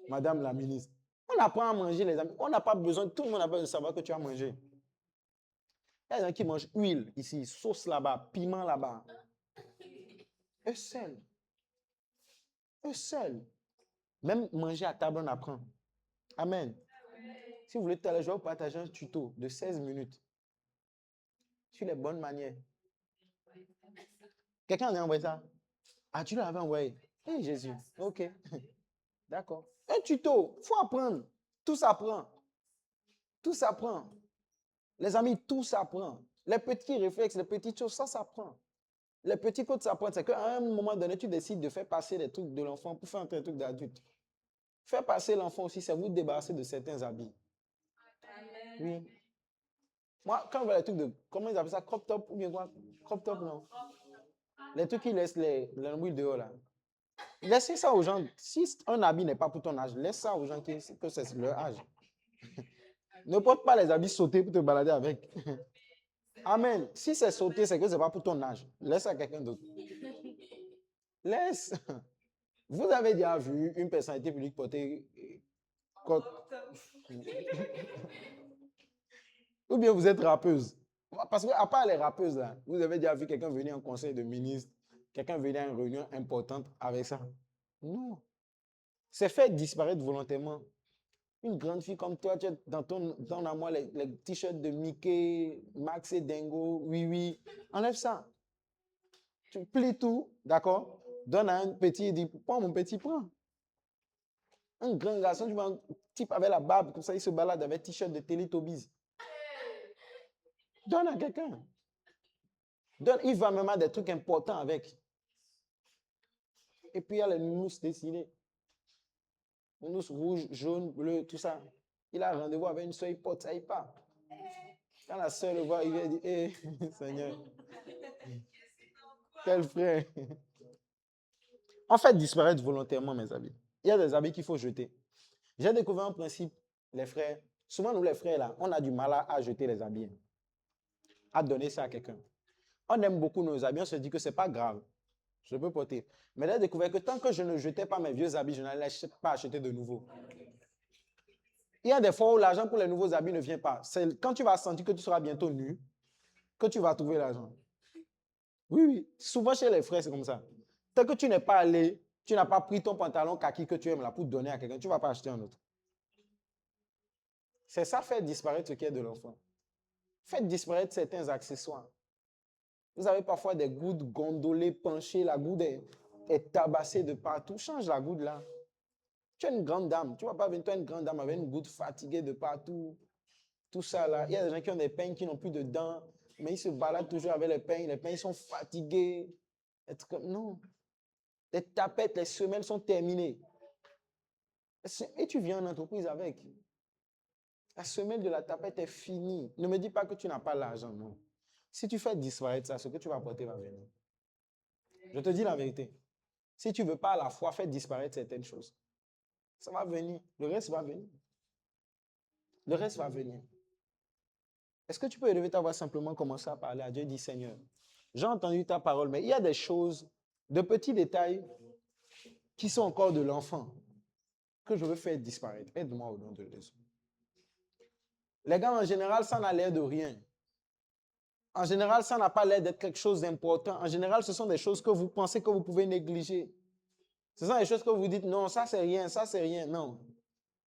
Madame la ministre. On apprend à manger, les amis. On n'a pas besoin, tout le monde n'a pas besoin de savoir que tu as mangé. Il y a des gens qui mangent huile ici, sauce là-bas, piment là-bas. Eux seuls. Eux seuls. Même manger à table, on apprend. Amen. Si vous voulez tout à l'heure, je vais vous partager un tuto de 16 minutes sur les bonnes manières. Quelqu'un a envoyé ça? Ah, tu l'avais envoyé? Eh, Jésus. Ok. D'accord. Un tuto. Il faut apprendre. Tout s'apprend. Tout s'apprend. Les amis, tout s'apprend. Les petits réflexes, les petites choses, ça s'apprend. Les petits codes s'apprennent. C'est qu'à un moment donné, tu décides de faire passer les trucs de l'enfant pour faire un truc d'adulte. Faire passer l'enfant aussi, c'est vous débarrasser de certains habits. Oui. Moi, quand je vois les trucs de, comment ils appellent ça, crop top ou bien quoi? Crop top, non. Les trucs qui laissent les nombrils dehors là. Laissez ça aux gens. Si un habit n'est pas pour ton âge, laisse ça aux gens que c'est leur âge. Ne porte pas les habits sautés pour te balader avec. Amen. Si c'est sauté, c'est que ce n'est pas pour ton âge. Laisse à quelqu'un d'autre. Laisse. Vous avez déjà vu une personnalité publique porter ou bien vous êtes rappeuse. Parce qu'à part les rappeuses, là, vous avez déjà vu quelqu'un venir en conseil de ministre, quelqu'un venir à une réunion importante avec ça. Non. C'est fait disparaître volontairement. Une grande fille comme toi, tu as dans ton armoire les t-shirts de Mickey, Max et Dingo, oui, oui. Enlève ça. Tu plies tout, d'accord? Donne à un petit, il dit, prends mon petit, prends. Un grand garçon, tu vois un type avec la barbe, comme ça, il se balade avec un t-shirt de Teletubbies. Donne à quelqu'un. Donne, il va même à des trucs importants avec. Et puis, il y a les nounous dessinés. Nounous rouge, jaune, bleu, tout ça. Il a rendez-vous avec une soeur, il porte ça, il part. Quand la soeur le voit, il vient dire, hé, Seigneur, quel frère. En fait, disparaître volontairement, mes habits. Il y a des habits qu'il faut jeter. J'ai découvert un principe, les frères. Souvent, nous, les frères, là, on a du mal à jeter les habits, à donner ça à quelqu'un. On aime beaucoup nos habits, on se dit que ce n'est pas grave. Je peux porter. Mais j'ai découvert que tant que je ne jetais pas mes vieux habits, je n'allais pas acheter de nouveaux. Il y a des fois où l'argent pour les nouveaux habits ne vient pas. C'est quand tu vas sentir que tu seras bientôt nu, que tu vas trouver l'argent. Oui, oui. Souvent chez les frères, c'est comme ça. Tant que tu n'es pas allé, tu n'as pas pris ton pantalon kaki que tu aimes là pour donner à quelqu'un, tu ne vas pas acheter un autre. C'est ça, faire disparaître ce qui est de l'enfant. Faites disparaître certains accessoires. Vous avez parfois des gouttes gondolées, penchées, la goutte est tabassée de partout. Change la goutte là. Tu es une grande dame. Tu ne vas pas venir, toi, une grande dame avec une goutte fatiguée de partout. Tout ça là. Il y a des gens qui ont des peignes qui n'ont plus de dents, mais ils se baladent toujours avec les peignes. Les peignes sont fatigués. Non. Les tapettes, les semelles sont terminées. Et tu viens en entreprise avec. La semelle de la tapette est finie. Ne me dis pas que tu n'as pas l'argent, non. Si tu fais disparaître ça, ce que tu vas apporter va venir. Je te dis la vérité. Si tu ne veux pas à la fois faire disparaître certaines choses, ça va venir. Le reste va venir. Le reste va venir. Est-ce que tu peux élever ta voix simplement, commencer à parler à Dieu, dis Seigneur, j'ai entendu ta parole, mais il y a des choses, de petits détails qui sont encore de l'enfant que je veux faire disparaître. Aide-moi au nom de Jésus. Les gars, en général, ça n'a l'air de rien. En général, ça n'a pas l'air d'être quelque chose d'important. En général, ce sont des choses que vous pensez que vous pouvez négliger. Ce sont des choses que vous dites, non, ça c'est rien, ça c'est rien. Non.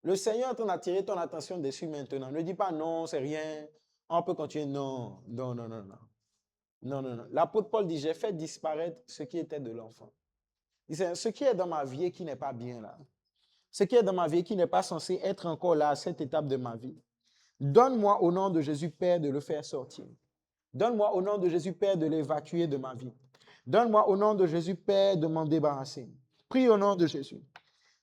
Le Seigneur est en train d'attirer ton attention dessus maintenant. Ne dis pas non, c'est rien. On peut continuer. Non, non, non, non, non. Non, non, non. L'apôtre Paul dit, j'ai fait disparaître ce qui était de l'enfant. Il dit, ce qui est dans ma vie et qui n'est pas bien là. Ce qui est dans ma vie et qui n'est pas censé être encore là à cette étape de ma vie. Donne-moi au nom de Jésus, Père, de le faire sortir. Donne-moi au nom de Jésus, Père, de l'évacuer de ma vie. Donne-moi au nom de Jésus, Père, de m'en débarrasser. Prie au nom de Jésus.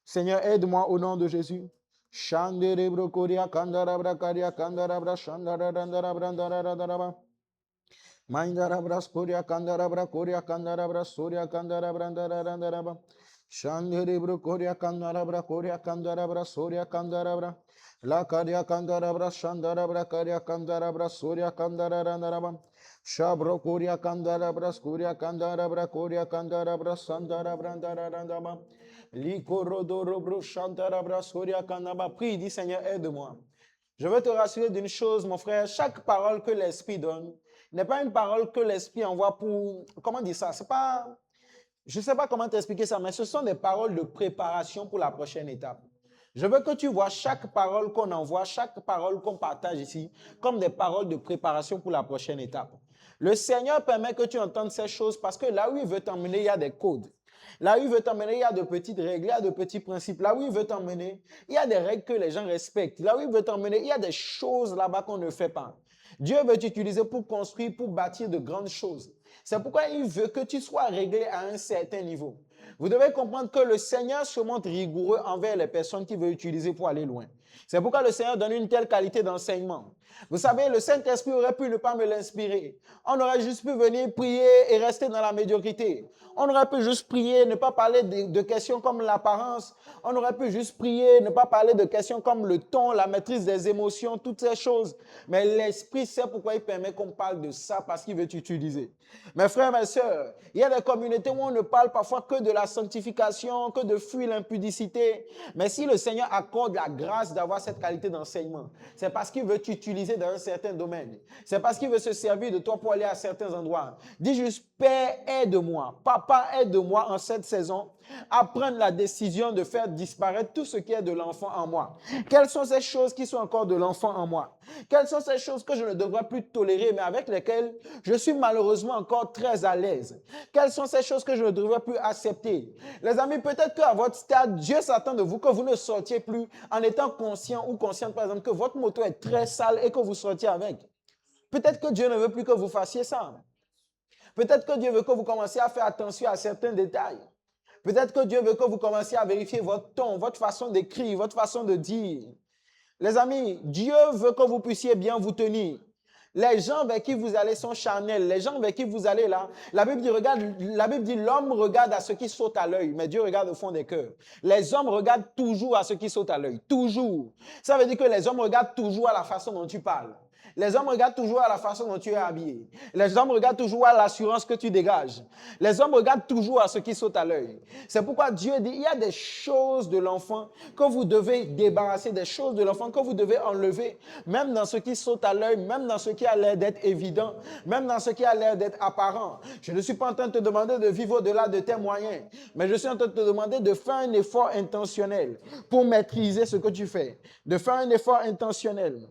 Seigneur, aide-moi au nom de Jésus. Shanderebro koria kandarabra karia kandarabra shandarabra Maindarabra skoria kandarabra soria kandarabra Shanderebro koria kandarabra soria kandarabra La karia kandarabra shandarabra karia kandarabra soria kandarabra Shabro koria kandarabra skoria kandarabra koria kandarabra sandarabra Prie, dis Seigneur, aide-moi. Je veux te rassurer d'une chose, mon frère, chaque parole que l'Esprit donne n'est pas une parole que l'Esprit envoie pour, comment dire ça, c'est pas, je ne sais pas comment t'expliquer ça, mais ce sont des paroles de préparation pour la prochaine étape. Je veux que tu vois chaque parole qu'on envoie, chaque parole qu'on partage ici, comme des paroles de préparation pour la prochaine étape. Le Seigneur permet que tu entendes ces choses parce que là où il veut t'emmener, il y a des codes. Là où il veut t'emmener, il y a de petites règles, il y a de petits principes. Là où il veut t'emmener, il y a des règles que les gens respectent. Là où il veut t'emmener, il y a des choses là-bas qu'on ne fait pas. Dieu veut t'utiliser pour construire, pour bâtir de grandes choses. C'est pourquoi il veut que tu sois réglé à un certain niveau. Vous devez comprendre que le Seigneur se montre rigoureux envers les personnes qu'il veut utiliser pour aller loin. C'est pourquoi le Seigneur donne une telle qualité d'enseignement. Vous savez, le Saint-Esprit aurait pu ne pas me l'inspirer. On aurait juste pu venir prier et rester dans la médiocrité. On aurait pu juste prier, ne pas parler de questions comme l'apparence. On aurait pu juste prier, ne pas parler de questions comme le ton, la maîtrise des émotions, toutes ces choses. Mais l'Esprit sait pourquoi il permet qu'on parle de ça, parce qu'il veut t'utiliser. Mes frères, mes sœurs, il y a des communautés où on ne parle parfois que de la sanctification, que de fuir l'impudicité. Mais si le Seigneur accorde la grâce d'avoir cette qualité d'enseignement, c'est parce qu'il veut t'utiliser dans un certain domaine. C'est parce qu'il veut se servir de toi pour aller à certains endroits. Dis juste, Père, aide-moi. Papa, aide-moi en cette saison à prendre la décision de faire disparaître tout ce qui est de l'enfant en moi. Quelles sont ces choses qui sont encore de l'enfant en moi? Quelles sont ces choses que je ne devrais plus tolérer, mais avec lesquelles je suis malheureusement encore très à l'aise? Quelles sont ces choses que je ne devrais plus accepter? Les amis, peut-être qu'à votre stade, Dieu s'attend de vous que vous ne sortiez plus en étant conscient ou consciente, par exemple, que votre moto est très sale et que vous sortiez avec. Peut-être que Dieu ne veut plus que vous fassiez ça. Peut-être que Dieu veut que vous commenciez à faire attention à certains détails. Peut-être que Dieu veut que vous commenciez à vérifier votre ton, votre façon d'écrire, votre façon de dire. Les amis, Dieu veut que vous puissiez bien vous tenir. Les gens vers qui vous allez sont charnels. Les gens vers qui vous allez là, la Bible dit, l'homme regarde à ce qui saute à l'œil, mais Dieu regarde au fond des cœurs. Les hommes regardent toujours à ce qui saute à l'œil. Toujours. Ça veut dire que les hommes regardent toujours à la façon dont tu parles. Les hommes regardent toujours à la façon dont tu es habillé. Les hommes regardent toujours à l'assurance que tu dégages. Les hommes regardent toujours à ce qui saute à l'œil. C'est pourquoi Dieu dit, il y a des choses de l'enfant que vous devez débarrasser, des choses de l'enfant que vous devez enlever, même dans ce qui saute à l'œil, même dans ce qui a l'air d'être évident, même dans ce qui a l'air d'être apparent. Je ne suis pas en train de te demander de vivre au-delà de tes moyens, mais je suis en train de te demander de faire un effort intentionnel pour maîtriser ce que tu fais, de faire un effort intentionnel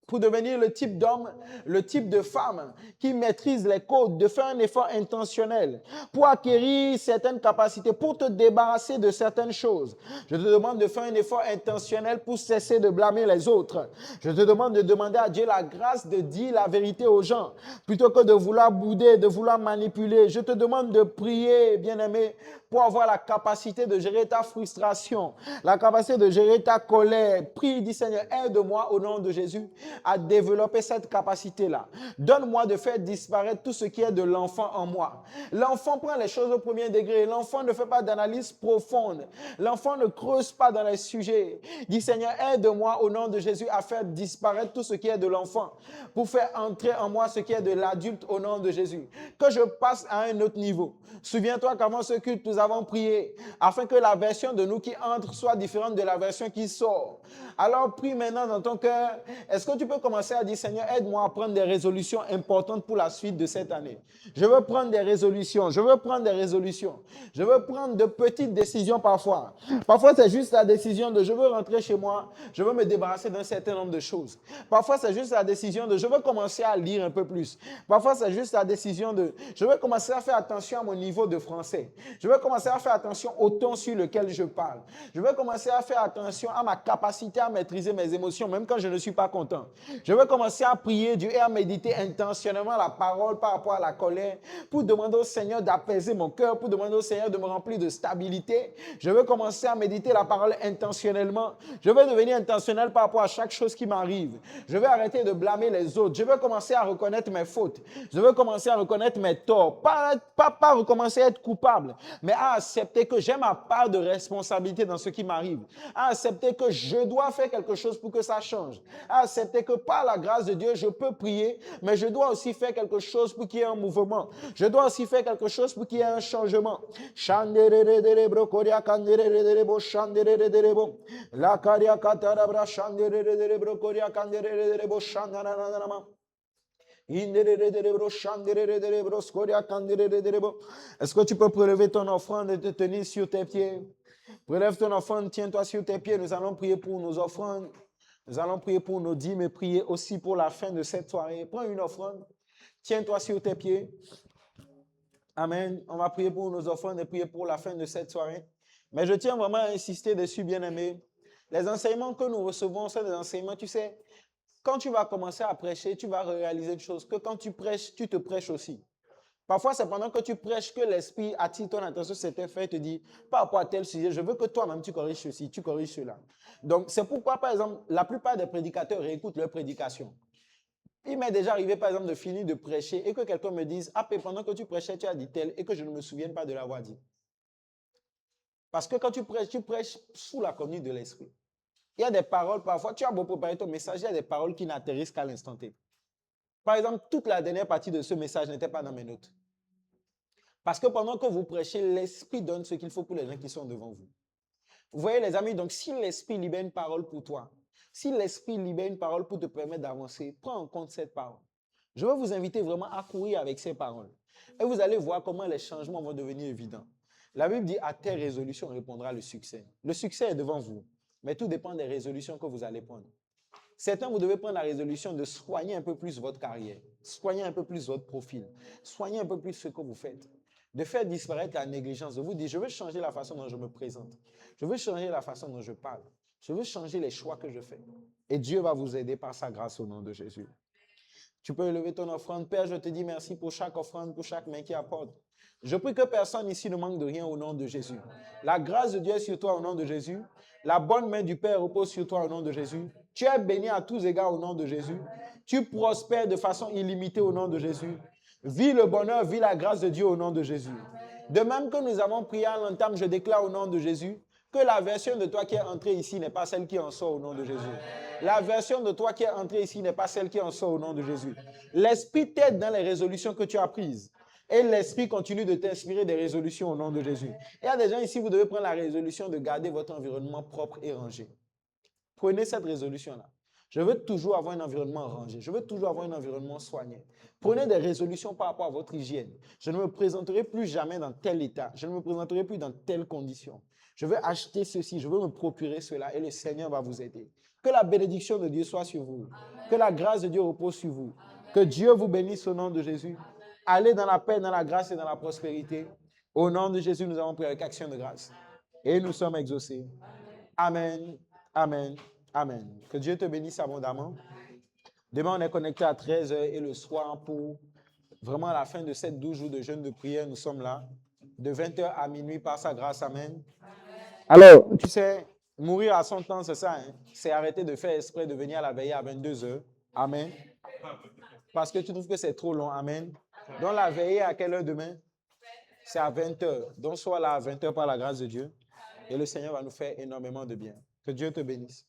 pour devenir le type d'homme, le type de femme qui maîtrise les codes, de faire un effort intentionnel pour acquérir certaines capacités, pour te débarrasser de certaines choses. Je te demande de faire un effort intentionnel pour cesser de blâmer les autres. Je te demande de demander à Dieu la grâce de dire la vérité aux gens, plutôt que de vouloir bouder, de vouloir manipuler. Je te demande de prier, bien-aimé, pour avoir la capacité de gérer ta frustration, la capacité de gérer ta colère. Prie, dis Seigneur, aide-moi au nom de Jésus à développer cette capacité-là. Donne-moi de faire disparaître tout ce qui est de l'enfant en moi. L'enfant prend les choses au premier degré. L'enfant ne fait pas d'analyse profonde. L'enfant ne creuse pas dans les sujets. Dis Seigneur, aide-moi au nom de Jésus à faire disparaître tout ce qui est de l'enfant pour faire entrer en moi ce qui est de l'adulte au nom de Jésus. Que je passe à un autre niveau. Souviens-toi qu'avant ce culte, nous avons prié afin que la version de nous qui entre soit différente de la version qui sort. Alors prie maintenant dans ton cœur. Est-ce que tu peux commencer à dire, Seigneur, aide-moi à prendre des résolutions importantes pour la suite de cette année. Je veux prendre des résolutions. Je veux prendre des résolutions. Je veux prendre de petites décisions parfois. Parfois, c'est juste la décision de je veux rentrer chez moi. Je veux me débarrasser d'un certain nombre de choses. Parfois, c'est juste la décision de je veux commencer à lire un peu plus. Parfois, c'est juste la décision de je veux commencer à faire attention à mon niveau de français. Je veux commencer à faire attention au ton sur lequel je parle. Je veux commencer à faire attention à ma capacité à maîtriser mes émotions, même quand je ne suis pas content. Je veux commencer à prier Dieu et à méditer intentionnellement la parole par rapport à la colère pour demander au Seigneur d'apaiser mon cœur, pour demander au Seigneur de me remplir de stabilité. Je veux commencer à méditer la parole intentionnellement. Je veux devenir intentionnel par rapport à chaque chose qui m'arrive. Je veux arrêter de blâmer les autres. Je veux commencer à reconnaître mes fautes. Je veux commencer à reconnaître mes torts. Pas recommencer à être coupable, mais à accepter que j'ai ma part de responsabilité dans ce qui m'arrive. À accepter que je dois faire quelque chose pour que ça change. À accepter que par la grâce de Dieu, je peux prier, mais je dois aussi faire quelque chose pour qu'il y ait un mouvement. Je dois aussi faire quelque chose pour qu'il y ait un changement. Est-ce que tu peux prélever ton offrande et te tenir sur tes pieds? Prélève ton offrande, tiens-toi sur tes pieds. Nous allons prier pour nos offrandes. Nous allons prier pour nos dîmes et prier aussi pour la fin de cette soirée. Prends une offrande, tiens-toi sur tes pieds. Amen. On va prier pour nos offrandes et prier pour la fin de cette soirée. Mais je tiens vraiment à insister dessus, bien-aimés. Les enseignements que nous recevons sont des enseignements, tu sais, quand tu vas commencer à prêcher, tu vas réaliser une chose, que quand tu prêches, tu te prêches aussi. Parfois, c'est pendant que tu prêches que l'Esprit attire ton attention sur certains faits et te dit, par rapport à tel sujet, je veux que toi-même tu corriges ceci, tu corriges cela. Donc, c'est pourquoi, par exemple, la plupart des prédicateurs réécoutent leurs prédications. Il m'est déjà arrivé, par exemple, de finir de prêcher et que quelqu'un me dise, ah, pendant que tu prêchais, tu as dit tel et que je ne me souvienne pas de l'avoir dit. Parce que quand tu prêches sous la conduite de l'Esprit. Il y a des paroles, parfois, tu as beau préparer ton message, il y a des paroles qui n'atterrissent qu'à l'instant T. Par exemple, toute la dernière partie de ce message n'était pas dans mes notes. Parce que pendant que vous prêchez, l'Esprit donne ce qu'il faut pour les gens qui sont devant vous. Vous voyez les amis, donc si l'Esprit libère une parole pour toi, si l'Esprit libère une parole pour te permettre d'avancer, prends en compte cette parole. Je veux vous inviter vraiment à courir avec ces paroles. Et vous allez voir comment les changements vont devenir évidents. La Bible dit, à tes résolutions répondra le succès. Le succès est devant vous, mais tout dépend des résolutions que vous allez prendre. Certains, vous devez prendre la résolution de soigner un peu plus votre carrière, soigner un peu plus votre profil, soigner un peu plus ce que vous faites, de faire disparaître la négligence, de vous dire, je veux changer la façon dont je me présente, je veux changer la façon dont je parle, je veux changer les choix que je fais. Et Dieu va vous aider par sa grâce au nom de Jésus. Tu peux élever ton offrande. Père, je te dis merci pour chaque offrande, pour chaque main qui apporte. Je prie que personne ici ne manque de rien au nom de Jésus. La grâce de Dieu est sur toi au nom de Jésus. La bonne main du Père repose sur toi au nom de Jésus. Tu es béni à tous égards au nom de Jésus. Tu prospères de façon illimitée au nom de Jésus. Vis le bonheur, vis la grâce de Dieu au nom de Jésus. De même que nous avons prié à l'entame, je déclare au nom de Jésus que la version de toi qui est entrée ici n'est pas celle qui en sort au nom de Jésus. La version de toi qui est entrée ici n'est pas celle qui en sort au nom de Jésus. L'Esprit t'aide dans les résolutions que tu as prises. Et l'Esprit continue de t'inspirer des résolutions au nom de Jésus. Il y a des gens ici, vous devez prendre la résolution de garder votre environnement propre et rangé. Prenez cette résolution-là. Je veux toujours avoir un environnement rangé. Je veux toujours avoir un environnement soigné. Prenez des résolutions par rapport à votre hygiène. Je ne me présenterai plus jamais dans tel état. Je ne me présenterai plus dans telle condition. Je veux acheter ceci. Je veux me procurer cela. Et le Seigneur va vous aider. Que la bénédiction de Dieu soit sur vous. Que la grâce de Dieu repose sur vous. Que Dieu vous bénisse au nom de Jésus. Allez dans la paix, dans la grâce et dans la prospérité. Au nom de Jésus, nous avons pris avec action de grâce. Et nous sommes exaucés. Amen. Amen. Amen. Que Dieu te bénisse abondamment. Demain, on est connecté à 13h et le soir pour vraiment la fin de ces 12 jours de jeûne de prière. Nous sommes là de 20h à minuit par sa grâce. Amen. Alors, tu sais, mourir à son temps, c'est ça. Hein? C'est arrêter de faire exprès de venir à la veillée à 22h. Amen. Parce que tu trouves que c'est trop long. Amen. Donc, la veillée à quelle heure demain? C'est à 20h. Donc, sois là à 20h par la grâce de Dieu. Et le Seigneur va nous faire énormément de bien. Que Dieu te bénisse.